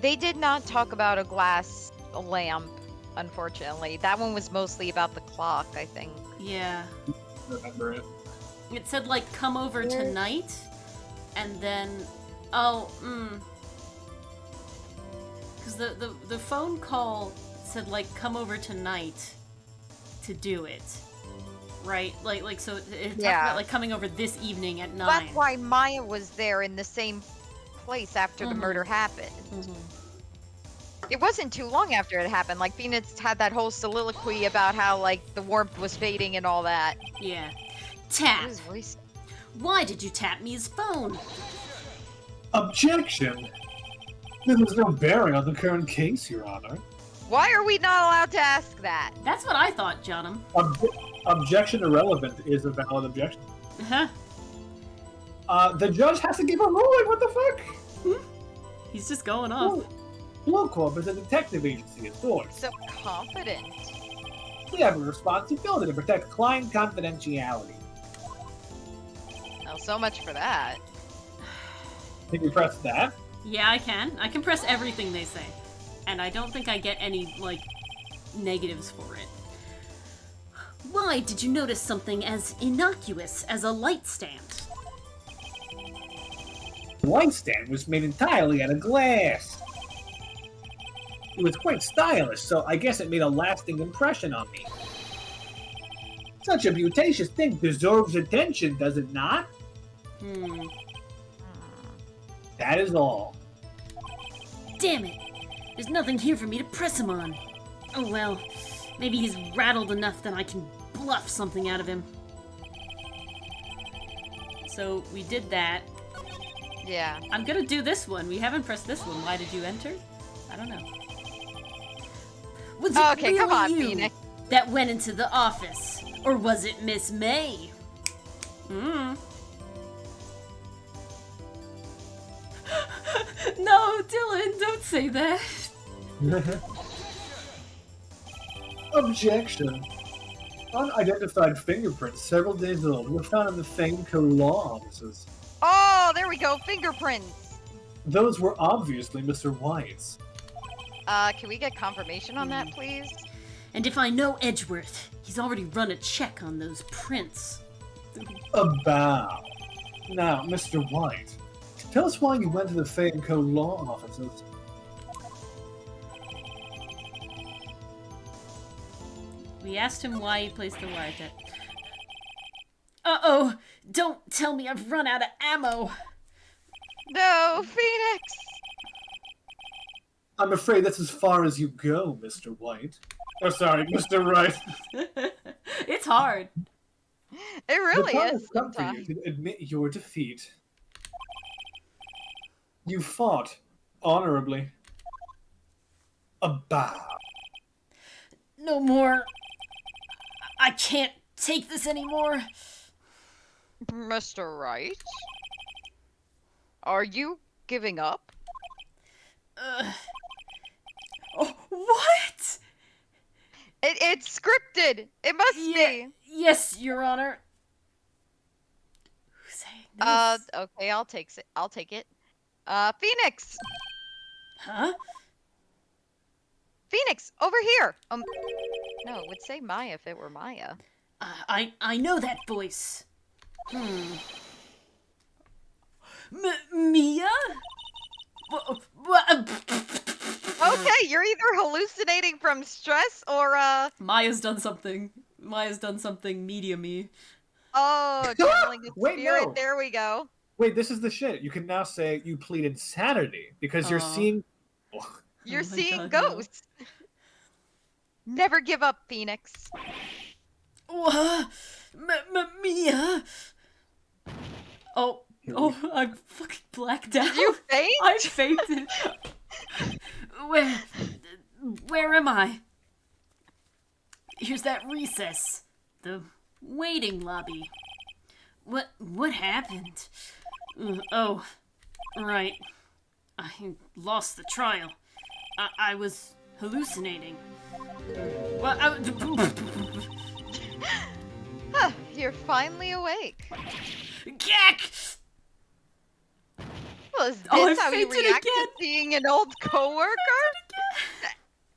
They did not talk about a glass lamp, unfortunately. That one was mostly about the clock, I think. Yeah. Remember it. It said, like, come over tonight, and then... Because the phone call said, like, come over tonight to do it. Right? Like so it talked about, like, coming over this evening at 9. That's why Maya was there in the same place after the murder happened. It wasn't too long after it happened. Like, Phoenix had that whole soliloquy about how, like, the warmth was fading and all that. Yeah. Tap. It was wasted. Why did you tap me's phone? Objection. There was no bearing on the current case, Your Honor. Why are we not allowed to ask that? That's what I thought, Johnum. Objection irrelevant is a valid objection. Uh-huh. The judge has to give a ruling. What the fuck? He's just going off. Blue Corp is a detective agency of sorts. So confident. We have a responsibility to protect client confidentiality. Well, so much for that. Can you press that? Yeah, I can. I can press everything they say. And I don't think I get any, like, negatives for it. why did you notice something as innocuous as a light stand? The light stand was made entirely out of glass. It was quite stylish, so I guess it made a lasting impression on me. Such a beauticious thing deserves attention, does it not? That is all. Damn it! There's nothing here for me to press him on. Oh well, maybe he's rattled enough that I can bluff something out of him. So we did that. Yeah. I'm gonna do this one. We haven't pressed this one. Why did you enter? I don't know. Was it Okay, really come on, you Phoenix. that went into the office? Or was it Miss May? No, Dylan, don't say that. Objection. Unidentified fingerprints several days old were found in the Fameco law offices. Oh, there we go. Fingerprints. Those were obviously Mr. White's. Can we get confirmation on that, please? And if I know Edgeworth, he's already run a check on those prints. About. Now, Mr. White, tell us why you went to the Fameco law offices. We asked him why he placed the wiretap. Uh-oh! Don't tell me I've run out of ammo! No, Phoenix. I'm afraid that's as far as you go, Mr. White. Oh, sorry, Mr. Wright. It's hard. It really the time is. has come for you Sometimes. to admit your defeat. You fought honorably. About. No more. I can't take this anymore. Mr. Wright? Are you giving up? Oh, what? It's scripted. It must be. Yes, Your Honor. Who's saying this? Okay, I'll take it. Phoenix! Huh? Phoenix, over here! No, it would say Maya if it were Maya. I know that voice. Mia? Okay, you're either hallucinating from stress or, Maya's done something. Maya's done something medium-y. channeling the Wait, spirit. no. There we go. Wait, this is the shit. You can now say you plead insanity because you're Aw. seeing. You're my seeing God, no. ghosts. Never give up, Phoenix. Mia? Oh, I fucking blacked out. You faint? I fainted. Where am I? Here's that recess. The waiting lobby. What happened? Oh, right. I lost the trial. I was hallucinating. Well, Huh, you're finally awake. Gak! Well, is this Oh, I how you fainted react again. to seeing an old coworker?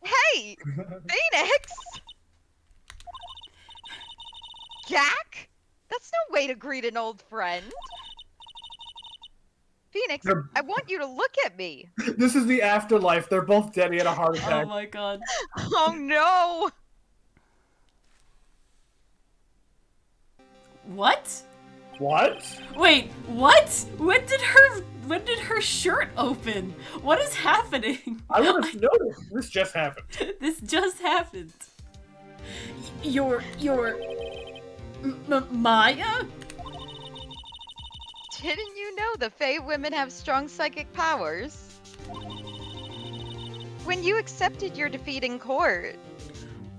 Hey, Phoenix! Jack? That's no way to greet an old friend. Phoenix, I want you to look at me. This is the afterlife. They're both dead. He had a heart Oh attack. my god. Oh no! What? What? Wait, what? When did her shirt open? What is happening? I would have noticed. This just happened. This just happened. You're Maya? Didn't you know the Fae women have strong psychic powers? When you accepted your defeat in court,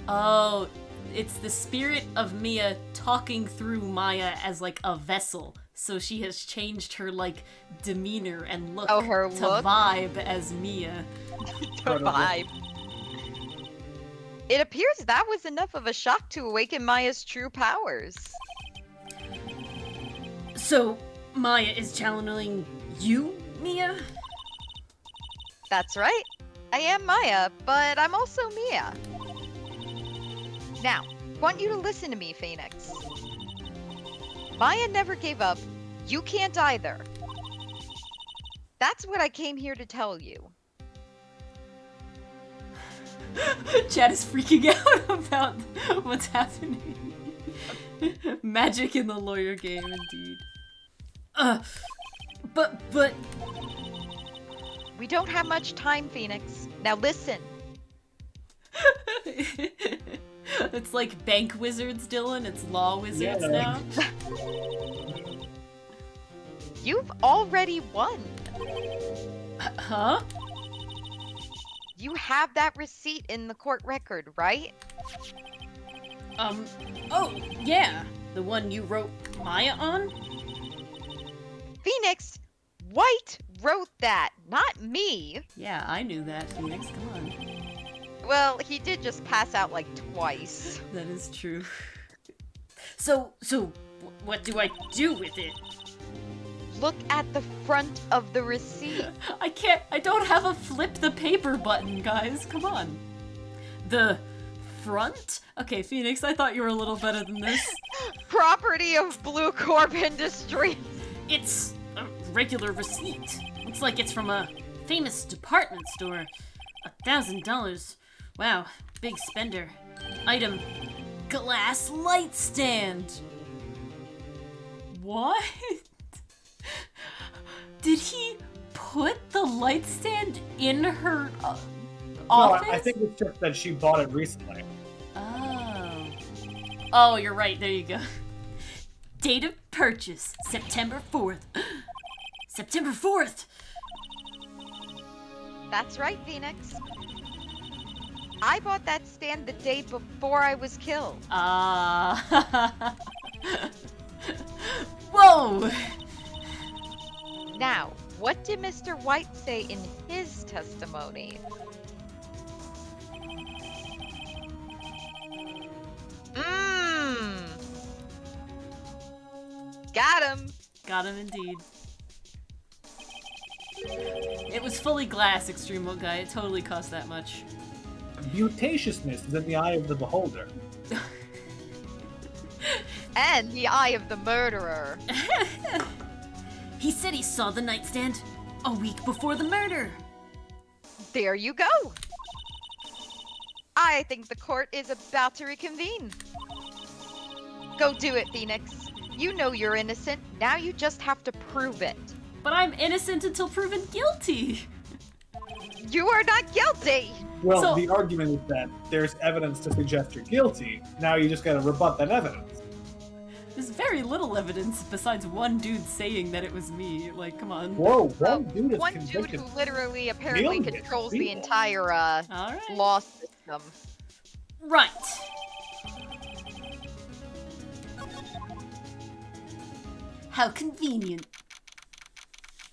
Oh, it's the spirit of Mia talking through Maya as like a vessel. So she has changed her like demeanor and look Oh, her to look? vibe as Mia. the vibe. It appears that was enough of a shock to awaken Maya's true powers. So Maya is channeling you, Mia? That's right. I am Maya, but I'm also Mia. Now, want you to listen to me, Phoenix. Maya never gave up. You can't either. That's what I came here to tell you. Chad is freaking out about what's happening. Magic in the lawyer game, indeed. But... We don't have much time, Phoenix. Now listen. It's like bank wizards, Dylan. It's law wizards now. You've already won. Huh? You have that receipt in the court record, right? Oh, yeah. The one you wrote Maya on? Phoenix, White wrote that, not me. Yeah, I knew that, Phoenix. Come on. Well, he did just pass out like twice. That is true. So, what do I do with it? Look at the front of the receipt. I don't have a flip the paper button, guys. Come on. The front? Okay, Phoenix, I thought you were a little better than this. Property of Blue Corp Industries. It's a regular receipt. Looks like it's from a famous department store. $1,000. Wow, big spender. Item, glass light stand. What? Did he put the light stand in her office? No, I think it's just that she bought it recently. Oh. Oh, you're right. There you go. Date of purchase, September 4th. September 4th! That's right, Phoenix. I bought that stand the day before I was killed. Ah. Whoa! Now, what did Mr. White say in his testimony? Got him! Got him indeed. It was fully glass, Extreme Guy. It totally cost that much. Mutatiousness is in the eye of the beholder. And the eye of the murderer. He said he saw the nightstand a week before the murder. There you go. I think the court is about to reconvene. Go do it, Phoenix. You know you're innocent. Now you just have to prove it. But I'm innocent until proven guilty. You are not guilty. Well, So- the argument is that there's evidence to suggest you're guilty. Now you just gotta rebut that evidence. There's very little evidence besides one dude saying that it was me. Like, come on. Whoa, one dude is One dude convicted. who literally apparently Millions of controls the people. entire All right. law system. Right. How convenient.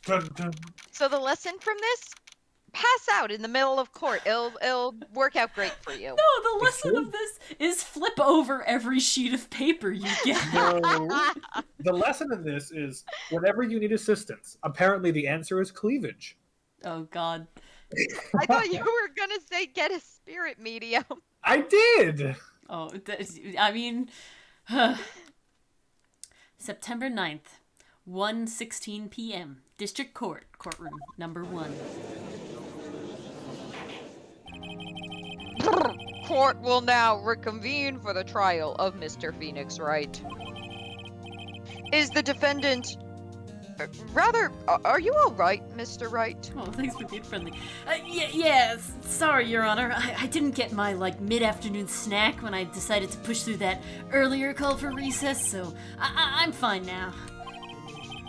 Dun, dun. So the lesson from this? Pass out in the middle of court. It'll work out great for you. No, the lesson of this is flip over every sheet of paper you get. No. The lesson in this is whenever you need assistance, apparently the answer is cleavage. Oh, God. I thought you were gonna say get a spirit medium. I did! Oh, I mean... September 9th, 1:16 p.m. District Court, courtroom number 1. Court will now reconvene for the trial of Mr. Phoenix Wright. Is the defendant... are you alright, Mr. Wright? Oh, thanks for being friendly. Yes, sorry, Your Honor. I didn't get my, mid-afternoon snack when I decided to push through that earlier call for recess, so I'm fine now.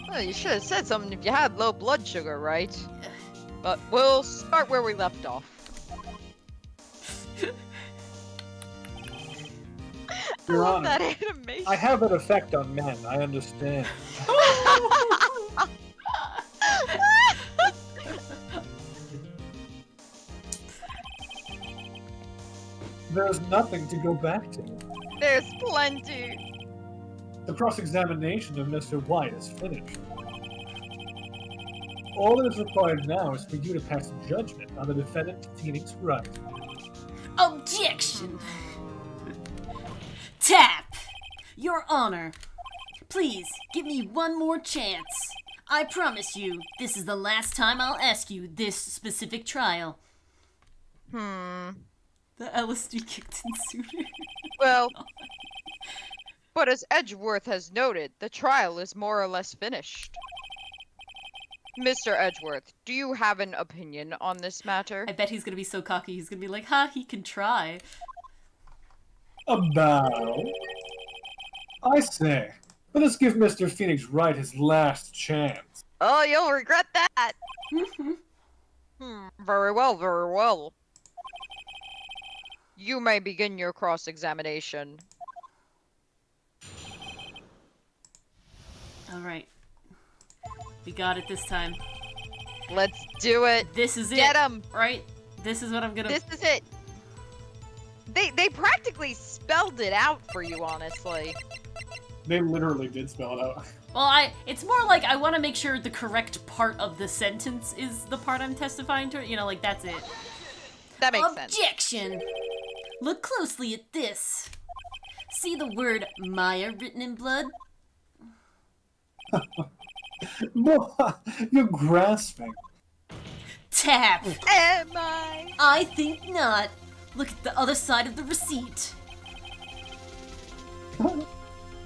Well, you should have said something if you had low blood sugar, right? But we'll start where we left off. I Your love Honor, that animation. I have an effect on men, I understand. There's nothing to go back to. There's plenty. The cross-examination of Mr. White is finished. All that is required now is for you to pass judgment on the defendant, Phoenix Wright. Objection! Tap! Your Honor, please give me one more chance. I promise you, this is the last time I'll ask you this specific trial. Hmm. The LSD kicked in sooner. Well, but as Edgeworth has noted, the trial is more or less finished. Mr. Edgeworth, do you have an opinion on this matter? I bet he's gonna be so cocky. He's gonna be like, "Ha, he can try." About. I say, let us give Mr. Phoenix Wright his last chance. Oh, you'll regret that! Very well, very well. You may begin your cross-examination. All right, we got it this time. Let's do it! This is it. Get him! Right? This is what I'm gonna. This is it! They practically spelled it out for you, honestly. They literally did spell it out. Well, it's more like I want to make sure the correct part of the sentence is the part I'm testifying to. You know, like that's it. That makes sense. Objection! Look closely at this. See the word Maya written in blood? Boy, you're grasping. Tap! Am I? I think not. Look at the other side of the receipt.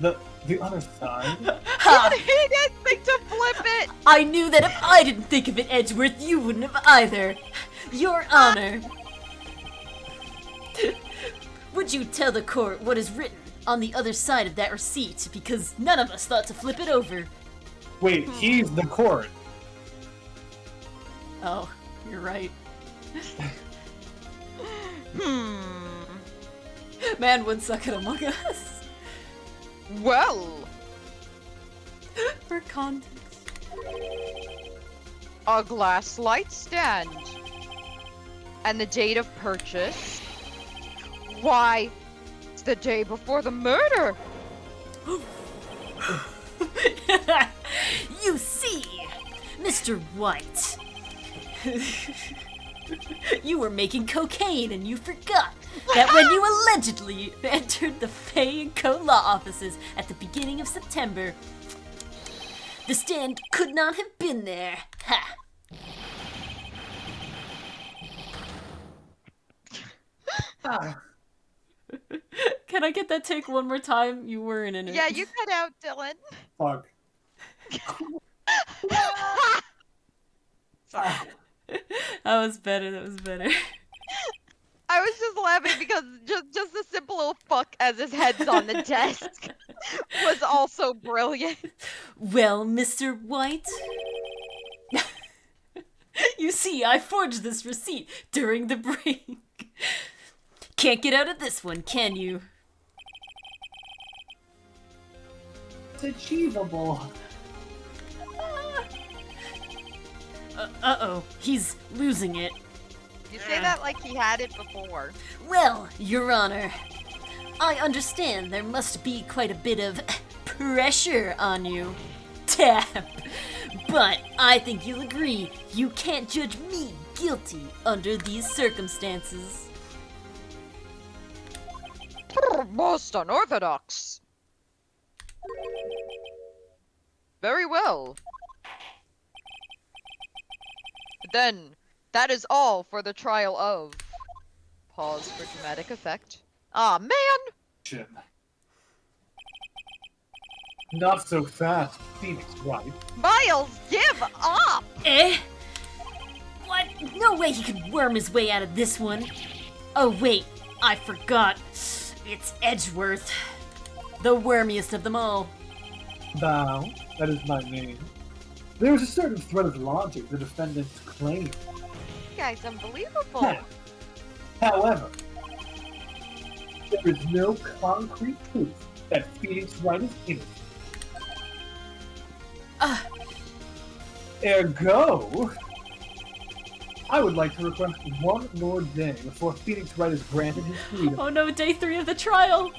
The other side? Ha! He didn't think to flip it! I knew that if I didn't think of it, Edgeworth, you wouldn't have either. Your Honor. Would you tell the court what is written on the other side of that receipt? Because none of us thought to flip it over. Wait, he's the court. Oh, you're right. Man would suck at Among Us. Well, For context. a glass light stand. And the date of purchase? Why, it's the day before the murder! You see, Mr. White. You were making cocaine and you forgot that when you allegedly entered the Fay & Co. law offices at the beginning of September, the stand could not have been there. Ha! Can I get that take one more time? You weren't in it. Yeah, you cut out, Dylan. Fuck. That was better. That was better. I was just laughing because just the simple little fuck as his head's on the desk was also brilliant. Well, Mr. White? You see, I forged this receipt during the break. Can't get out of this one, can you? It's achievable. Uh-oh, he's losing it. You say that like he had it before. Well, Your Honor, I understand there must be quite a bit of pressure on you. Tap. But I think you'll agree you can't judge me guilty under these circumstances. Most unorthodox. Very well. Then, that is all for the trial of... Pause for dramatic effect. Aw, man! Not so fast, Phoenix Wright. Miles, give up! Eh? What? No way he could worm his way out of this one. Oh wait, I forgot. It's Edgeworth. The wormiest of them all. Thou, that is my name. There is a certain thread of logic the defendant's claim. This guy's unbelievable. However, there is no concrete proof that Phoenix Wright is innocent. Ergo, I would like to request one more day before Phoenix Wright is granted his freedom. Oh no, day 3 of the trial.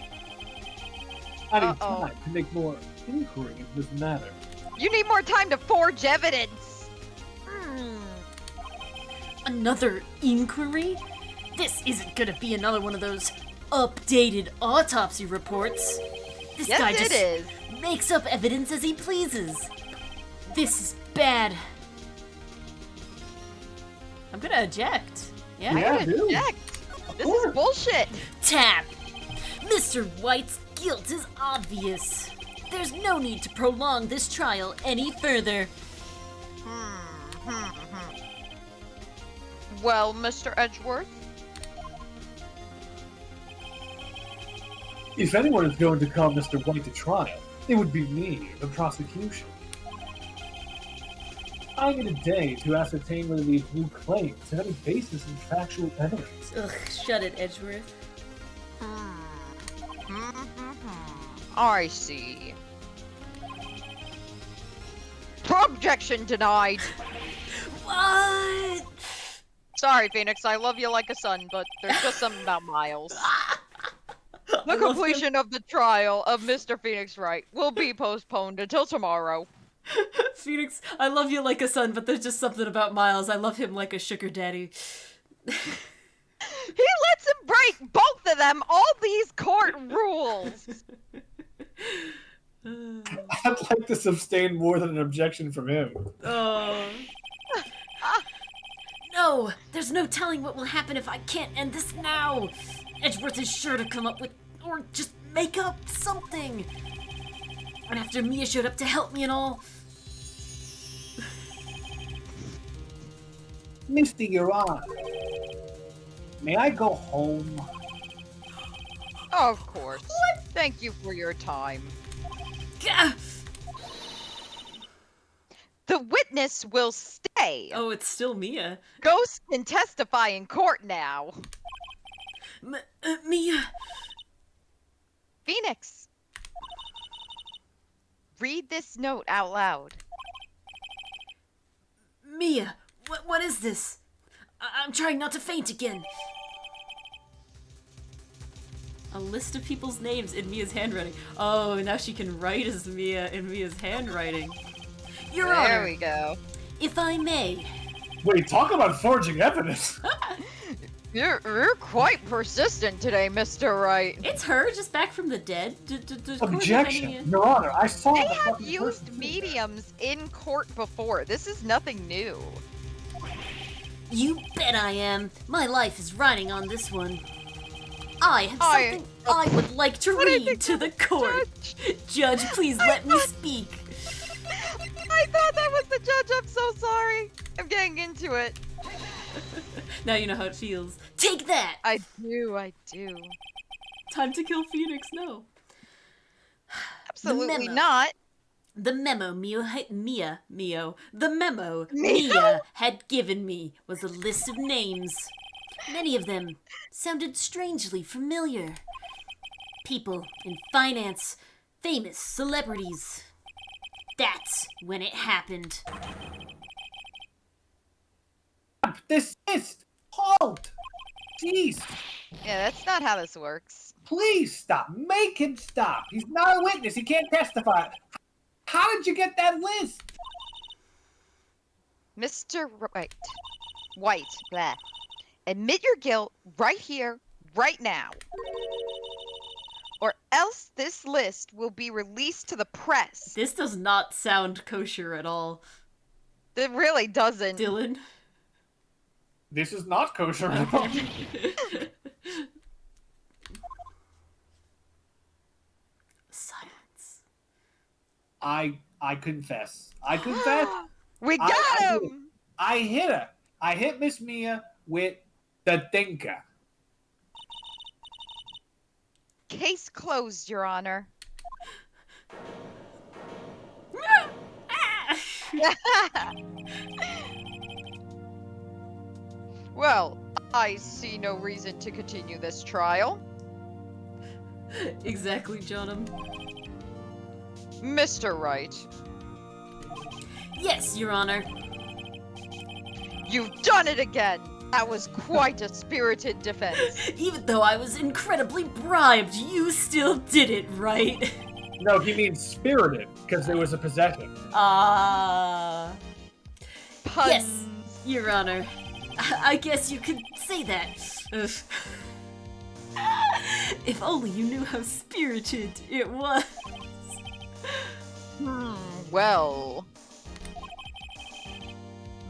I need time to make more inquiry into this matter. You need more time to forge evidence! Another inquiry? This isn't gonna be another one of those updated autopsy reports. This guy Yes, just it is. makes up evidence as he pleases. This is bad. I'm gonna eject. Yeah. Yeah, I'm gonna dude. check. This is bullshit. Tap! Mr. White's guilt is obvious. There's no need to prolong this trial any further. Well, Mr. Edgeworth, If anyone is going to call Mr. White to trial, it would be me, the prosecution. I need a day to ascertain whether these new claims have any basis in factual evidence. Ugh, shut it, Edgeworth. I see. Objection denied. What? Sorry, Phoenix, I love you like a son, but there's just something about Miles. The completion of the trial of Mr. Phoenix Wright will be postponed until tomorrow. Phoenix, I love you like a son, but there's just something about Miles. I love him like a sugar daddy. He lets him break both of them all these court rules. I'd like to sustain more than an objection from him. Oh. No, there's no telling what will happen if I can't end this now. Edgeworth is sure to come up with, or just make up something. And after Mia showed up to help me and all. Misty, you're on. May I go home? Of course. Thank you for your time. Gah! The witness will stay. Oh, it's still Mia. Ghosts can testify in court now. Mia. Phoenix, read this note out loud. Mia, what is this? I'm trying not to faint again. A list of people's names in Mia's handwriting. Oh, now she can write as Mia in Mia's handwriting. Your There Honor, we go. if I may. Wait, talk about forging evidence. You're quite persistent today, Mr. Wright. It's her, just back from the dead. Objection, Your Honor. I saw They the have fucking used person. mediums in court before. This is nothing new. You bet I am. My life is riding on this one. I have I- something I would like to What did read to the court. Judge, please I let me thought- speak. I thought that was the judge. I'm so sorry. I'm getting into it. Now you know how it feels. Take that. I do. Time to kill Phoenix, no. Absolutely memo. not. The memo the memo Mio? Mia had given me was a list of names. Many of them sounded strangely familiar. People in finance, famous celebrities. That's when it happened. Desist! Halt! Jeez! Yeah, that's not how this works. Please stop! Make him stop! He's not a witness. He can't testify. How did you get that list? Mr. White, blah. Admit your guilt right here, right now. Or else this list will be released to the press. This does not sound kosher at all. It really doesn't. Dylan? This is not kosher at all. Silence. I confess. I confess. We got I- him! I hit her. I hit Miss Mia with the thinker. Case closed, Your Honor. Well, I see no reason to continue this trial. Exactly, Johnum. Mr. Wright, Yes, Your Honor. you've done it again! That was quite a spirited defense. Even though I was incredibly bribed, you still did it, right? No, he means spirited, because there was a possession. Ah. Puns. Yes, Your Honor. I guess you could say that. Ugh. If only you knew how spirited it was. Well...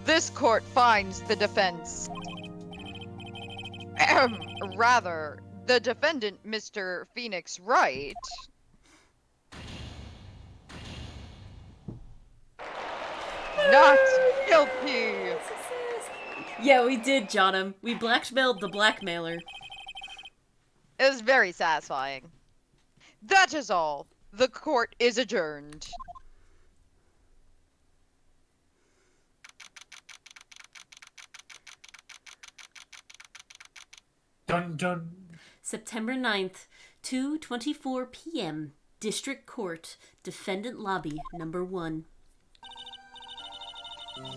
This court finds the defense. Rather, the defendant, Mr. Phoenix Wright... Not guilty! Yeah, we did, John'em. We blackmailed the blackmailer. It was very satisfying. That is all. The court is adjourned. Dun dun. September 9th, 2:24 p.m. District Court, Defendant Lobby, number 1.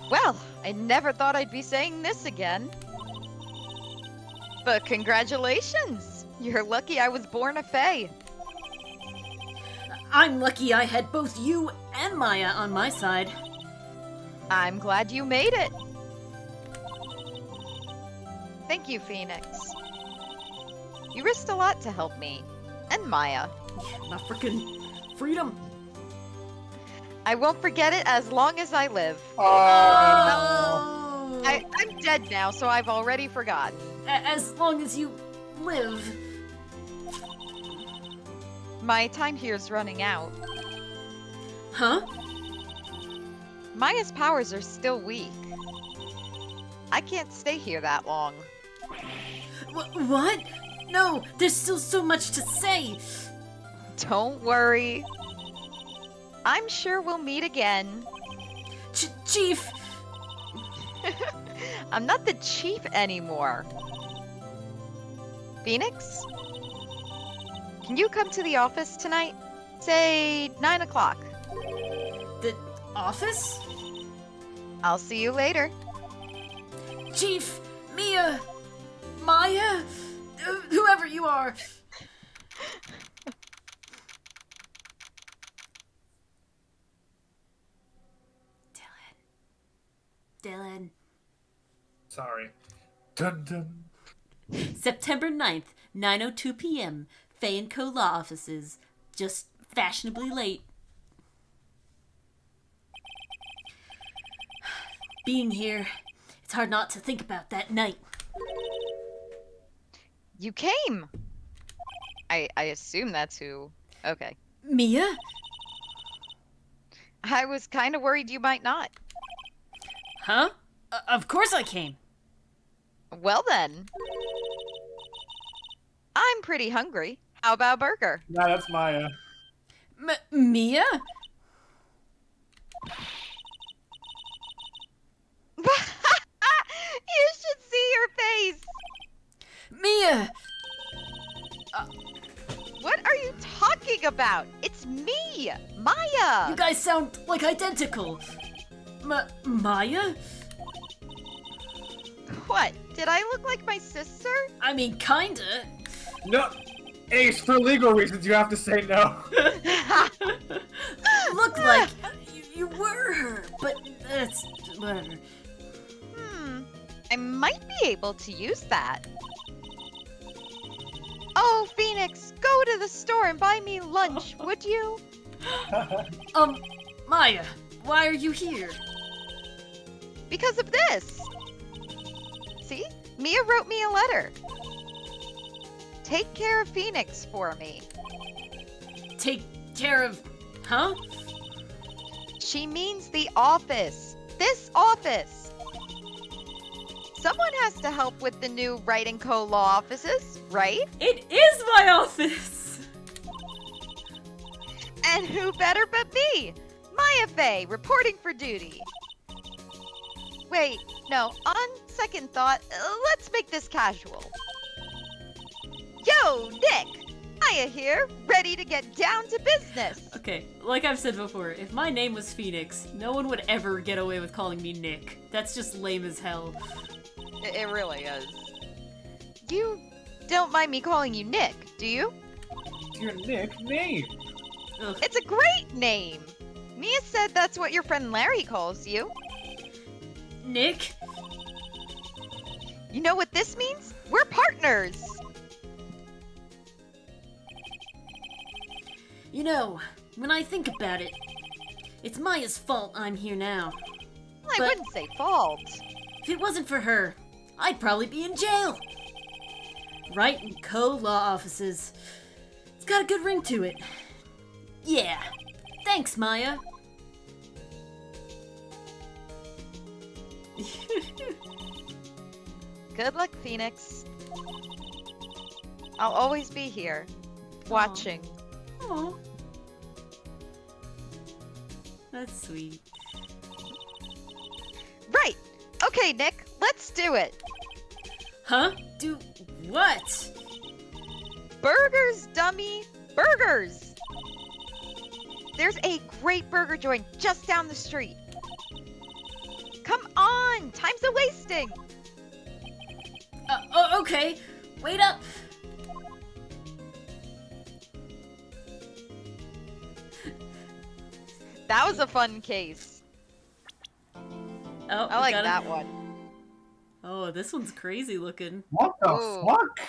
Well, I never thought I'd be saying this again. But congratulations! You're lucky I was born a fae. I'm lucky I had both you and Maya on my side. I'm glad you made it. Thank you, Phoenix. You risked a lot to help me. And Maya. My frickin' freedom. I won't forget it as long as I live. Oh. I'm dead now, so I've already forgotten. As long as you live. My time here's running out. Huh? Maya's powers are still weak. I can't stay here that long. What? No, there's still so much to say. Don't worry. I'm sure we'll meet again. Chief! I'm not the chief anymore. Phoenix? Can you come to the office tonight? Say 9 o'clock. The office? I'll see you later. Chief, Mia, Maya, whoever you are. Dylan. Sorry. Dun dun. September 9th, 9:02 p.m. Faye & Co. Law Offices. Just fashionably late. Being here, it's hard not to think about that night. You came! I assume that's who... Okay. Mia? I was kind of worried you might not. Huh? Of course I came. Well then. I'm pretty hungry. How about a burger? Nah, that's Maya. Mia? You should see your face! Mia! What are you talking about? It's me, Maya! You guys sound like identical. Maya? What? Did I look like my sister? I mean, kinda. No, Ace, for legal reasons, you have to say no. Look like you were her, but that's whatever. I might be able to use that. Oh, Phoenix, go to the store and buy me lunch, would you? Maya, why are you here? Because of this. See? Mia wrote me a letter. Take care of Phoenix for me. Take care of... Huh? She means the office. This office. Someone has to help with the new Wright & Co. law offices, right? It is my office! And who better but me? Maya Faye, reporting for duty. Wait, no, on second thought, let's make this casual. Yo, Nick! Maya here, ready to get down to business. Okay, like I've said before, if my name was Phoenix, no one would ever get away with calling me Nick. That's just lame as hell. It really is. You don't mind me calling you Nick, do you? Your nickname. Ugh. It's a great name. Mia said that's what your friend Larry calls you. Nick? You know what this means? We're partners. You know, when I think about it, it's Maya's fault I'm here now. I But- wouldn't say fault. If it wasn't for her, I'd probably be in jail. Wright and Co. law offices. It's got a good ring to it. Yeah. Thanks, Maya. Good luck, Phoenix. I'll always be here, watching. Oh. That's sweet. Right. Okay, Nick, let's do it. Huh? Do what? Burgers, dummy. Burgers. There's a great burger joint just down the street. Come on, time's a wasting. Oh, okay. Wait up. That was a fun case. Oh, I like that one. Oh, this one's crazy looking. What the Ooh. fuck?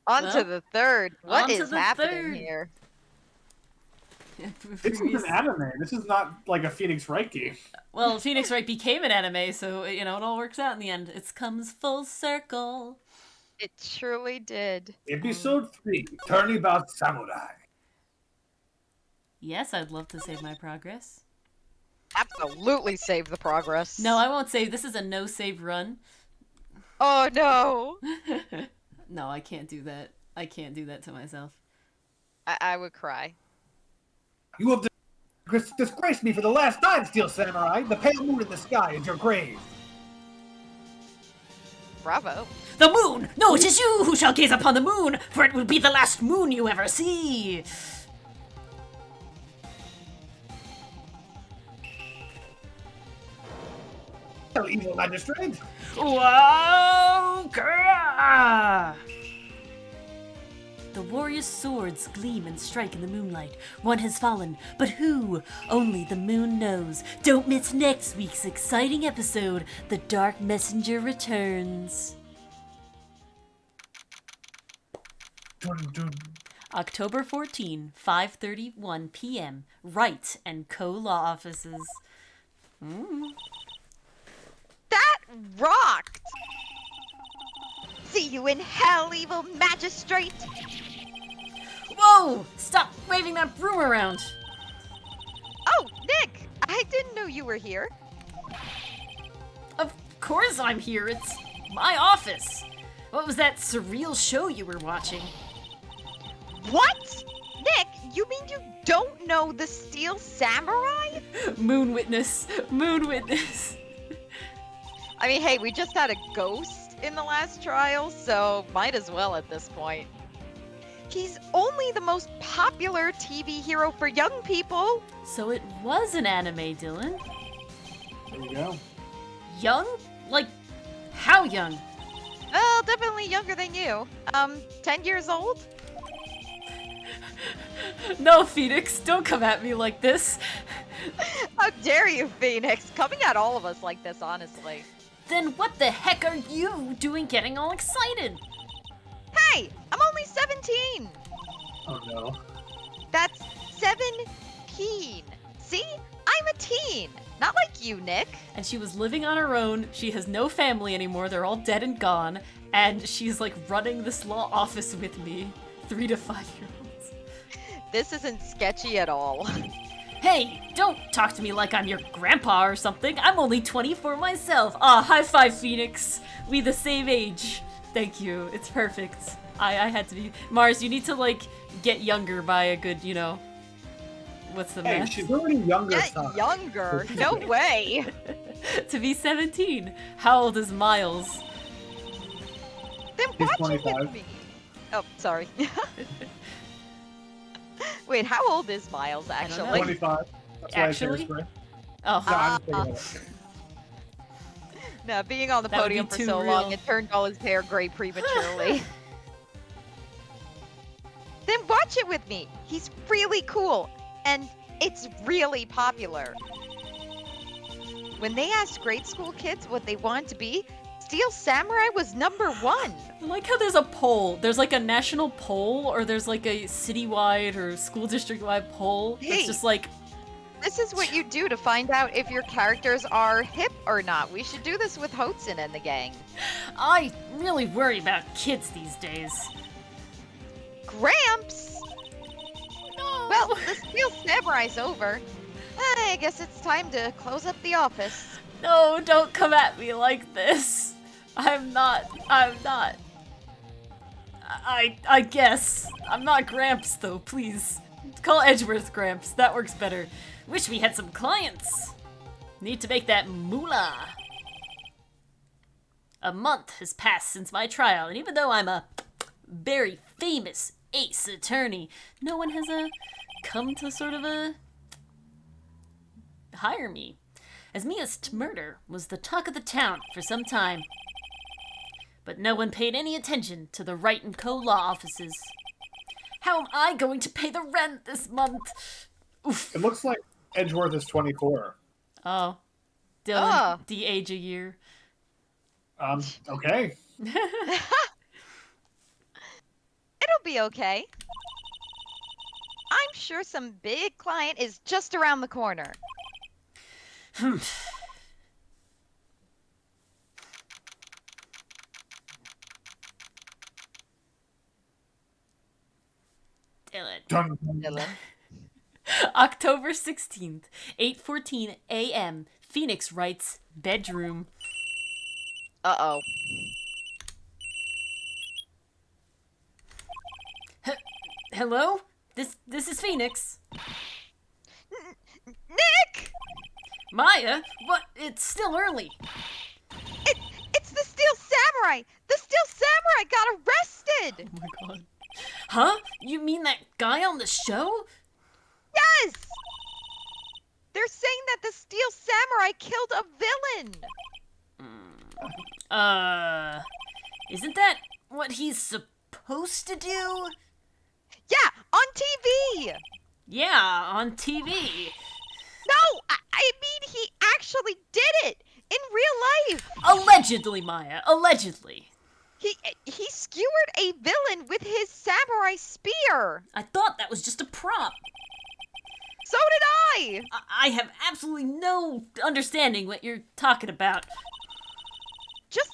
On Well, to the third. What on to is the happening third. here? This is an anime. This is not like a Phoenix Wright game. Well, Phoenix Wright became an anime, so it all works out in the end. It comes full circle. It truly did. Episode 3, Turnabout Samurai. Yes, I'd love to save my progress. Absolutely save the progress. No, I won't save. This is a no save run. Oh no. No, I can't do that. I can't do that to myself. I would cry. You have disgraced me for the last time, Steel Samurai. The pale moon in the sky is your grave. Bravo. The moon! No, it is you who shall gaze upon the moon, for it will be the last moon you ever see. Hell, evil magistrate. Whoa! Grah! The warrior's swords gleam and strike in the moonlight. One has fallen, but who? Only the moon knows. Don't miss next week's exciting episode. The Dark Messenger returns. Dun, dun. October 14, 5:31 p.m. Wright and Co. Law Offices. That rocked! See you in hell, evil magistrate! Whoa! Stop waving that broom around. Oh, Nick! I didn't know you were here. Of course I'm here. It's my office. What was that surreal show you were watching? What? Nick, you mean you don't know the Steel Samurai? Moon Witness. Moon Witness. I mean, hey, we just had a ghost in the last trial, so might as well at this point. He's only the most popular TV hero for young people. So it was an anime, Dylan. There you go. Young? Like, how young? Well, definitely younger than you. 10 years old? No, Phoenix, don't come at me like this. How dare you, Phoenix? Coming at all of us like this, honestly. Then what the heck are you doing getting all excited? Hey, I'm only 17. Oh no. That's 17. See? I'm a teen. Not like you, Nick. And she was living on her own. She has no family anymore. They're all dead and gone. And she's like running this law office with me. 3 to 5 year olds. This isn't sketchy at all. Hey, don't talk to me like I'm your grandpa or something. I'm only 24 myself. High five, Phoenix. We the same age. Thank you. It's perfect. I had to be... Mars, you need to, like, get younger by a good, what's the Hey, math? she's already younger. Get son. younger. No way. To be 17. How old is Miles? Then He's watch it 25. with me. Oh, sorry. Wait, how old is Miles don't know. actually? 25. That's Actually? why I Oh, no, I'm just thinking about it. No, being on the That would be podium for too so real. long, it turned all his hair gray prematurely. Then watch it with me. He's really cool, and it's really popular. When they asked grade school kids what they wanted to be, Steel Samurai was number 1. I like how there's a poll. There's like a national poll, or there's like a citywide or school district-wide poll. Hey. It's just like, This is what you do to find out if your characters are hip or not. We should do this with Hotsun and the gang. I really worry about kids these days. Gramps! No. Well, the Steel Samurai's over. I guess it's time to close up the office. No, don't come at me like this. I'm not. I guess. I'm not Gramps, though, please. Call Edgeworth Gramps. That works better. Wish we had some clients. Need to make that moolah. A month has passed since my trial, and even though I'm a very famous ace attorney, no one has come to sort of hire me. As Mia's murder was the talk of the town for some time. But no one paid any attention to the Wright & Co. law offices. How am I going to pay the rent this month? Oof. It looks like Edgeworth is 24. Oh. Dylan, de-age a year. Okay. It'll be okay. I'm sure some big client is just around the corner. Dylan. Dun, Dylan. October 16th, 8:14 a.m. Phoenix Wright's bedroom. Uh-oh. Hello? This is Phoenix. Nick! Maya? What? It's still early. It's the Steel Samurai! The Steel Samurai got arrested! Oh my god. Huh? You mean that guy on the show? Yes! They're saying that the Steel Samurai killed a villain! Isn't that what he's supposed to do? Yeah, on TV! Yeah, on TV. No, I mean he actually did it! In real life! Allegedly, Maya. Allegedly. He skewered a villain with his samurai spear! I thought that was just a prop. So did I! I have absolutely no understanding what you're talking about. Just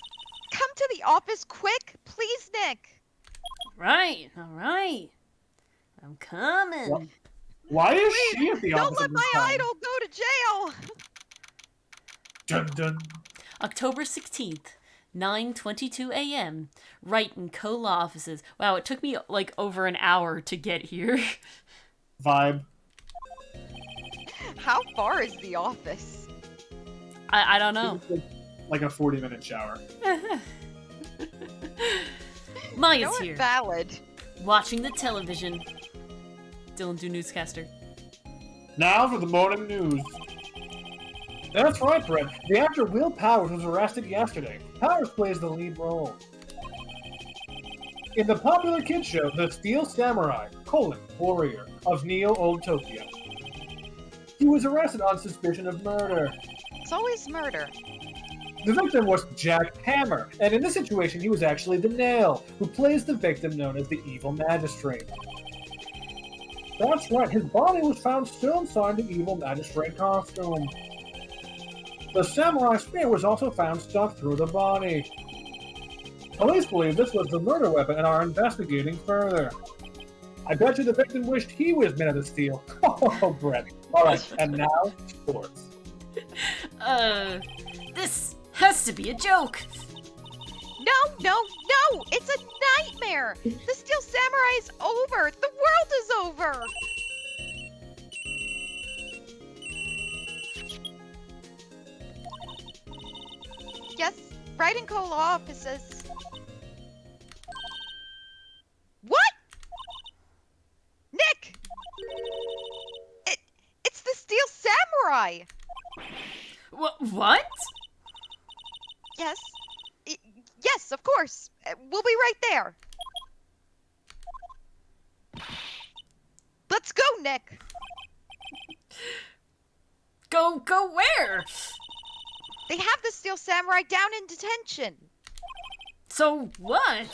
come to the office quick, please, Nick. Right, alright. I'm coming. What? Why is she at the Don't office let at this my time? idol go to jail! Dun, dun. October 16th, 9:22 a.m. Wright & Co. law offices. Wow, it took me like over an hour to get here. Vibe. How far is the office? I don't know. Like a 40-minute shower. Maya's No, here, valid. watching the television. Dylan, do newscaster. Now for the morning news. That's right, Brett. The actor Will Powers was arrested yesterday. Powers plays the lead role. In the popular kids show, The Steel Samurai, Warrior of Neo Old Tokyo. He was arrested on suspicion of murder. It's always murder. The victim was Jack Hammer, and in this situation he was actually the Nail, who plays the victim known as the Evil Magistrate. That's right, his body was found still inside the Evil Magistrate costume. The samurai spear was also found stuck through the body. Police believe this was the murder weapon and are investigating further. I bet you the victim wished he was made of steel. Oh, Brett. Alright, and now, sports. This has to be a joke. No! It's a nightmare! The Steel Samurai is over! The world is over! Yes, Wright & Co. law offices. What? Nick! It's the Steel Samurai! What? Yes. Yes, of course. We'll be right there. Let's go, Nick. Go where? They have the Steel Samurai down in detention. So what?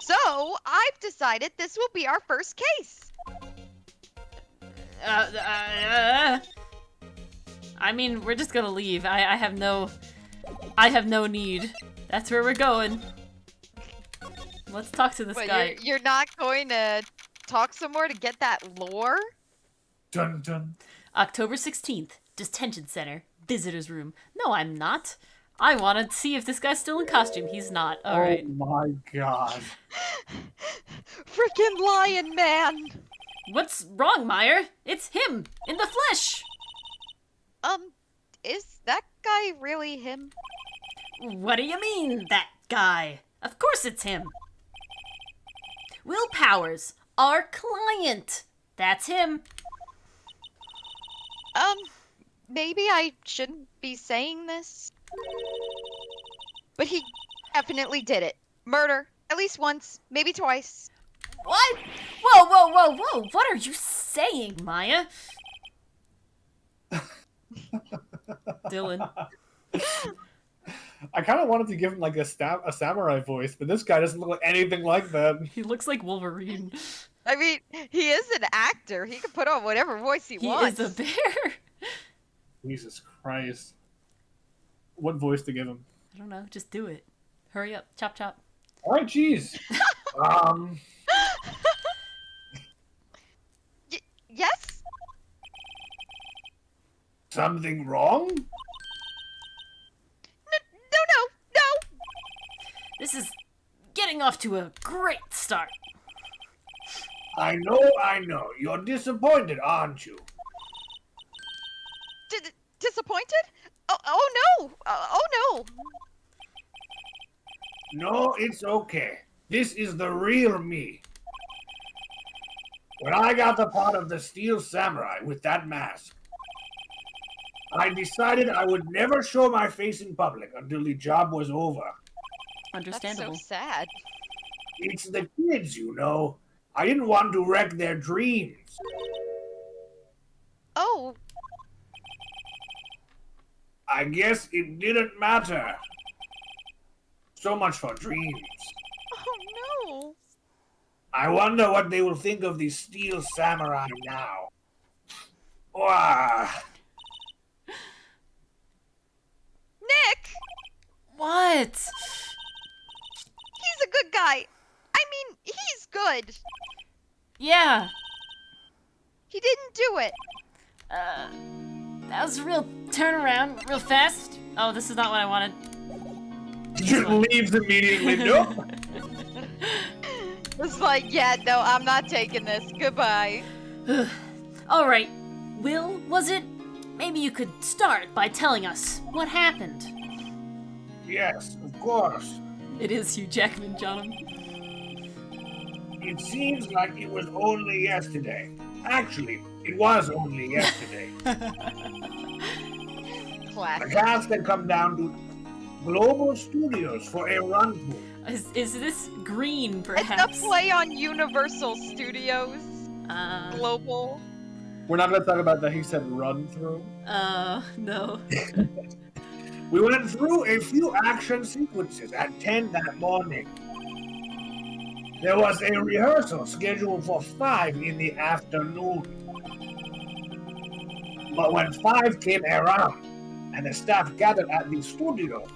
So, I've decided this will be our first case. I mean, we're just gonna leave. I have no need. That's where we're going. Let's talk to this But guy. you're not going to talk some more to get that lore? Dun dun. October 16th, Detention Center, Visitor's Room. No, I'm not. I want to see if this guy's still in costume. He's not. Alright. Oh my god. Frickin' lion man! What's wrong, Meyer? It's him, in the flesh! Is that guy really him? What do you mean, that guy? Of course it's him. Will Powers, our client. That's him. Maybe I shouldn't be saying this. But he definitely did it. Murder. At least once, maybe twice. What? Whoa, whoa, whoa, whoa. What are you saying, Maya? Dylan. I kind of wanted to give him like a samurai voice, but this guy doesn't look like anything like that. He looks like Wolverine. I mean, he is an actor. He can put on whatever voice he He wants. is a bear. Jesus Christ. What voice to give him? I don't know. Just do it. Hurry up. Chop, chop. All right, jeez. Yes? Something wrong? No. This is getting off to a great start. I know. You're disappointed, aren't you? Disappointed? Oh no! Oh no! No, it's okay. This is the real me. When I got the part of the Steel Samurai with that mask, I decided I would never show my face in public until the job was over. That's Understandable. so sad. It's the kids, you know. I didn't want to wreck their dreams. Oh, I guess it didn't matter. So much for dreams. oh no. I wonder what they will think of the Steel Samurai now. Wah. Nick! What? He's a good guy. I mean, he's good. Yeah. He didn't do it. That was a real turnaround, real fast. Oh, this is not what I wanted. Just leaves immediately. Nope. It's like, yeah, no, I'm not taking this. Goodbye. All right. Will, was it? Maybe you could start by telling us what happened. Yes, of course. It is Hugh Jackman, John. It seems like it was only yesterday. Actually, it was only yesterday. The Classic. cast had come down to Global Studios for a run through. Is this green, It's perhaps? a play on Universal Studios. Global. We're not going to talk about that. He said run through. No. We went through a few action sequences at 10 that morning. There was a rehearsal scheduled for 5 in the afternoon. But when 5 came around and the staff gathered at the studio,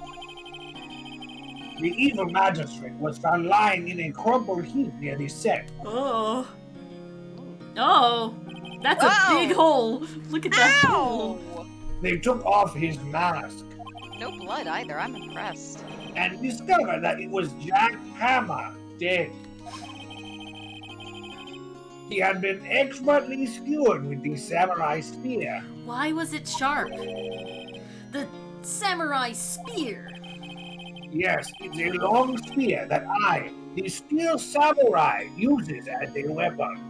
the evil magistrate was found lying in a crumpled heap near the set. Oh. Oh. That's a Wow. big hole. Look at that Ow! hole. They took off his mask No blood either. I'm impressed. and discovered that it was Jack Hammer, dead. He had been expertly skewered with the samurai spear. Why was it sharp? The samurai spear. Yes, it's a long spear that I, the Steel Samurai, uses as a weapon.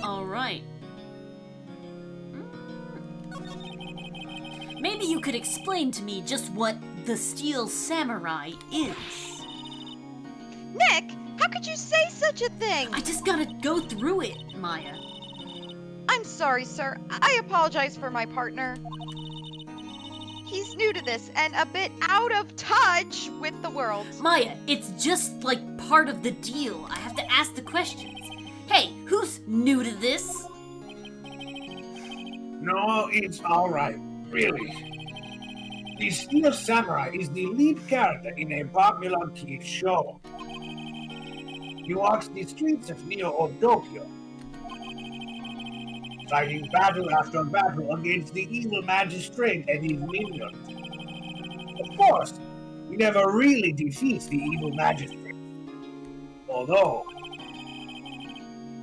All right. Maybe you could explain to me just what the Steel Samurai is. Nick, how could you say such a thing? I just gotta go through it, Maya. I'm sorry, sir. I apologize for my partner. He's new to this and a bit out of touch with the world. Maya, it's just like part of the deal. I have to ask the questions. Hey, who's new to this? No, it's alright. Really. The Steel Samurai is the lead character in a popular kid show. He walks the streets of Neo Tokyo, fighting battle after battle against the evil magistrate and his minions. Of course, he never really defeats the evil magistrate. Although,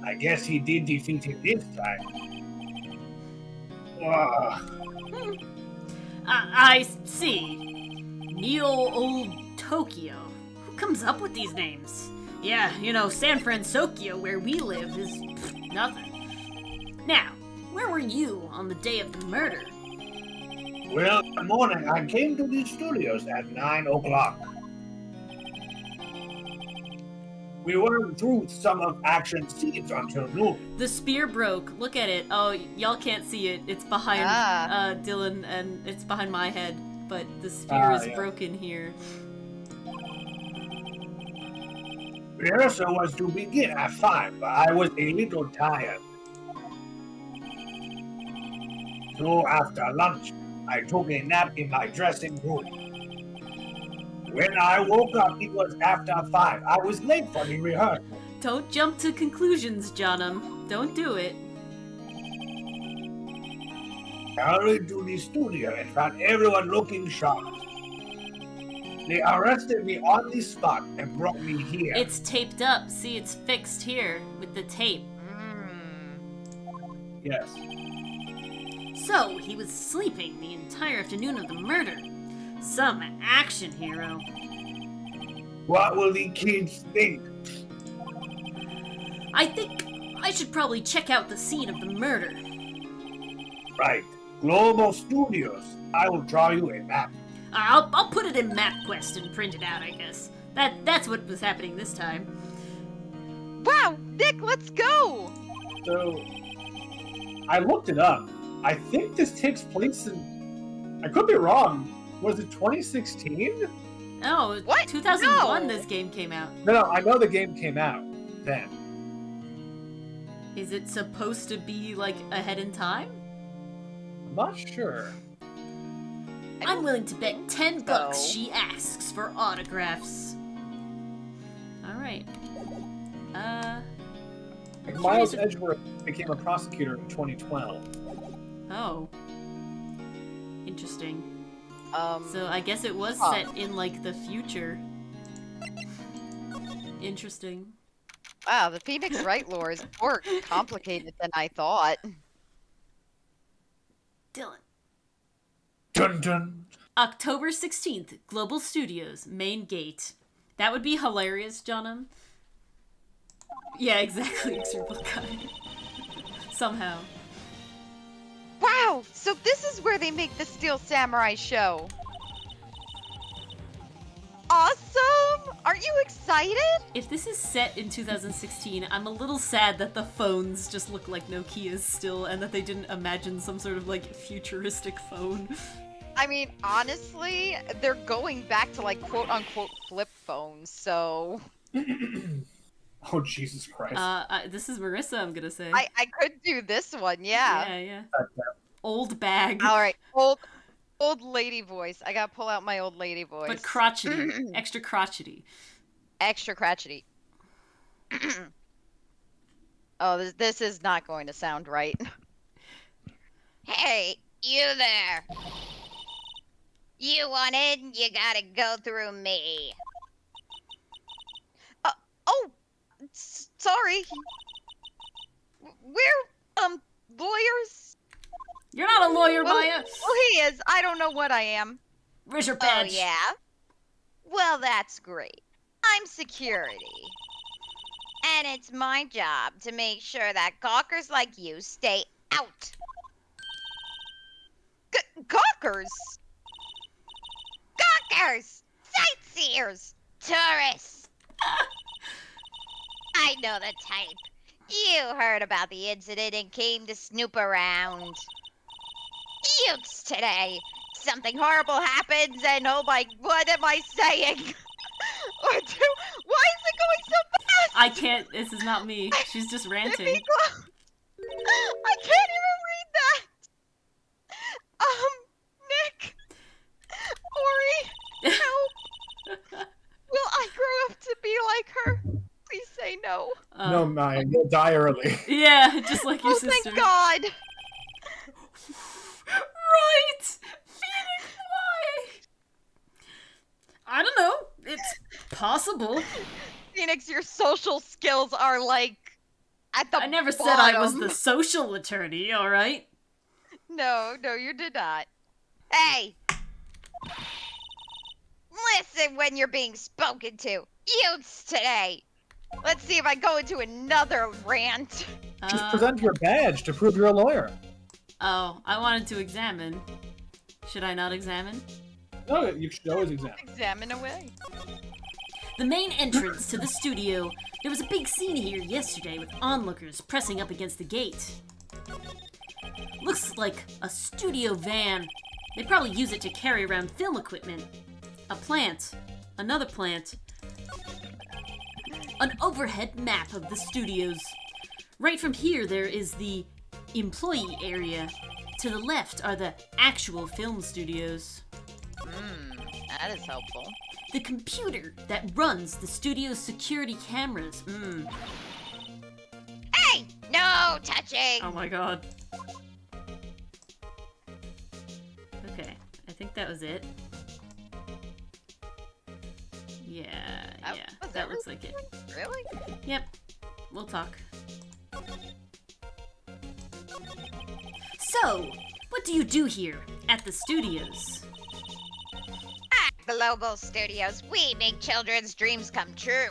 I guess he did defeat him this time. I see. Neo Old Tokyo. Who comes up with these names? Yeah, San Francisco, where we live, is nothing. Now, where were you on the day of the murder? Well, in the morning I came to the studios at 9 o'clock. We went through some of action scenes until noon. The spear broke. Look at it. Oh, y'all can't see it. It's behind Dylan, and it's behind my head. But the spear is broken here. Rehearsal was to begin at 5, but I was a little tired. So after lunch, I took a nap in my dressing room. When I woke up, it was after 5. I was late for the rehearsal. Don't jump to conclusions, Johnum. Don't do it. I hurried to the studio and found everyone looking shocked. They arrested me on the spot and brought me here. It's taped up. See, it's fixed here with the tape. Yes. So, he was sleeping the entire afternoon of the murder. Some action hero. What will the kids think? I think I should probably check out the scene of the murder. Right. Global Studios. I will draw you a map. I'll put it in MapQuest and print it out, I guess. That's what was happening this time. Wow, Nick, let's go! So, I looked it up. I think this takes place in... I could be wrong. Was it 2016? Oh, What? 2001 No. this game came out. No, I know the game came out then. Is it supposed to be, like, ahead in time? I'm not sure. I'm willing to bet 10 bucks so. she asks for autographs. Alright. Miles Edgeworth became a prosecutor in 2012. Oh. Interesting. So So I guess it was set in, like, the future. Interesting. wow, the Phoenix Wright lore is more complicated than I thought. Dylan. Dun dun. October 16th, Global Studios, main gate. That would be hilarious, Johnum. Yeah, exactly, Extra Book Guy. Somehow. Wow, so this is where they make the Steel Samurai show. Awesome! Aren't you excited? If this is set in 2016, I'm a little sad that the phones just look like Nokias still, and that they didn't imagine some sort of, like, futuristic phone. I mean, honestly, they're going back to, like, quote-unquote flip phones, so... Oh, Jesus Christ. This is Marissa, I'm gonna say. I could do this one, yeah. Yeah. Old bag. Alright, old lady voice. I gotta pull out my old lady voice. But crotchety. Extra crotchety. Extra crotchety. Oh, this is not going to sound right. Hey, you there. You want in, you gotta go through me. Sorry. We're, lawyers? You're not a lawyer, Maya! Well, he is. I don't know what I am. Where's your Oh, badge? yeah? Well, that's great. I'm security. And it's my job to make sure that gawkers like you stay out. Gawkers? Gawkers! Sightseers! Tourists! I know the type. You heard about the incident and came to snoop around. Youths today something horrible happens and oh my, what am I saying? Or why is it going so fast? I can't. This is not me. She's just ranting. I can't even read that. Nick, Ori, help. Will I grow up to be like her? Please say no. No, Maya, you'll die early. Yeah, just like your sister. Thank God. Right! Phoenix, why? I don't know. It's possible. Phoenix, your social skills are like at the I never bottom. said I was the social attorney, alright? No, you did not. Hey! Listen when you're being spoken to. Youths today. Let's see if I go into another rant. Just present your badge to prove you're a lawyer. Oh, I wanted to examine. Should I not examine? No, you should always examine. Examine away. The main entrance to the studio. There was a big scene here yesterday with onlookers pressing up against the gate. Looks like a studio van. They probably use it to carry around film equipment. A plant. Another plant. An overhead map of the studios. Right from here there is the employee area. To the left are the actual film studios. That is helpful. The computer that runs the studio's security cameras. Hey! No touching! Oh my god. Okay, I think that was it. Yeah, was that looks like it. Really? Yep, we'll talk. So, what do you do here at the studios? At Global Studios, we make children's dreams come true.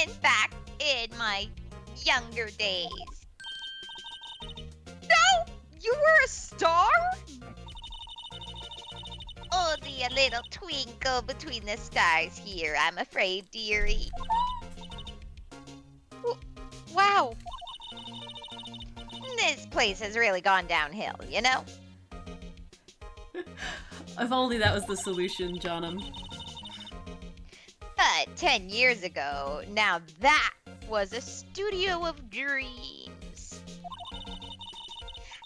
In fact, in my younger days. No! You were a star? Only a little twinkle between the stars here, I'm afraid, dearie. Wow. This place has really gone downhill, you know? If only that was the solution, Johnum. But 10 years ago, now that was a studio of dreams.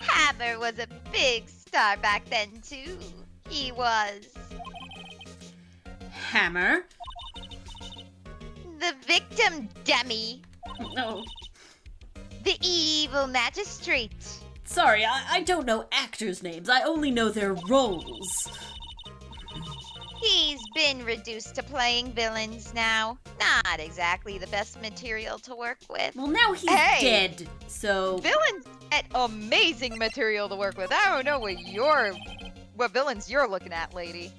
Hammer was a big star back then, too. He was. Hammer? The victim dummy. No. The evil magistrate. Sorry, I don't know actors' names. I only know their roles. He's been reduced to playing villains now. Not exactly the best material to work with. Well, now he's Hey! dead, so... Villains get amazing material to work with. I don't know what villains you're looking at, lady.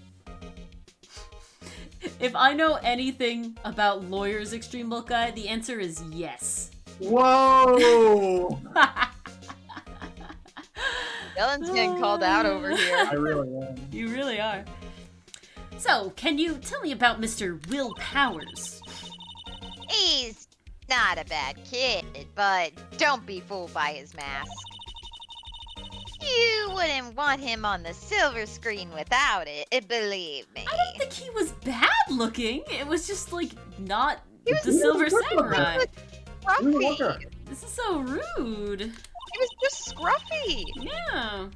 If I know anything about Lawyer's Extreme Bulk Guide, the answer is yes. Whoa! Dylan's getting called out over here. I really am. You really are. So, can you tell me about Mr. Will Powers? He's not a bad kid, but don't be fooled by his mask. You wouldn't want him on the silver screen without it, believe me. I don't think he was bad looking. It was just, like, not He was the Silver Samurai. Scruffy. This is so rude. He was just scruffy. Yeah.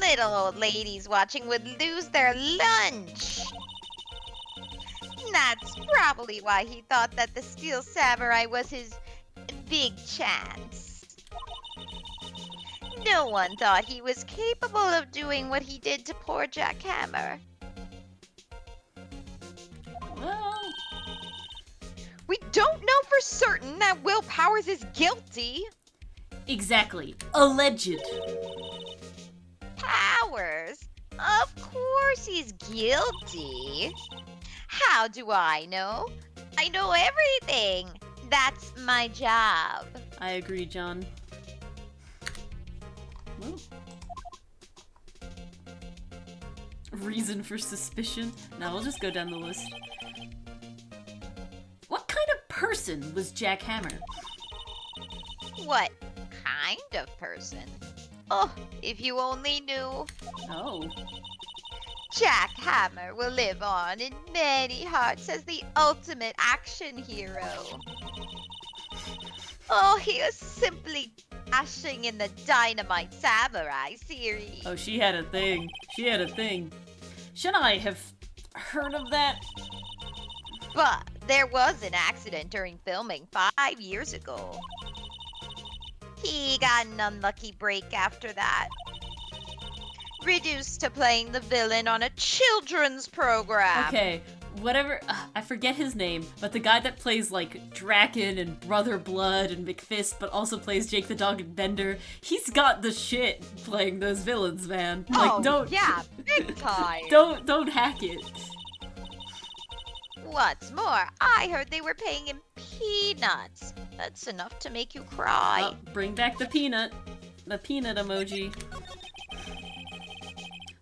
Little old ladies watching would lose their lunch. That's probably why he thought that the Steel Samurai was his big chance. No one thought he was capable of doing what he did to poor Jack Hammer. Well, We don't know for certain that Will Powers is guilty. exactly. Alleged. Powers? Of course he's guilty. How do I know? I know everything. That's my job. I agree, John. Well. Reason for suspicion? No, we'll just go down the list. What kind of person was Jack Hammer? What kind of person? Oh, if you only knew. Oh. Jack Hammer will live on in many hearts as the ultimate action hero. Oh, he is simply dashing in the Dynamite Samurai series. Oh, she had a thing. She had a thing. Should I have heard of that? But there was an accident during filming 5 years ago. He got an unlucky break after that. Reduced to playing the villain on a children's program. Okay, whatever. I forget his name, but the guy that plays like Draken and Brother Blood and McFist, but also plays Jake the Dog and Bender, he's got the shit playing those villains, man. Like, Oh, don't. yeah, big time. Don't hack it. What's more, I heard they were paying him peanuts. That's enough to make you cry. Oh, bring back the peanut emoji.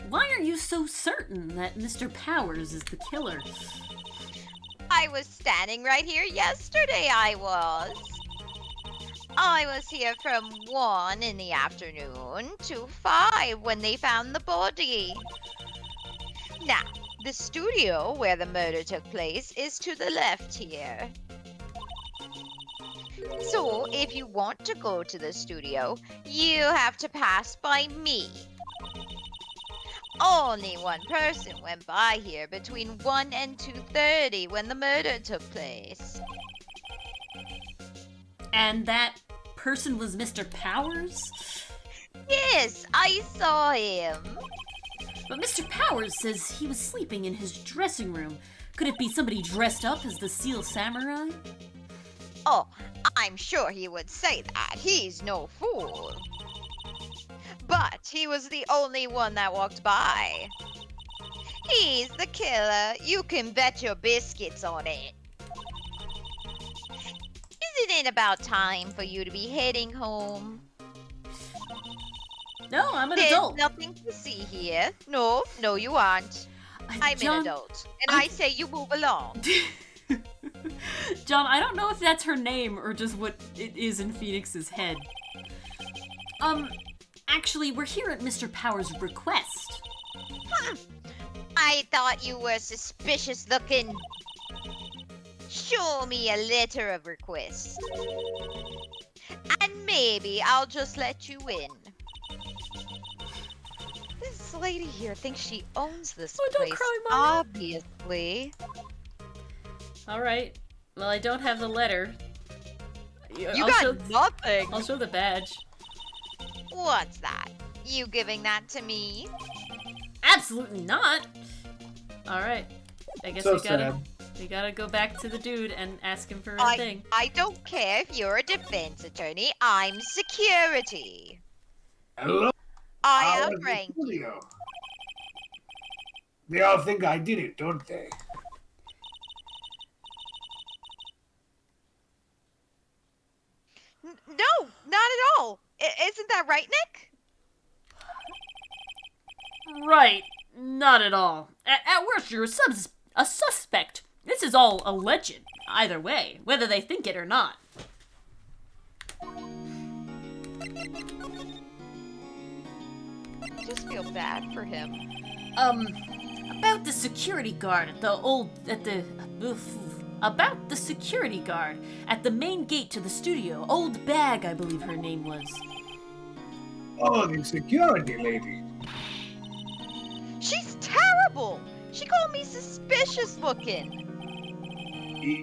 Why are you so certain that Mr. Powers is the killer? I was standing right here yesterday, I was. I was here from 1 in the afternoon to 5 when they found the body. Now, the studio where the murder took place is to the left here. So, if you want to go to the studio, you have to pass by me. Only one person went by here between 1 and 2:30 when the murder took place. And that person was Mr. Powers? Yes, I saw him. But Mr. Powers says he was sleeping in his dressing room. Could it be somebody dressed up as the Seal Samurai? Oh, I'm sure he would say that. He's no fool. But he was the only one that walked by. He's the killer. You can bet your biscuits on it. Isn't it about time for you to be heading home? No, I'm an There's adult. nothing to see here. No, you aren't. I'm John, an adult. And I say you move along. John, I don't know if that's her name or just what it is in Phoenix's head. Actually, we're here at Mr. Powers' request. I thought you were suspicious looking. Show me a letter of request. And maybe I'll just let you in. This lady here thinks she owns this Oh, don't place. cry, Mom. Obviously. Alright. Well, I don't have the letter. You I'll got show, nothing. I'll show the badge. What's that? You giving that to me? Absolutely not! Alright. I guess So we gotta go back to the dude and ask him for a thing. I don't care if you're a defense attorney. I'm security. Hello? I was outrank the you. studio. They all think I did it, don't they? No, not at all. Isn't that right, Nick? Right. Not at all. At worst, you're a suspect. This is all alleged. Either way, whether they think it or not. I just feel bad for him. About the security guard about the security guard at the main gate to the studio. Old Bag, I believe her name was. Oh, the security lady. She's terrible. She called me suspicious looking.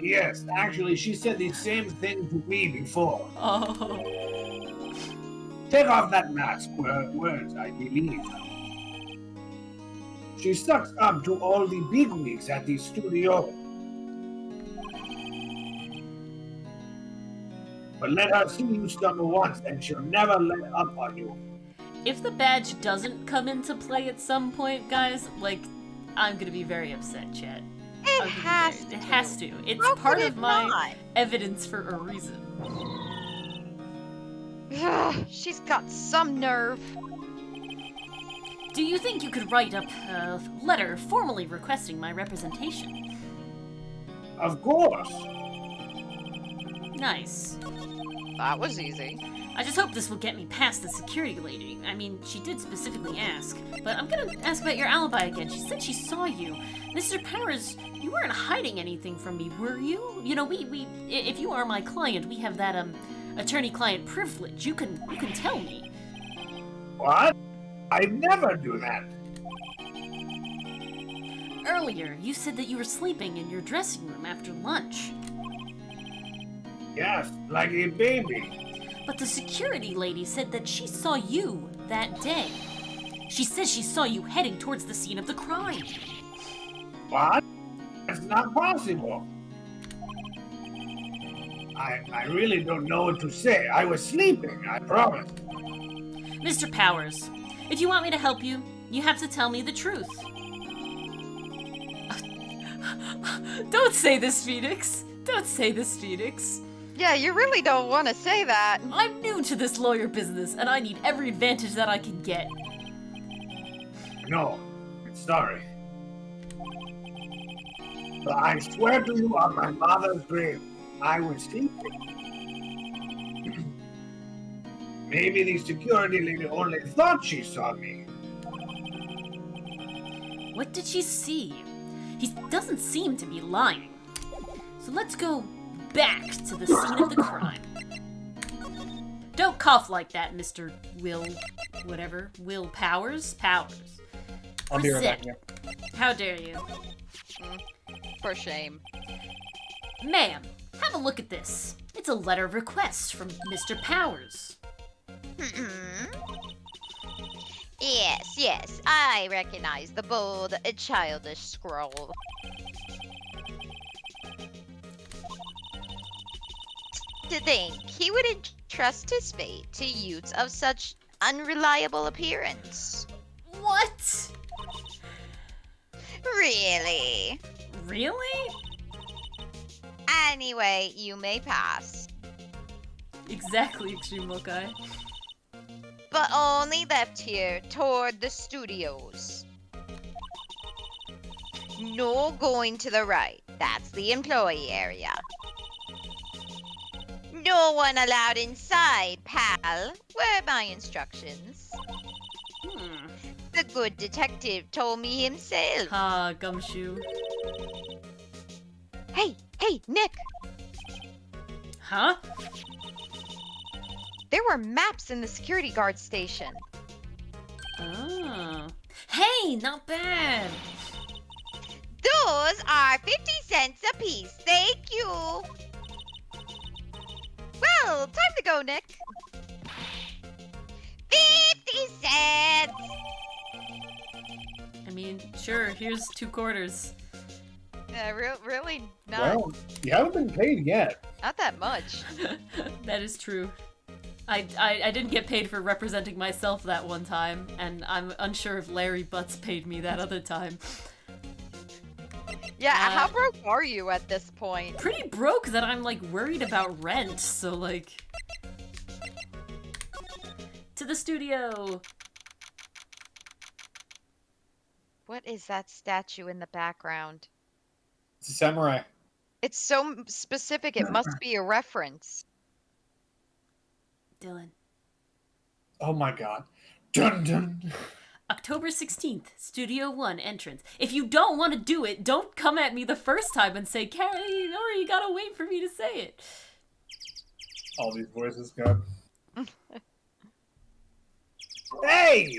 Yes, actually, she said the same thing to me before. Oh. Take off that mask, were her words, I believe. She sucks up to all the bigwigs at the studio. But let her see you stumble once, and she'll never let up on you. If the badge doesn't come into play at some point, guys, like, I'm gonna be very upset, chat. It has to. It has to. It's How part could of it my not? evidence for a reason. Ugh, she's got some nerve. Do you think you could write up a letter formally requesting my representation? Of course. Nice. that was easy. I just hope this will get me past the security lady. I mean, she did specifically ask. But I'm gonna ask about your alibi again. She said she saw you. Mr. Powers, you weren't hiding anything from me, were you? You know, if you are my client, we have that, attorney-client privilege. You can tell me. What? I never do that. Earlier, you said that you were sleeping in your dressing room after lunch. Yes, like a baby. But the security lady said that she saw you that day. She says she saw you heading towards the scene of the crime. What? That's not possible. I really don't know what to say. I was sleeping, I promise. Mr. Powers, if you want me to help you, you have to tell me the truth. Don't say this, Phoenix. Don't say this, Phoenix. Yeah, you really don't want to say that. I'm new to this lawyer business, and I need every advantage that I can get. No, sorry. But I swear to you on my mother's grave, I was sleeping. Maybe the security lady only thought she saw me. What did she see? He doesn't seem to be lying. So let's go back to the scene of the crime. Don't cough like that, Mr. Will Powers? Powers. I'll be right back. Present. Yeah. How dare you? For shame. Ma'am, have a look at this. It's a letter of request from Mr. Powers. Yes, I recognize the bold, childish scroll. To think he would entrust his fate to youths of such unreliable appearance. What? Really? Really? Anyway, you may pass. Exactly, Extreme Mokai. But only left here toward the studios. No going to the right. That's the employee area. No one allowed inside, pal. Were my instructions. The good detective told me himself. Ah, Gumshoe. Hey, Nick! Huh? There were maps in the security guard station. Oh. Hey, not bad. Those are 50 cents apiece. Thank you. Well, time to go, Nick. 50 cents! I mean, sure, here's 2 quarters. Really not, Well, you haven't been paid yet. not that much. That is true. I didn't get paid for representing myself that one time, and I'm unsure if Larry Butts paid me that other time. Yeah, how broke are you at this point? Pretty broke that I'm, like, worried about rent, so, like... To the studio! What is that statue in the background? It's a samurai. It's so specific, it must be a reference. Dylan. Oh my god. Dun dun. October 16th, Studio 1 entrance. If you don't want to do it, don't come at me the first time and say, Carrie, or you gotta wait for me to say it. All these voices, God. Hey!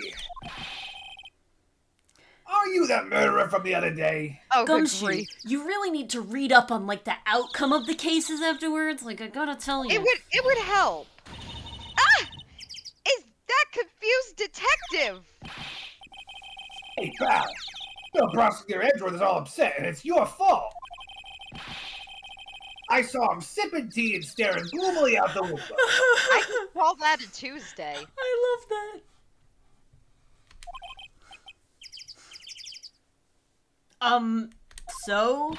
Are you that murderer from the other day? Oh, good Gumshoe, grief. you really need to read up on, like, the outcome of the cases afterwards. Like, I gotta tell you. It would help. Ah! Is that confused detective? Hey, pal. The prosecutor Edgeworth is all upset, and it's your fault. I saw him sipping tea and staring gloomily out the window. I can call that a Tuesday. I love that. So?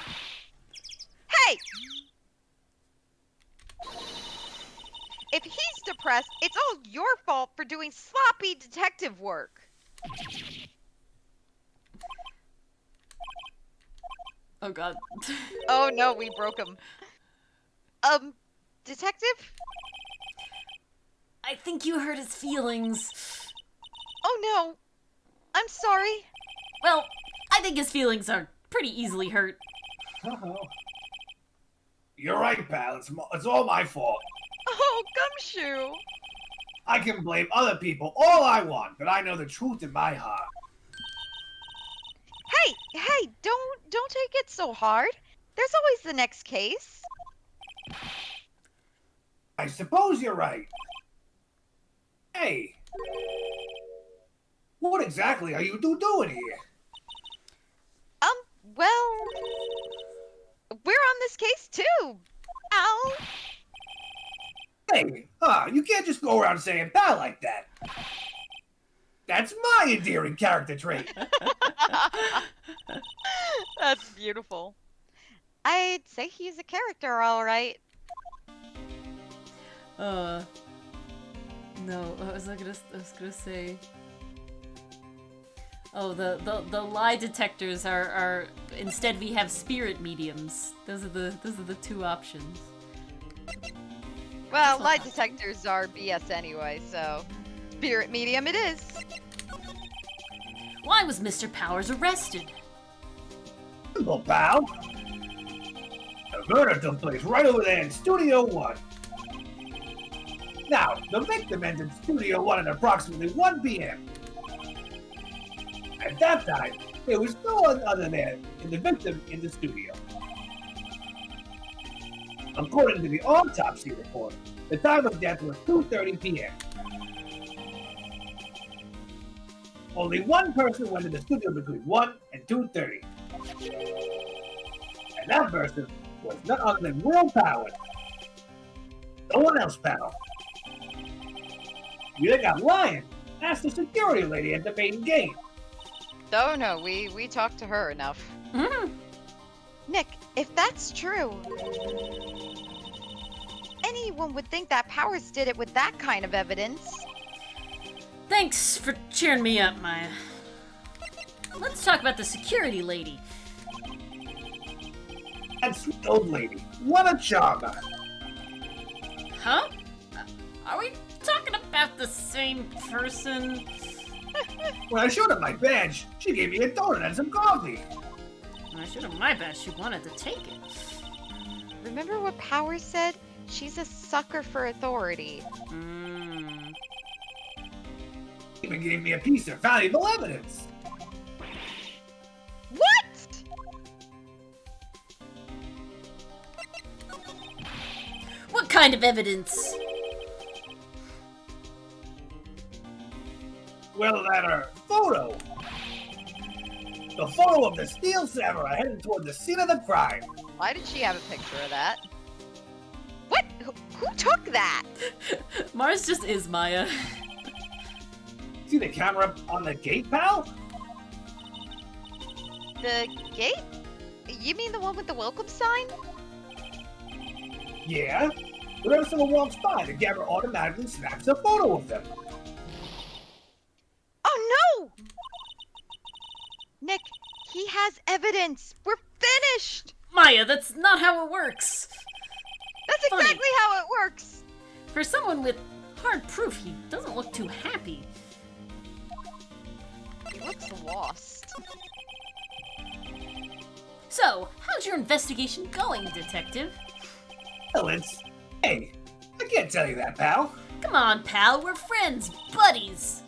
Hey! If he's depressed, it's all your fault for doing sloppy detective work. Oh god. Oh no, we broke him. Detective? I think you hurt his feelings. Oh no. I'm sorry. Well, I think his feelings are pretty easily hurt. Uh-oh. You're right, pal. It's all my fault. Oh, Gumshoe. I can blame other people all I want, but I know the truth in my heart. Hey, don't take it so hard. There's always the next case. I suppose you're right. Hey. What exactly are you two doing here? Well, we're on this case too. Al. Hey, you can't just go around saying pal like that. That's my endearing character trait. That's beautiful. I'd say he's a character, all right. No, I was gonna say. Oh, the lie detectors are instead we have spirit mediums. Those are the two options. Well, lie detectors are BS anyway, so spirit medium it is. Why was Mr. Powers arrested? Simple, pal. The murder took place right over there in Studio 1. Now, the victim entered Studio 1 at approximately 1 p.m. At that time, there was no one other than the victim in the studio. According to the autopsy report, the time of death was 2:30 p.m. Only one person went to the studio between 1 and 2:30. And that person was none other than Will Power. No one else, pal. You think I'm lying? Ask the security lady at the main gate. Oh no, we talked to her enough. Nick, if that's true, anyone would think that Powers did it with that kind of evidence. Thanks for cheering me up, Maya. Let's talk about the security lady. That sweet old lady. What a charmer. Huh? Are we talking about the same person? When I showed her my badge, she gave me a donut and some coffee. When I showed her my best, she wanted to take it. Remember what Powers said? She's a sucker for authority. Even gave me a piece of valuable evidence. What? What kind of evidence? Well, that photo. The photo of the steel samurai heading toward the scene of the crime. Why did she have a picture of that? What? Who took that? Mars just is Maya. See the camera on the gate, pal? The gate? You mean the one with the welcome sign? Yeah. Whenever someone walks by, the camera automatically snaps a photo of them. Oh no! Nick, he has evidence. We're finished. Maya, that's not how it works. That's Funny. exactly how it works. For someone with hard proof, he doesn't look too happy. He looks lost. So, how's your investigation going, Detective? Excellence. Hey, I can't tell you that, pal. Come on, pal, we're friends, buddies.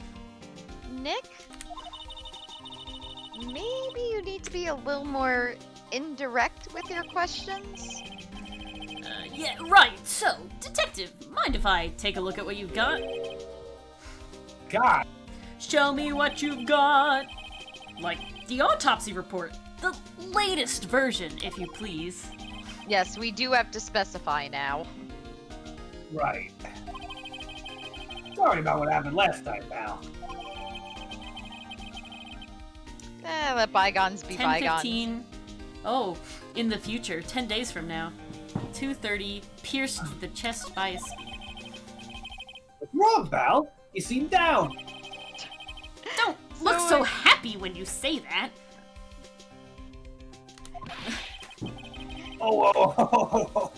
Nick, maybe you need to be a little more indirect with your questions. Yeah, right. So, Detective, mind if I take a look at what you've got? God. Show me what you've got. Like the autopsy report. The latest version, if you please. Yes, we do have to specify now. Right. Sorry about what happened last time, pal. Let bygones be bygones. 10:15. Oh, in the future, 10 days from now. 2:30, pierced to the chest by a What's wrong, pal? You seem down. Don't look so happy when you say that. Oh.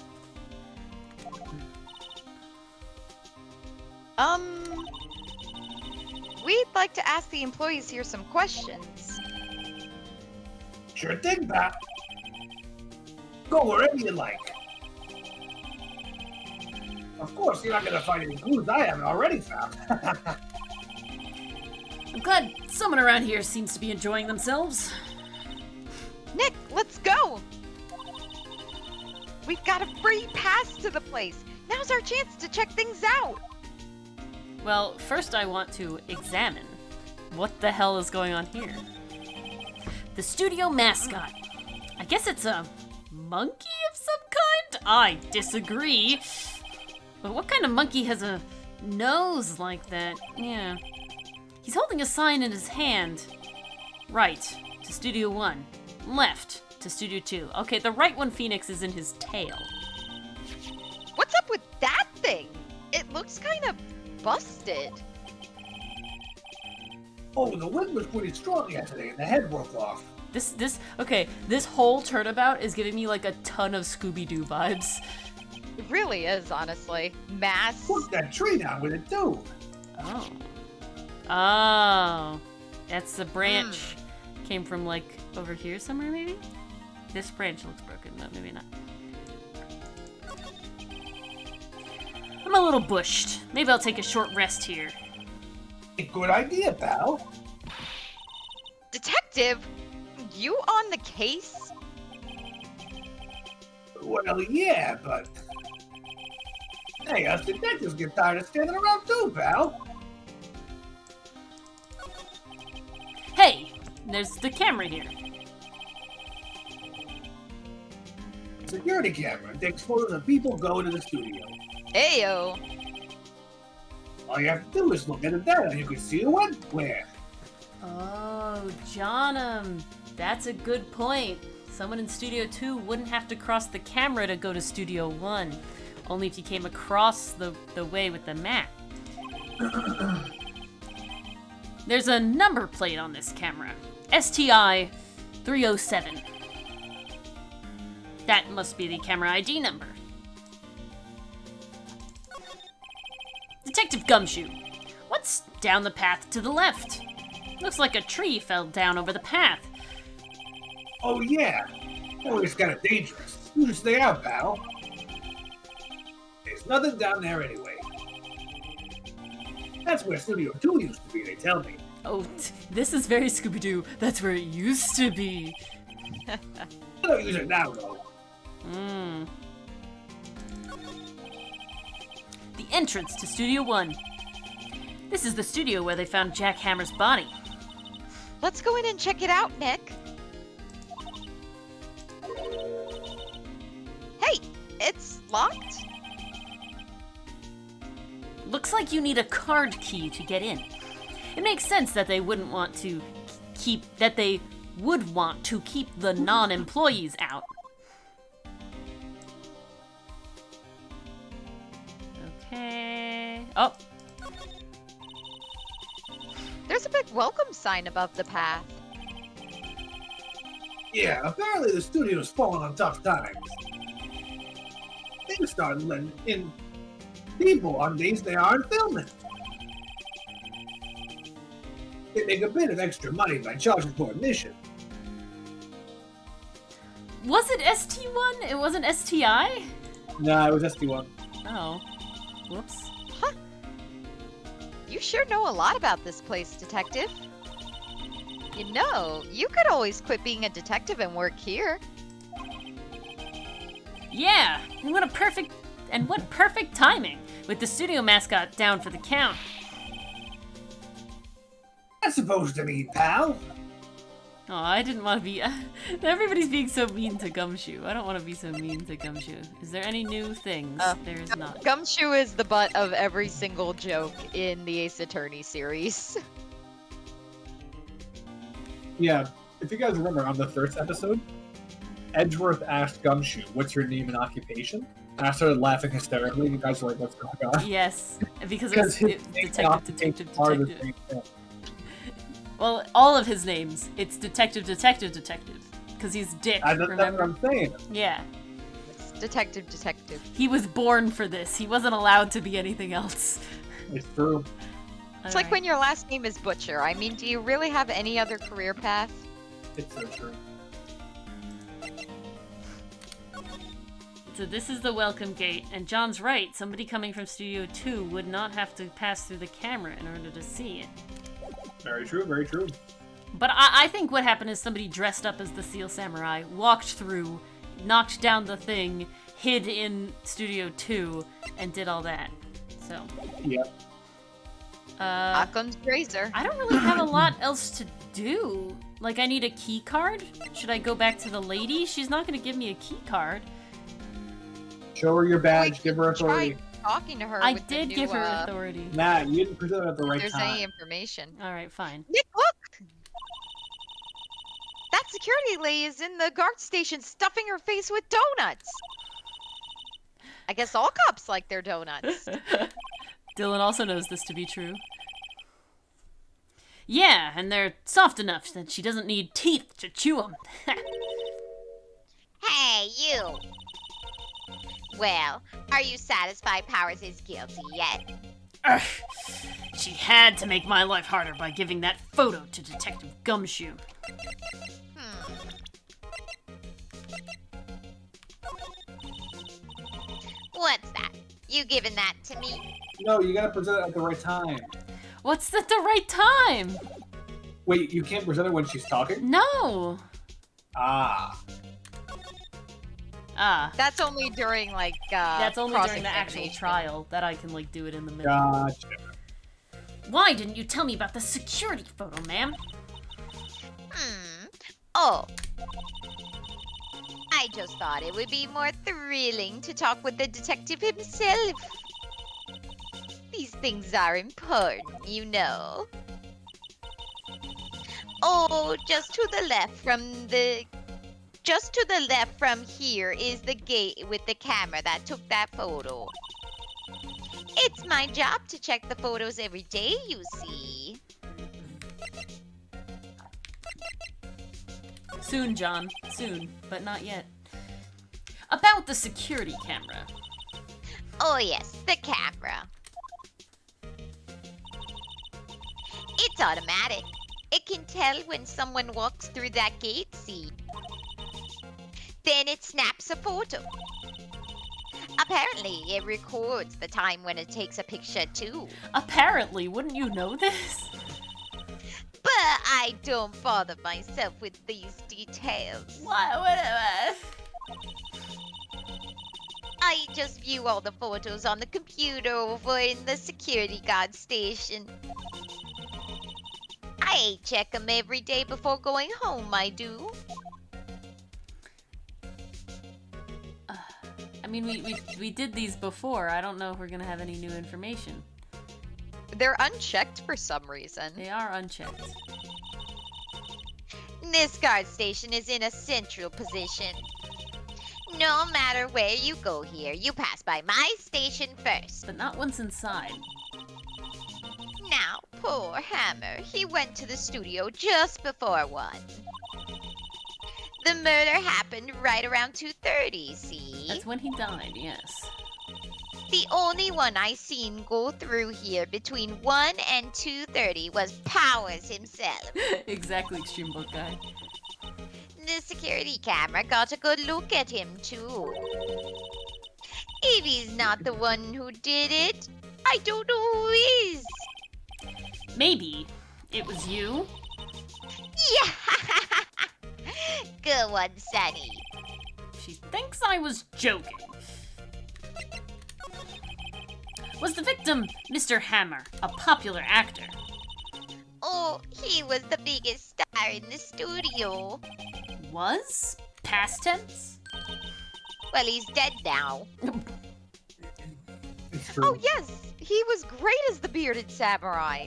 We'd like to ask the employees here some questions. Sure thing, pal. Go wherever you like. Of course, you're not gonna find any clues I haven't already found. I'm glad someone around here seems to be enjoying themselves. Nick, let's go! We've got a free pass to the place. Now's our chance to check things out. Well, first I want to examine what the hell is going on here. The studio mascot. I guess it's a monkey of some kind? I disagree. But what kind of monkey has a nose like that? Yeah. He's holding a sign in his hand. Right to Studio 1. Left to Studio 2. Okay, the right one, Phoenix, is in his tail. What's up with that thing? It looks kind of busted. Oh, the wind was pretty strong yesterday and the head broke off. This whole turnabout is giving me like a ton of Scooby-Doo vibes. It really is, honestly. Mass. Put that tree down with it, too. Oh. Oh. That's the branch. Came from like over here somewhere, maybe? This branch looks broken, but maybe not. I'm a little bushed. Maybe I'll take a short rest here. Good idea, pal. Detective, you on the case? Well, yeah, but... Hey, us detectives get tired of standing around too, pal. Hey! There's the camera here. Security camera takes photos of people going to the studio. Ayo. All you have to do is look at the data and you can see who went where. Oh, John'em. That's a good point. Someone in Studio 2 wouldn't have to cross the camera to go to Studio 1. Only if you came across the way with the map. There's a number plate on this camera. STI 307. That must be the camera ID number. Detective Gumshoe, what's down the path to the left? Looks like a tree fell down over the path. Oh, yeah. Oh, it's kind of dangerous. You should stay out, pal. There's nothing down there anyway. That's where Studio 2 used to be, they tell me. Oh, this is very Scooby-Doo. That's where it used to be. I don't use it now, though. The entrance to Studio 1. This is the studio where they found Jack Hammer's body. Let's go in and check it out, Nick. Hey, it's locked. Looks like you need a card key to get in. It makes sense that they wouldn't want to keep the non-employees out. Okay. Oh. There's a big welcome sign above the path. Yeah, apparently the studio's falling on tough times. They started letting in people on days they aren't filming. They make a bit of extra money by charging for admission. Was it ST1? It wasn't STI? Nah, it was SD1. Oh. Whoops. Huh. You sure know a lot about this place, Detective. You know, you could always quit being a detective and work here. Yeah, and what perfect timing, with the studio mascot down for the count. That's supposed to mean, pal. Oh, I didn't want to be... Everybody's being so mean to Gumshoe. I don't want to be so mean to Gumshoe. Is there any new things? There is not. Gumshoe is the butt of every single joke in the Ace Attorney series. Yeah, if you guys remember on the first episode, Edgeworth asked Gumshoe, "What's your name and occupation?" And I started laughing hysterically. You guys were like, "What's going on?" Yes, because Because his it's name and detective. occupation are the same thing. Well, all of his names, it's detective, because he's Dick, That's what remember? I'm saying. Yeah. Detective. He was born for this. He wasn't allowed to be anything else. It's true. It's like when your last name is Butcher. I mean, do you really have any other career path? It's so true. So this is the welcome gate, and John's right. Somebody coming from Studio 2 would not have to pass through the camera in order to see it. Very true, very true. But I think what happened is somebody dressed up as the Seal Samurai, walked through, knocked down the thing, hid in Studio 2, and did all that. So. Yep. Occam's razor. I don't really have a lot else to do. Like, I need a key card? Should I go back to the lady? She's not gonna give me a key card. Show her your badge, Wait, give her authority. Try talking to her. I with the did new, give her authority. Nah, you didn't present it at the right There's time. any information. Alright, fine. Nick, look! That security lady is in the guard station stuffing her face with donuts. I guess all cops like their donuts. Dylan also knows this to be true. Yeah, and they're soft enough that she doesn't need teeth to chew them. Hey, you! Well, are you satisfied Powers is guilty yet? Ugh. She had to make my life harder by giving that photo to Detective Gumshoe. What's that? You giving that to me? No, you gotta present it at the right time. What's at the right time? Wait, you can't present it when she's talking? No. Ah. That's only during, like, That's only during the actual cross-examination. trial that I can, like, do it in the middle. Gotcha. Why didn't you tell me about the security photo, ma'am? Oh. I just thought it would be more thrilling to talk with the detective himself. These things are important, you know. Oh, just to the left from here is the gate with the camera that took that photo. It's my job to check the photos every day, you see. Soon, John. Soon, but not yet. About the security camera. Oh yes, the camera. It's automatic. It can tell when someone walks through that gate, see? Then it snaps a photo. Apparently, it records the time when it takes a picture too. Apparently, wouldn't you know this? But I don't bother myself with these details. Whatever. I just view all the photos on the computer over in the security guard station. I check them every day before going home, I do. I mean, we did these before. I don't know if we're gonna have any new information. They're unchecked for some reason. They are unchecked. This guard station is in a central position. No matter where you go here, you pass by my station first. But not once inside. Now, poor Hammer, he went to the studio just before 1. The murder happened right around 2:30, see? That's when he died, yes. The only one I seen go through here between 1 and 2:30 was Powers himself. Exactly, Extreme Book Guy. The security camera got a good look at him, too. If he's not the one who did it, I don't know who is. Maybe it was you? Yeah! Good one, Sonny. She thinks I was joking. Was the victim Mr. Hammer, a popular actor? Oh, he was the biggest star in the studio. Was? Past tense? Well, he's dead now. It's true. Oh yes, he was great as the bearded samurai.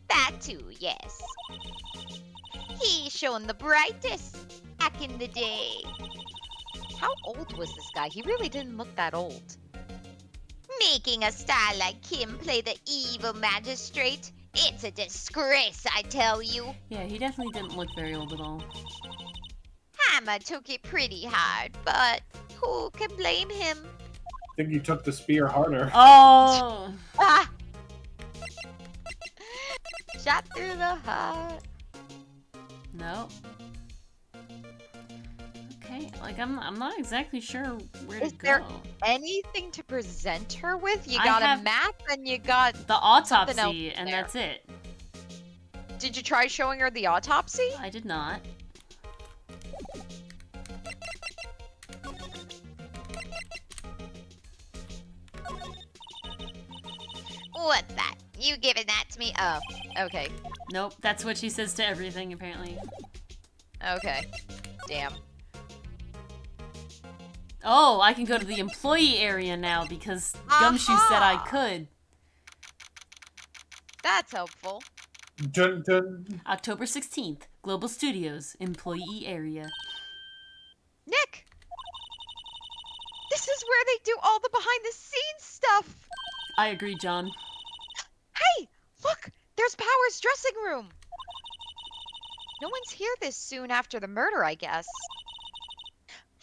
That too, yes. He shone the brightest back in the day. How old was this guy? He really didn't look that old. Making a star like him play the evil magistrate, it's a disgrace, I tell you. Yeah, he definitely didn't look very old at all. Hammer took it pretty hard, but who can blame him? think you took the spear harder. Oh! Ah! Shot through the heart. No. Okay, like I'm not exactly sure where Is to there go. anything to present her with? You I got have- a map and you got... The else autopsy, and there. that's it. Did you try showing her the autopsy? I did not. What's that? You giving that to me? Oh, okay. Nope, that's what she says to everything, apparently. Okay. Damn. Oh, I can go to the employee area now because Gumshoe said I could. That's helpful. Dun, dun. October 16th, Global Studios, employee area. Nick! This is where they do all the behind-the-scenes stuff! I agree, John. Hey! Look! There's Power's dressing room! No one's here this soon after the murder, I guess.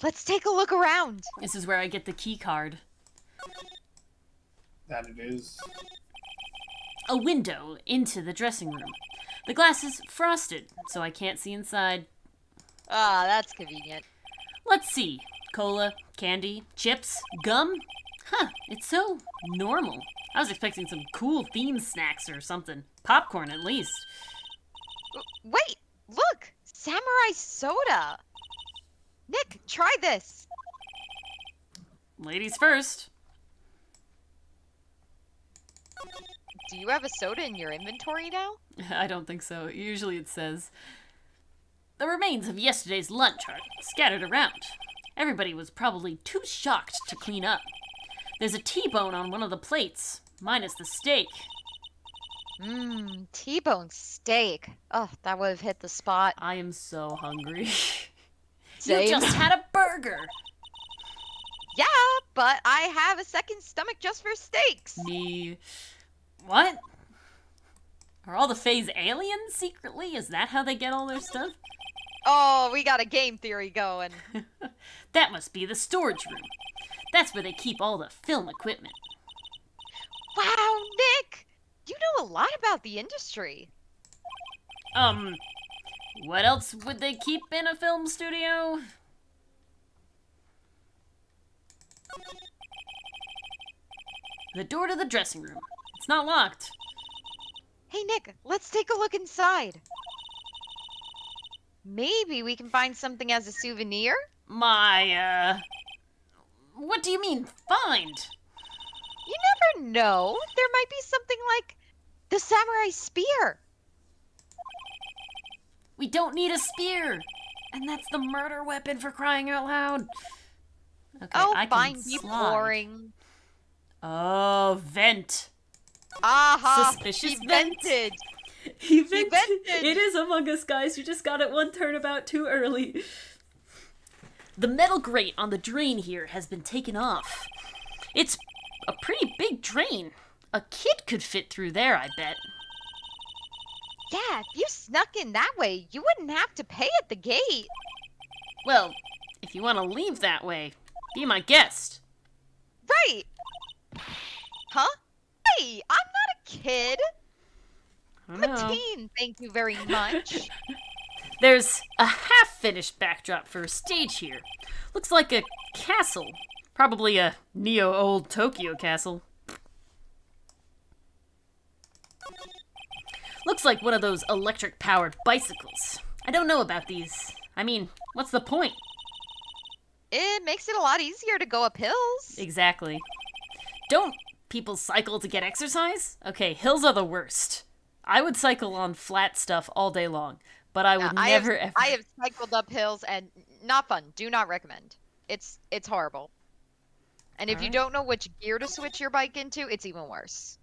Let's take a look around. This is where I get the key card. That it is. A window into the dressing room. The glass is frosted, so I can't see inside. Ah, that's convenient. Let's see. Cola, candy, chips, gum? Huh, it's so normal. I was expecting some cool themed snacks or something. Popcorn, at least. Wait! Look! Samurai soda! Nick, try this! Ladies first. Do you have a soda in your inventory now? I don't think so. Usually it says, the remains of yesterday's lunch are scattered around. Everybody was probably too shocked to clean up. There's a T-bone on one of the plates, minus the steak. Mmm, T-bone steak. Oh, that would have hit the spot. I am so hungry. Same. You just had a burger. Yeah, but I have a second stomach just for steaks. Me. What? Are all the Fays aliens secretly? Is that how they get all their stuff? Oh, we got a game theory going. That must be the storage room. That's where they keep all the film equipment. Wow, Nick! You know a lot about the industry. What else would they keep in a film studio? The door to the dressing room. It's not locked. Hey, Nick, let's take a look inside. Maybe we can find something as a souvenir? What do you mean, find? You never know. There might be something like the samurai spear. We don't need a spear! And that's the murder weapon, for crying out loud! Okay, Oh, I can fine, be slide. boring. Oh, vent. Aha! Suspicious he vent. vented. He vented. It is Among Us, guys. You just got it one turnabout too early. The metal grate on the drain here has been taken off. It's a pretty big drain. A kid could fit through there, I bet. Yeah, if you snuck in that way, you wouldn't have to pay at the gate. Well, if you want to leave that way, be my guest. Right. Huh? Hey, I'm not a kid. I'm a No. teen, thank you very much. There's a half-finished backdrop for a stage here. Looks like a castle. Probably a neo-old Tokyo castle. Looks like one of those electric-powered bicycles. I don't know about these. I mean, what's the point? It makes it a lot easier to go up hills. Exactly. Don't people cycle to get exercise? Okay, hills are the worst. I would cycle on flat stuff all day long, but I would never ever... I have cycled up hills and not fun. Do not recommend. It's horrible. And if you Alright. don't know which gear to switch your bike into, it's even worse.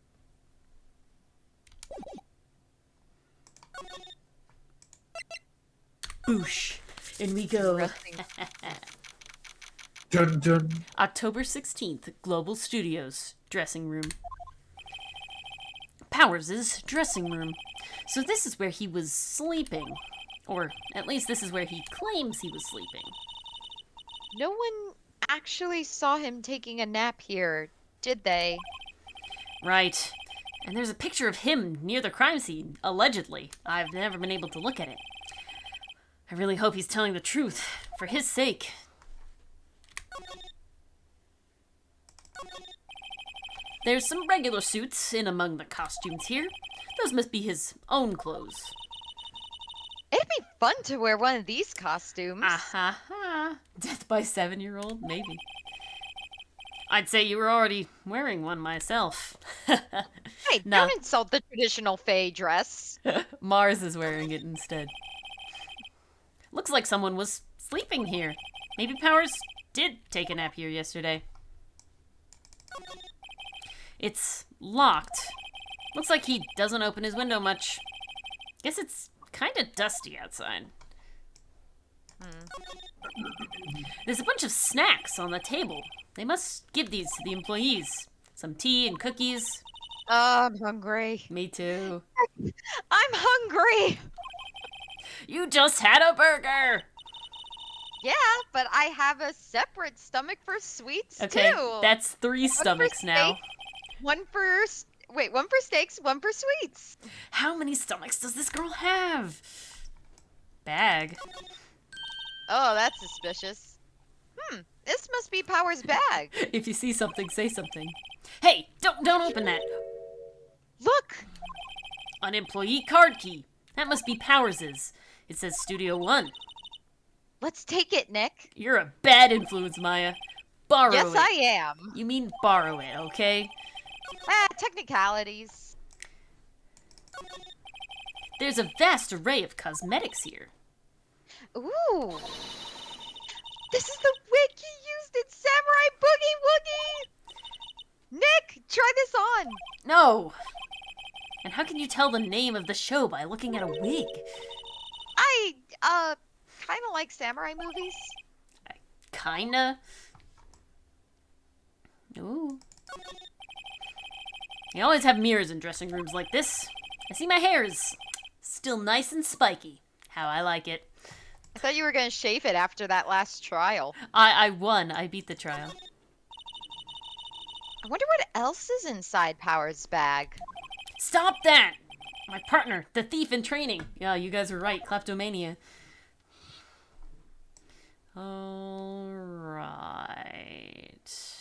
Boosh. In we go. Resting. Dun dun. October 16th, Global Studios, dressing room. Powers' dressing room. So this is where he was sleeping. Or at least this is where he claims he was sleeping. No one actually saw him taking a nap here, did they? Right. And there's a picture of him near the crime scene, allegedly. I've never been able to look at it. I really hope he's telling the truth, for his sake. There's some regular suits in among the costumes here. Those must be his own clothes. It'd be fun to wear one of these costumes. Ah-ha-ha. Death by 7-year-old? Maybe. I'd say you were already wearing one myself. Hey, No. don't insult the traditional Fae dress. Mars is wearing it instead. Looks like someone was sleeping here. Maybe Powers did take a nap here yesterday. It's locked. Looks like he doesn't open his window much. Guess it's kind of dusty outside. There's a bunch of snacks on the table. They must give these to the employees. Some tea and cookies. Oh, I'm hungry. Me too. I'm hungry! You just had a burger! Yeah, but I have a separate stomach for sweets, Okay, too. that's 3 stomachs now. steak. One for steaks, one for sweets. How many stomachs does this girl have? Bag. Oh, that's suspicious. This must be Power's bag. If you see something, say something. Hey, don't open that. Look! An employee card key. That must be Powers's. It says Studio 1. Let's take it, Nick. You're a bad influence, Maya. Borrow Yes, it. I am. You mean borrow it, okay? Technicalities. There's a vast array of cosmetics here. Ooh. This is the wig he used in Samurai Boogie Woogie! Nick, try this on! No! And how can you tell the name of the show by looking at a wig? I, kind of like samurai movies. Kinda. Ooh. You always have mirrors in dressing rooms like this. I see my hair is still nice and spiky. How I like it. I thought you were going to shave it after that last trial. I won. I beat the trial. I wonder what else is inside Power's bag. Stop that! My partner, the thief in training. Yeah, you guys were right. Kleptomania. Alright.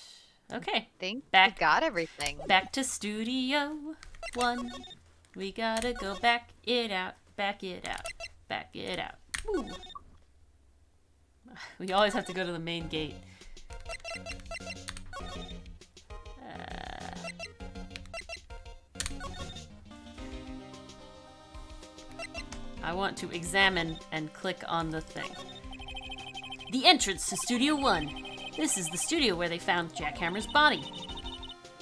Okay. Think Back- we got everything. Back to Studio 1. We gotta go back it out. Back it out. Back it out. Woo. We always have to go to the main gate. I want to examine and click on the thing. The entrance to Studio 1. This is the studio where they found Jackhammer's body.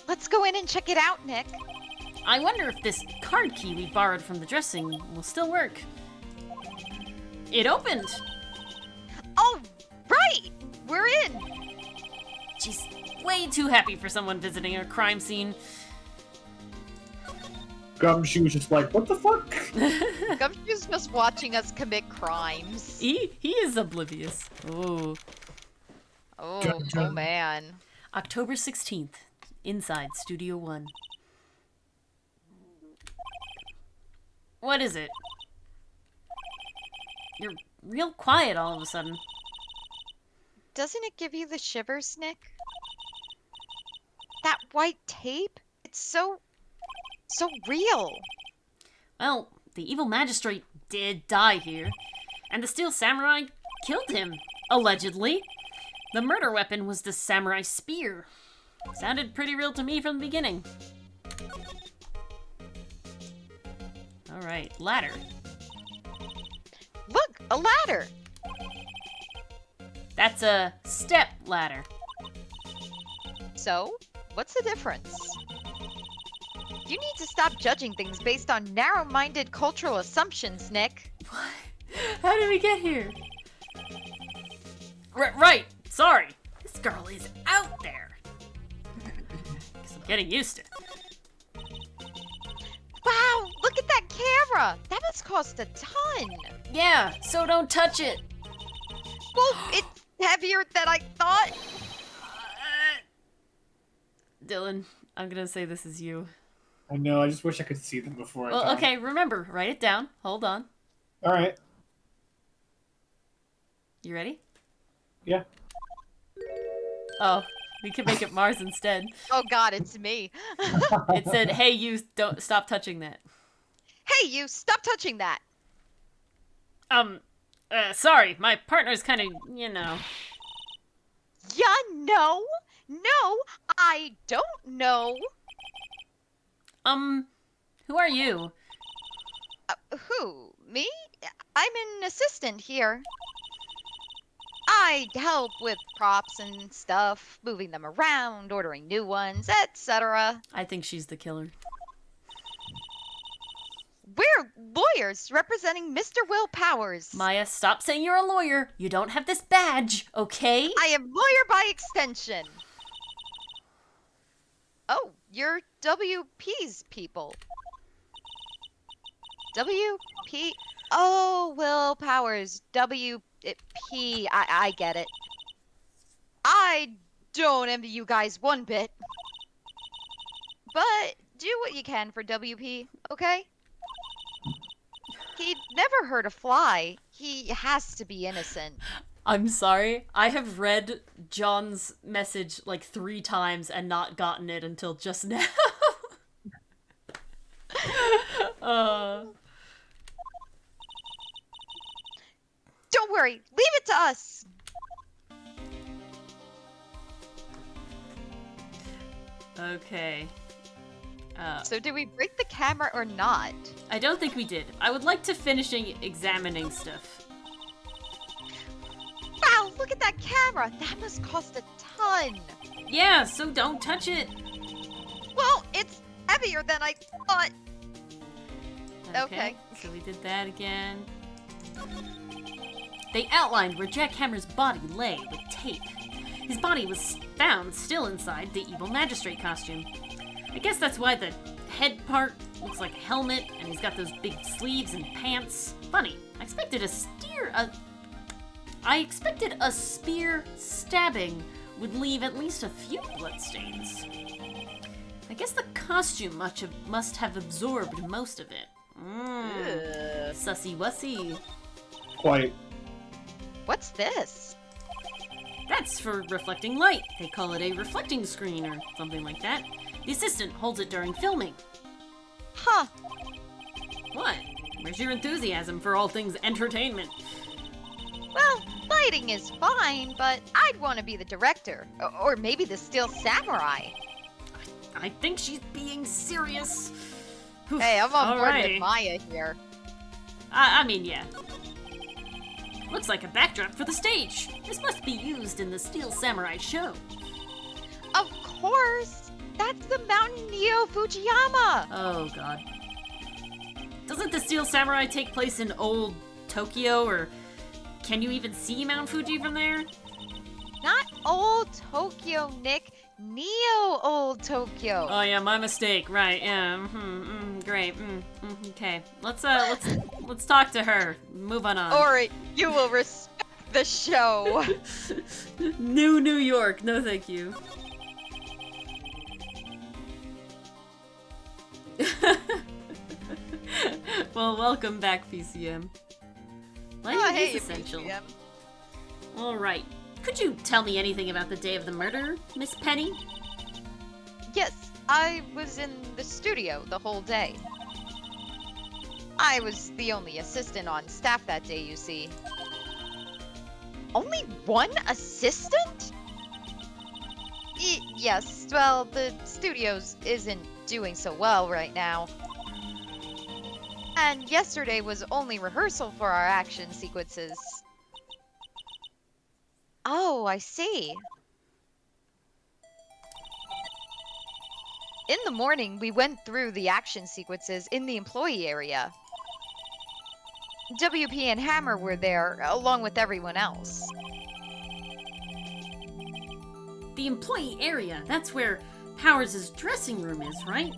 Let's go in and check it out, Nick. I wonder if this card key we borrowed from the dressing will still work. It opened! Oh, right! We're in! She's way too happy for someone visiting a crime scene. Gumshoe's just like, what the fuck? Gumshoe's just watching us commit crimes. He is oblivious. Ooh. Oh, Dun, dun. oh man. October 16th, inside Studio 1. What is it? You're real quiet all of a sudden. Doesn't it give you the shivers, Nick? That white tape? It's so real. Well, the evil magistrate did die here, and the steel samurai killed him, allegedly. The murder weapon was the samurai spear. Sounded pretty real to me from the beginning. Alright, ladder. Look, a ladder. That's a step ladder. So, what's the difference? You need to stop judging things based on narrow-minded cultural assumptions, Nick. What? How did we get here? Right, sorry. This girl is out there. Guess I'm getting used to it. Wow, look at that camera. That must cost a ton. Yeah, so don't touch it. Well, it's heavier than I thought. Dylan, I'm gonna say this is you. I know. I just wish I could see them before I Well, talk. okay, remember, write it down. Hold on. All right. You ready? Yeah. Oh, we could make it Mars instead. Oh God, it's me. It said, "Hey, you don't stop touching that." Hey, you stop touching that. Sorry, my partner's kind of, you know. Yeah, no, I don't know. Who are you? Who? Me? I'm an assistant here. I help with props and stuff, moving them around, ordering new ones, etc. I think she's the killer. We're lawyers representing Mr. Will Powers. Maya, stop saying you're a lawyer. You don't have this badge, okay? I am lawyer by extension. Oh, you're WP's people. WP? Oh, Will Powers. WP. I get it. I don't envy you guys one bit. But do what you can for WP, okay? He'd never hurt a fly. He has to be innocent. I'm sorry. I have read John's message like 3 times and not gotten it until just now. Don't worry. Leave it to us. Okay. So did we break the camera or not? I don't think we did. I would like to finish examining stuff. Wow, look at that camera. That must cost a ton. Yeah, so don't touch it. Well, it's heavier than I thought. Okay. So we did that again. They outlined where Jack Hammer's body lay with tape. His body was found still inside the evil magistrate costume. I guess that's why the head part looks like a helmet, and he's got those big sleeves and pants. Funny, I expected a spear stabbing would leave at least a few bloodstains. I guess the costume must have absorbed most of it. Sussy wussy. Quite. What's this? That's for reflecting light. They call it a reflecting screen or something like that. The assistant holds it during filming. Huh. What? Where's your enthusiasm for all things entertainment? Well, lighting is fine, but I'd want to be the director. Or maybe the Steel Samurai. I think she's being serious. Hey, I'm on board Alrighty. with Maya here. I mean, yeah. Looks like a backdrop for the stage. This must be used in the Steel Samurai show. Of course! That's the Mountain Neo Fujiyama! Oh, God. Doesn't the Steel Samurai take place in old Tokyo, or can you even see Mount Fuji from there? Not old Tokyo, Nick. Neo old Tokyo. Oh yeah, my mistake. Right? Yeah. Great. Okay. Let's talk to her. Move on. Or you will respect the show. New York. No, thank you. Well, welcome back, PCM. Lighting hey, is essential. PCM. All right. Could you tell me anything about the day of the murder, Miss Penny? Yes, I was in the studio the whole day. I was the only assistant on staff that day, you see. Only one assistant? Yes, well, the studios isn't doing so well right now. And yesterday was only rehearsal for our action sequences. Oh, I see. In the morning, we went through the action sequences in the employee area. WP and Hammer were there, along with everyone else. The employee area, that's where Powers' dressing room is, right?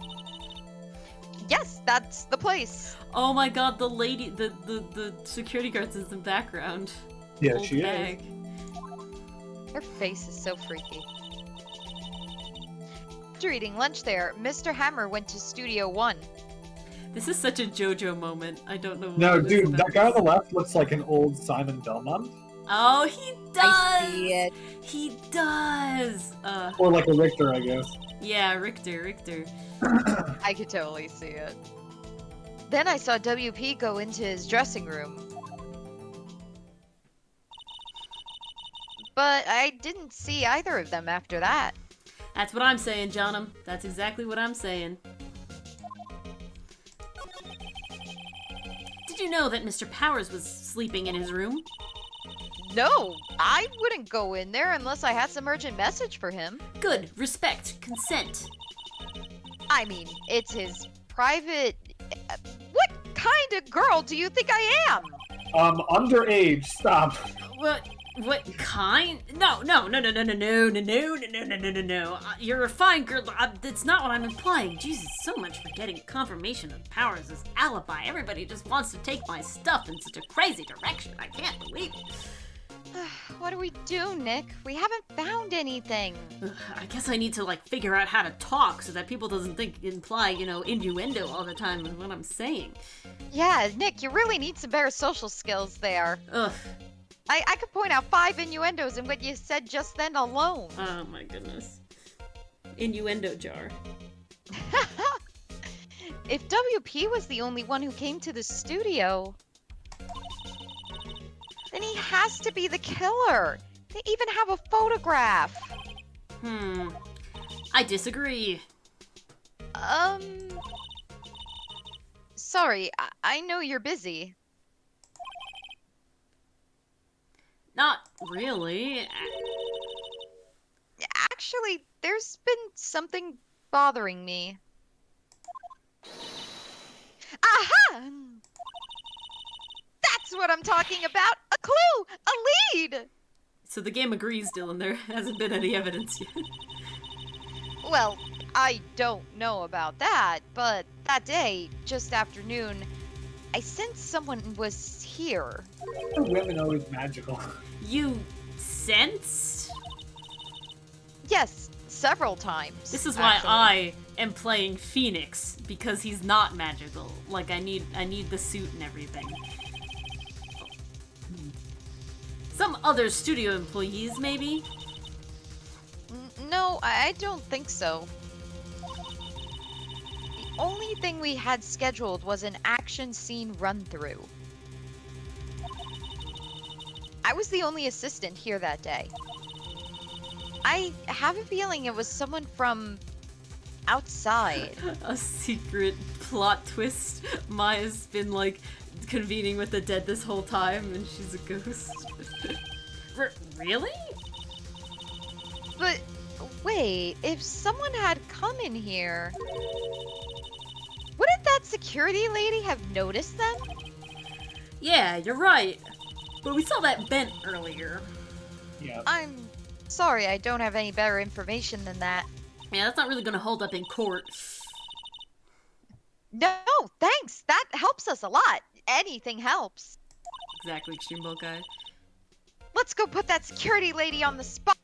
Yes, that's the place. Oh my god, the lady, the security guards is in the background. Yeah, Old she bag. is. Her face is so freaky. After eating lunch there, Mr. Hammer went to Studio 1. This is such a JoJo moment. I don't know what No, it is dude, about that guy on this. the left looks like an old Simon Belmont. Oh, he does! I see it. He does! Or like a Richter, I guess. Yeah, Richter. I could totally see it. Then I saw WP go into his dressing room. But I didn't see either of them after that. That's what I'm saying, Johnum. That's exactly what I'm saying. Did you know that Mr. Powers was sleeping in his room? No, I wouldn't go in there unless I had some urgent message for him. Good. Respect. Consent. I mean, it's his private... What kind of girl do you think I am? Underage, stop. What kind? No. You're a fine girl. That's not what I'm implying. Jesus, so much for getting confirmation of Powers' alibi. Everybody just wants to take my stuff in such a crazy direction. I can't believe it. What do we do, Nick? We haven't found anything. I guess I need to, figure out how to talk so that people doesn't imply, innuendo all the time in what I'm saying. Yeah, Nick, you really need some better social skills there. Ugh. I could point out 5 innuendos in what you said just then alone. Oh my goodness. Innuendo jar. If WP was the only one who came to the studio, then he has to be the killer. They even have a photograph. I disagree. Sorry, I know you're busy. Not really. Actually, there's been something bothering me. Aha! That's what I'm talking about! A clue! A lead! So the game agrees, Dylan. There hasn't been any evidence yet. Well, I don't know about that, but that day, just after noon, I sensed someone was here. Women always magical. You sensed? Yes, several times. This is why actually. I am playing Phoenix, because he's not magical. I need the suit and everything. Some other studio employees, maybe? No, I don't think so. The only thing we had scheduled was an action scene run-through. I was the only assistant here that day. I have a feeling it was someone from outside. A secret plot twist. Maya's been, convening with the dead this whole time, and she's a ghost. Really? But wait, if someone had come in here, wouldn't that security lady have noticed them? Yeah, you're right. But we saw that vent earlier. Yeah. I'm sorry, I don't have any better information than that. Yeah, that's not really gonna hold up in court. No, thanks. That helps us a lot. Anything helps. Exactly, Extreme Bolt Guy. Let's go put that security lady on the spot.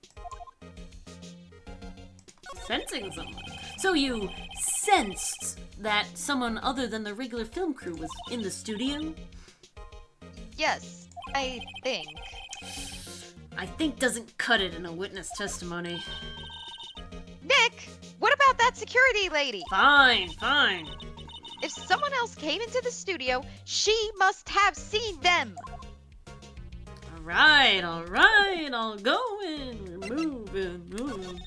Sensing someone. So you sensed that someone other than the regular film crew was in the studio? Yes, I think. I think doesn't cut it in a witness testimony. Nick, what about that security lady? Fine. If someone else came into the studio, she must have seen them. Alright, I'll go in. We're moving.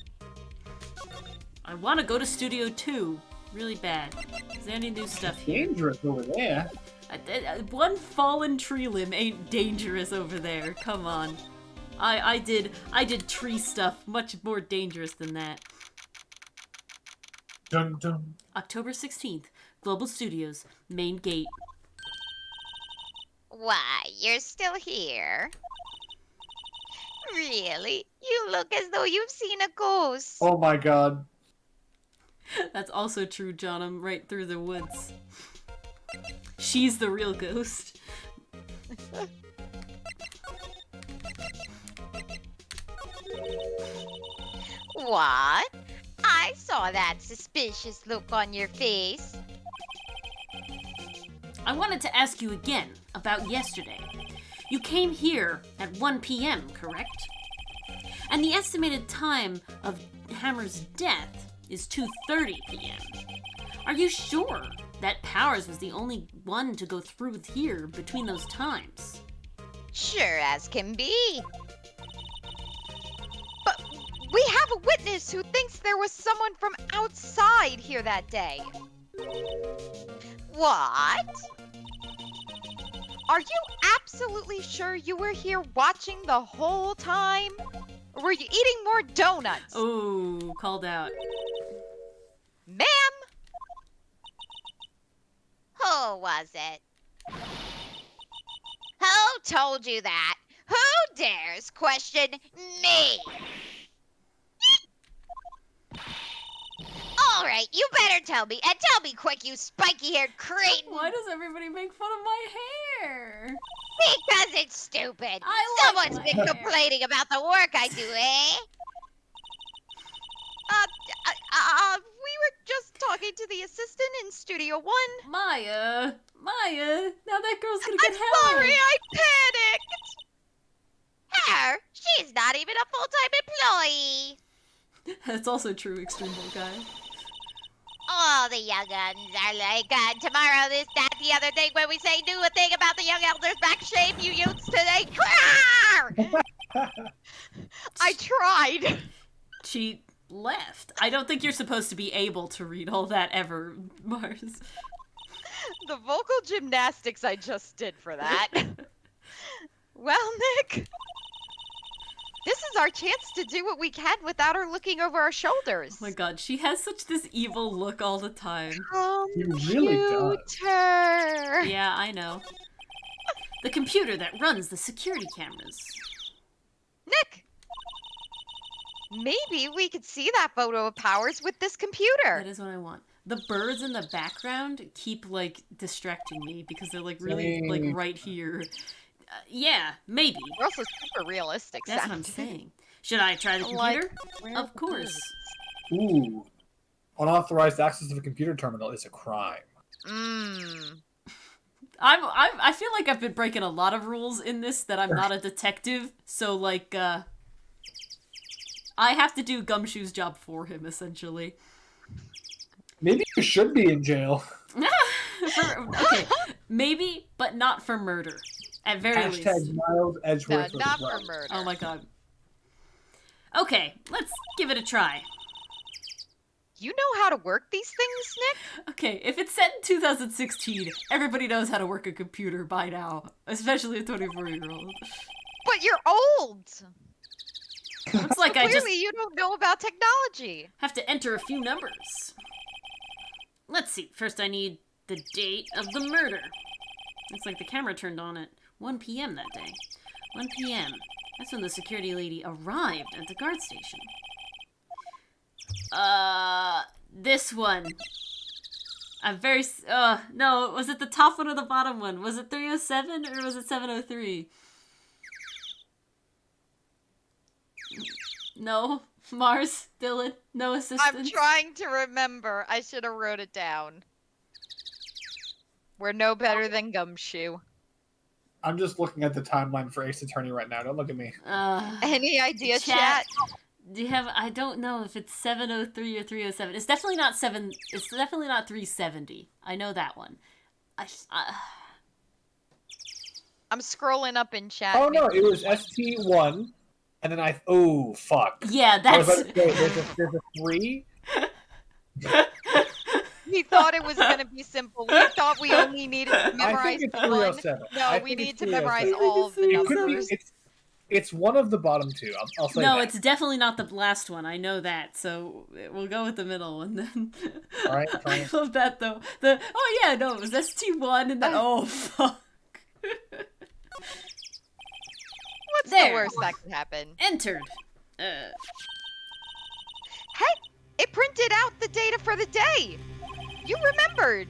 I want to go to Studio 2. Really bad. Is there any new stuff here? Dangerous over there. One fallen tree limb ain't dangerous over there. Come on. I did tree stuff much more dangerous than that. Dun dun. October 16th, Global Studios, main gate. Why, you're still here? Really? You look as though you've seen a ghost. Oh my god. That's also true, John. I'm right through the woods. She's the real ghost. What? I I saw that suspicious look on your face. I wanted to ask you again about yesterday. You came here at 1 p.m., correct? And the estimated time of Hammer's death is 2:30 p.m. Are you sure that Powers was the only one to go through here between those times? Sure as can be. But we have a witness who thinks there was someone from outside here that day. What? Are you absolutely sure you were here watching the whole time? Or were you eating more donuts? Oh, called out. Ma'am? Who was it? Who told you that? Who dares question me? All right, you better tell me, and tell me quick, you spiky-haired cretin. Why does everybody make fun of my hair? Because it's stupid. I like Someone's my been hair. complaining about the work I do, eh? We were just talking to the assistant in Studio 1. Maya, now that girl's gonna I'm get help. sorry, I panicked. Her? She's not even a full-time employee. That's also true, Extreme Bowl guy. All the young uns are like, tomorrow this, that, the other thing. When we say do a thing about the young elders, back shame you youths today. I tried. She left. I don't think you're supposed to be able to read all that ever, Mars. The vocal gymnastics I just did for that. Well, Nick, this is our chance to do what we can without her looking over our shoulders. Oh my god, she has such this evil look all the time. He really does. Computer. Yeah, I know. The computer that runs the security cameras. Nick, maybe we could see that photo of Powers with this computer. That is what I want. The birds in the background keep, like, distracting me because they're, like, really, like, Same. right here. Yeah, maybe. They're also super realistic That's what I'm sounding. saying. Should I try the Like, computer? where Of course. Ooh. Unauthorized access to the computer terminal is a crime. I feel like I've been breaking a lot of rules in this, that I'm not a detective, so, like, I have to do Gumshoe's job for him, essentially. Maybe you should be in jail. Okay, maybe, but not for murder. At very least. Hashtag Miles No, Edgeworth. not for murder. Oh my god. Okay, let's give it a try. You know how to work these things, Nick? Okay, if it's set in 2016, everybody knows how to work a computer by now, especially a 24-year-old. But you're old. Looks like I Clearly, just you don't know about technology. have to enter a few numbers. Let's see, first I need the date of the murder. Looks like the camera turned on at 1 p.m. that day. 1 p.m. That's when the security lady arrived at the guard station. This one. I'm very, no, was it the top one or the bottom one? Was it 307 or was it 703? No? Mars? Dylan? No assistance? I'm trying to remember. I should have wrote it down. We're no better than Gumshoe. I'm just looking at the timeline for Ace Attorney right now. Don't look at me. Any idea, Chat. chat? Do you have, I don't know if it's 703 or 307. It's definitely not 370. I know that one. I'm scrolling up in chat. Oh no, it was ST1, and then oh fuck. Yeah, I was that's... about to say, there's a 3. We thought it was going to be simple. We thought we only needed to I memorize think it's one. 307. No, I we think need it's to memorize 307. all of the It could be. numbers. It's one of the bottom two. I'll say No, that. it's definitely not the last one. I know that. So we'll go with the middle one then. All right, I fine. love that though. Oh yeah, no, it was ST1 and then oh fuck. What's There. the worst that could happen? Entered. Hey, it printed out the data for the day. You remembered.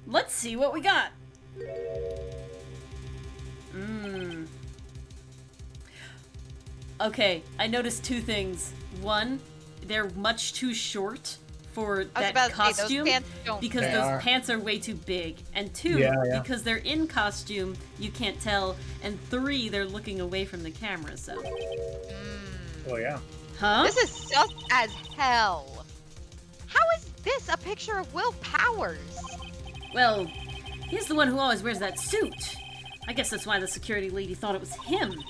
Let's see what we got. Okay, I noticed two things. One, they're much too short for I was that about to say, costume those pants don't. because They those are. pants are way too big. And 2, Yeah. because they're in costume, you can't tell. And 3, they're looking away from the camera, so. Oh yeah. Huh? This is sus as hell. How is this a picture of Will Powers? Well, he's the one who always wears that suit. I guess that's why the security lady thought it was him.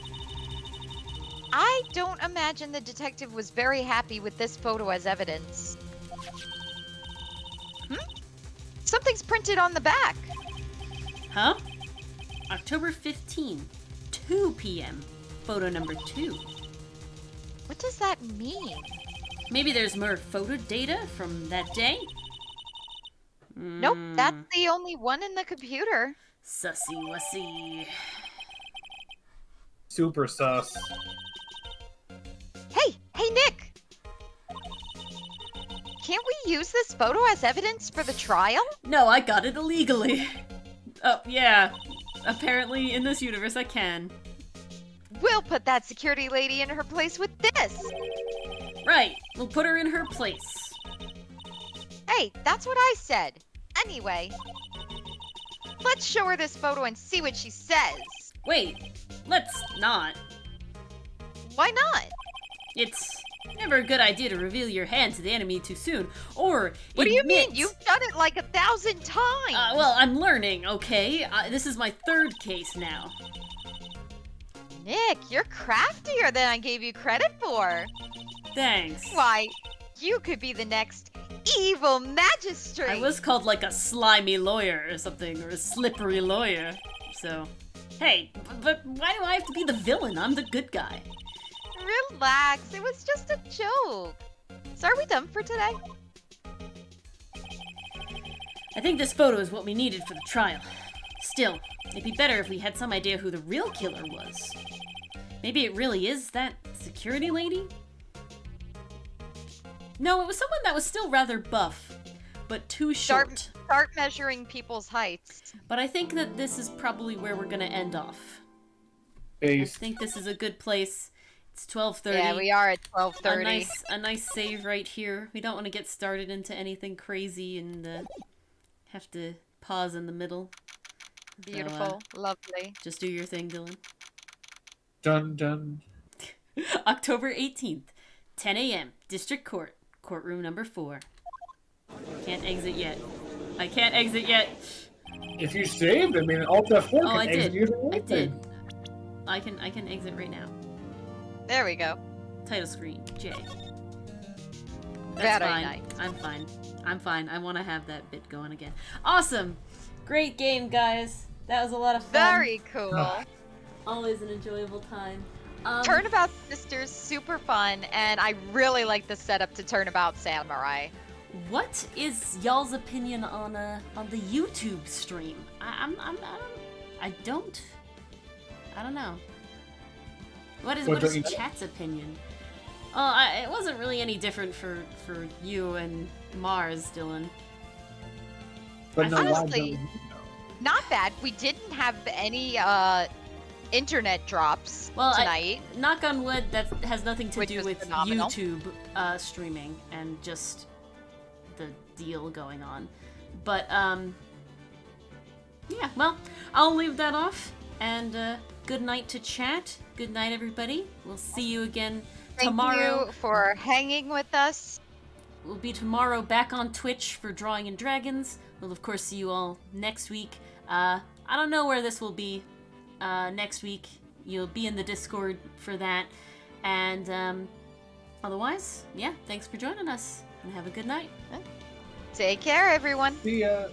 I don't imagine the detective was very happy with this photo as evidence. Something's printed on the back. Huh? October 15, 2 p.m. Photo number 2. What does that mean? Maybe there's more photo data from that day? Nope, that's the only one in the computer. Sussy wussy. Super sus. Hey, Nick! Can't we use this photo as evidence for the trial? No, I got it illegally. Oh, yeah. Apparently, in this universe, I can. We'll put that security lady in her place with this. Right, we'll put her in her place. Hey, that's what I said. Anyway, let's show her this photo and see what she says. Wait, let's not. Why not? It's never a good idea to reveal your hand to the enemy too soon, or What do you mean? admit- You've done it like 1,000 times. well, I'm learning, okay? This is my 3rd case now. Nick, you're craftier than I gave you credit for. Thanks. Why, you could be the next evil magistrate. I was called like a slimy lawyer or something, or a slippery lawyer. So, hey, but why do I have to be the villain? I'm the good guy. Relax, it was just a joke. So are we done for today? I think this photo is what we needed for the trial. Still, it'd be better if we had some idea who the real killer was. Maybe it really is that security lady? No, it was someone that was still rather buff, but too short. Start measuring people's heights. But I think that this is probably where we're gonna end off. I Based. think this is a good place. It's 12:30. Yeah, we are at 12:30. A nice save right here. We don't want to get started into anything crazy and have to pause in the middle. So, Beautiful, lovely. just do your thing, Dylan. Dun dun. October 18th, 10 a.m. District Court, courtroom number 4. Can't exit yet. I can't exit yet. If you saved, I mean, Alt F4 Oh, can I exit did. using I anything. did. I can exit right now. There we go. Title screen, J. That's Very fine. nice. I'm fine. I'm fine. I want to have that bit going again. Awesome! Great game, guys. That was a lot of fun. Very cool. Always an enjoyable time. Turnabout Sisters, super fun, and I really like the setup to Turnabout Samurai. What is y'all's opinion on the YouTube stream? I don't know. What What is don't you- chat's opinion? It wasn't really any different for you and Mars, Dylan. But no, why Honestly, don't you know? Not bad. We didn't have any internet drops Well, tonight. Knock on wood, that has nothing to Which do was with phenomenal. YouTube streaming and just the deal going on. But, yeah, well, I'll leave that off. And good night to chat. Good night, everybody. We'll see you again tomorrow. Thank you for hanging with us. We'll be tomorrow back on Twitch for Drawing and Dragons. We'll, of course, see you all next week. I don't know where this will be next week. You'll be in the Discord for that. And otherwise, yeah, thanks for joining us. And have a good night. Take care, everyone. See ya.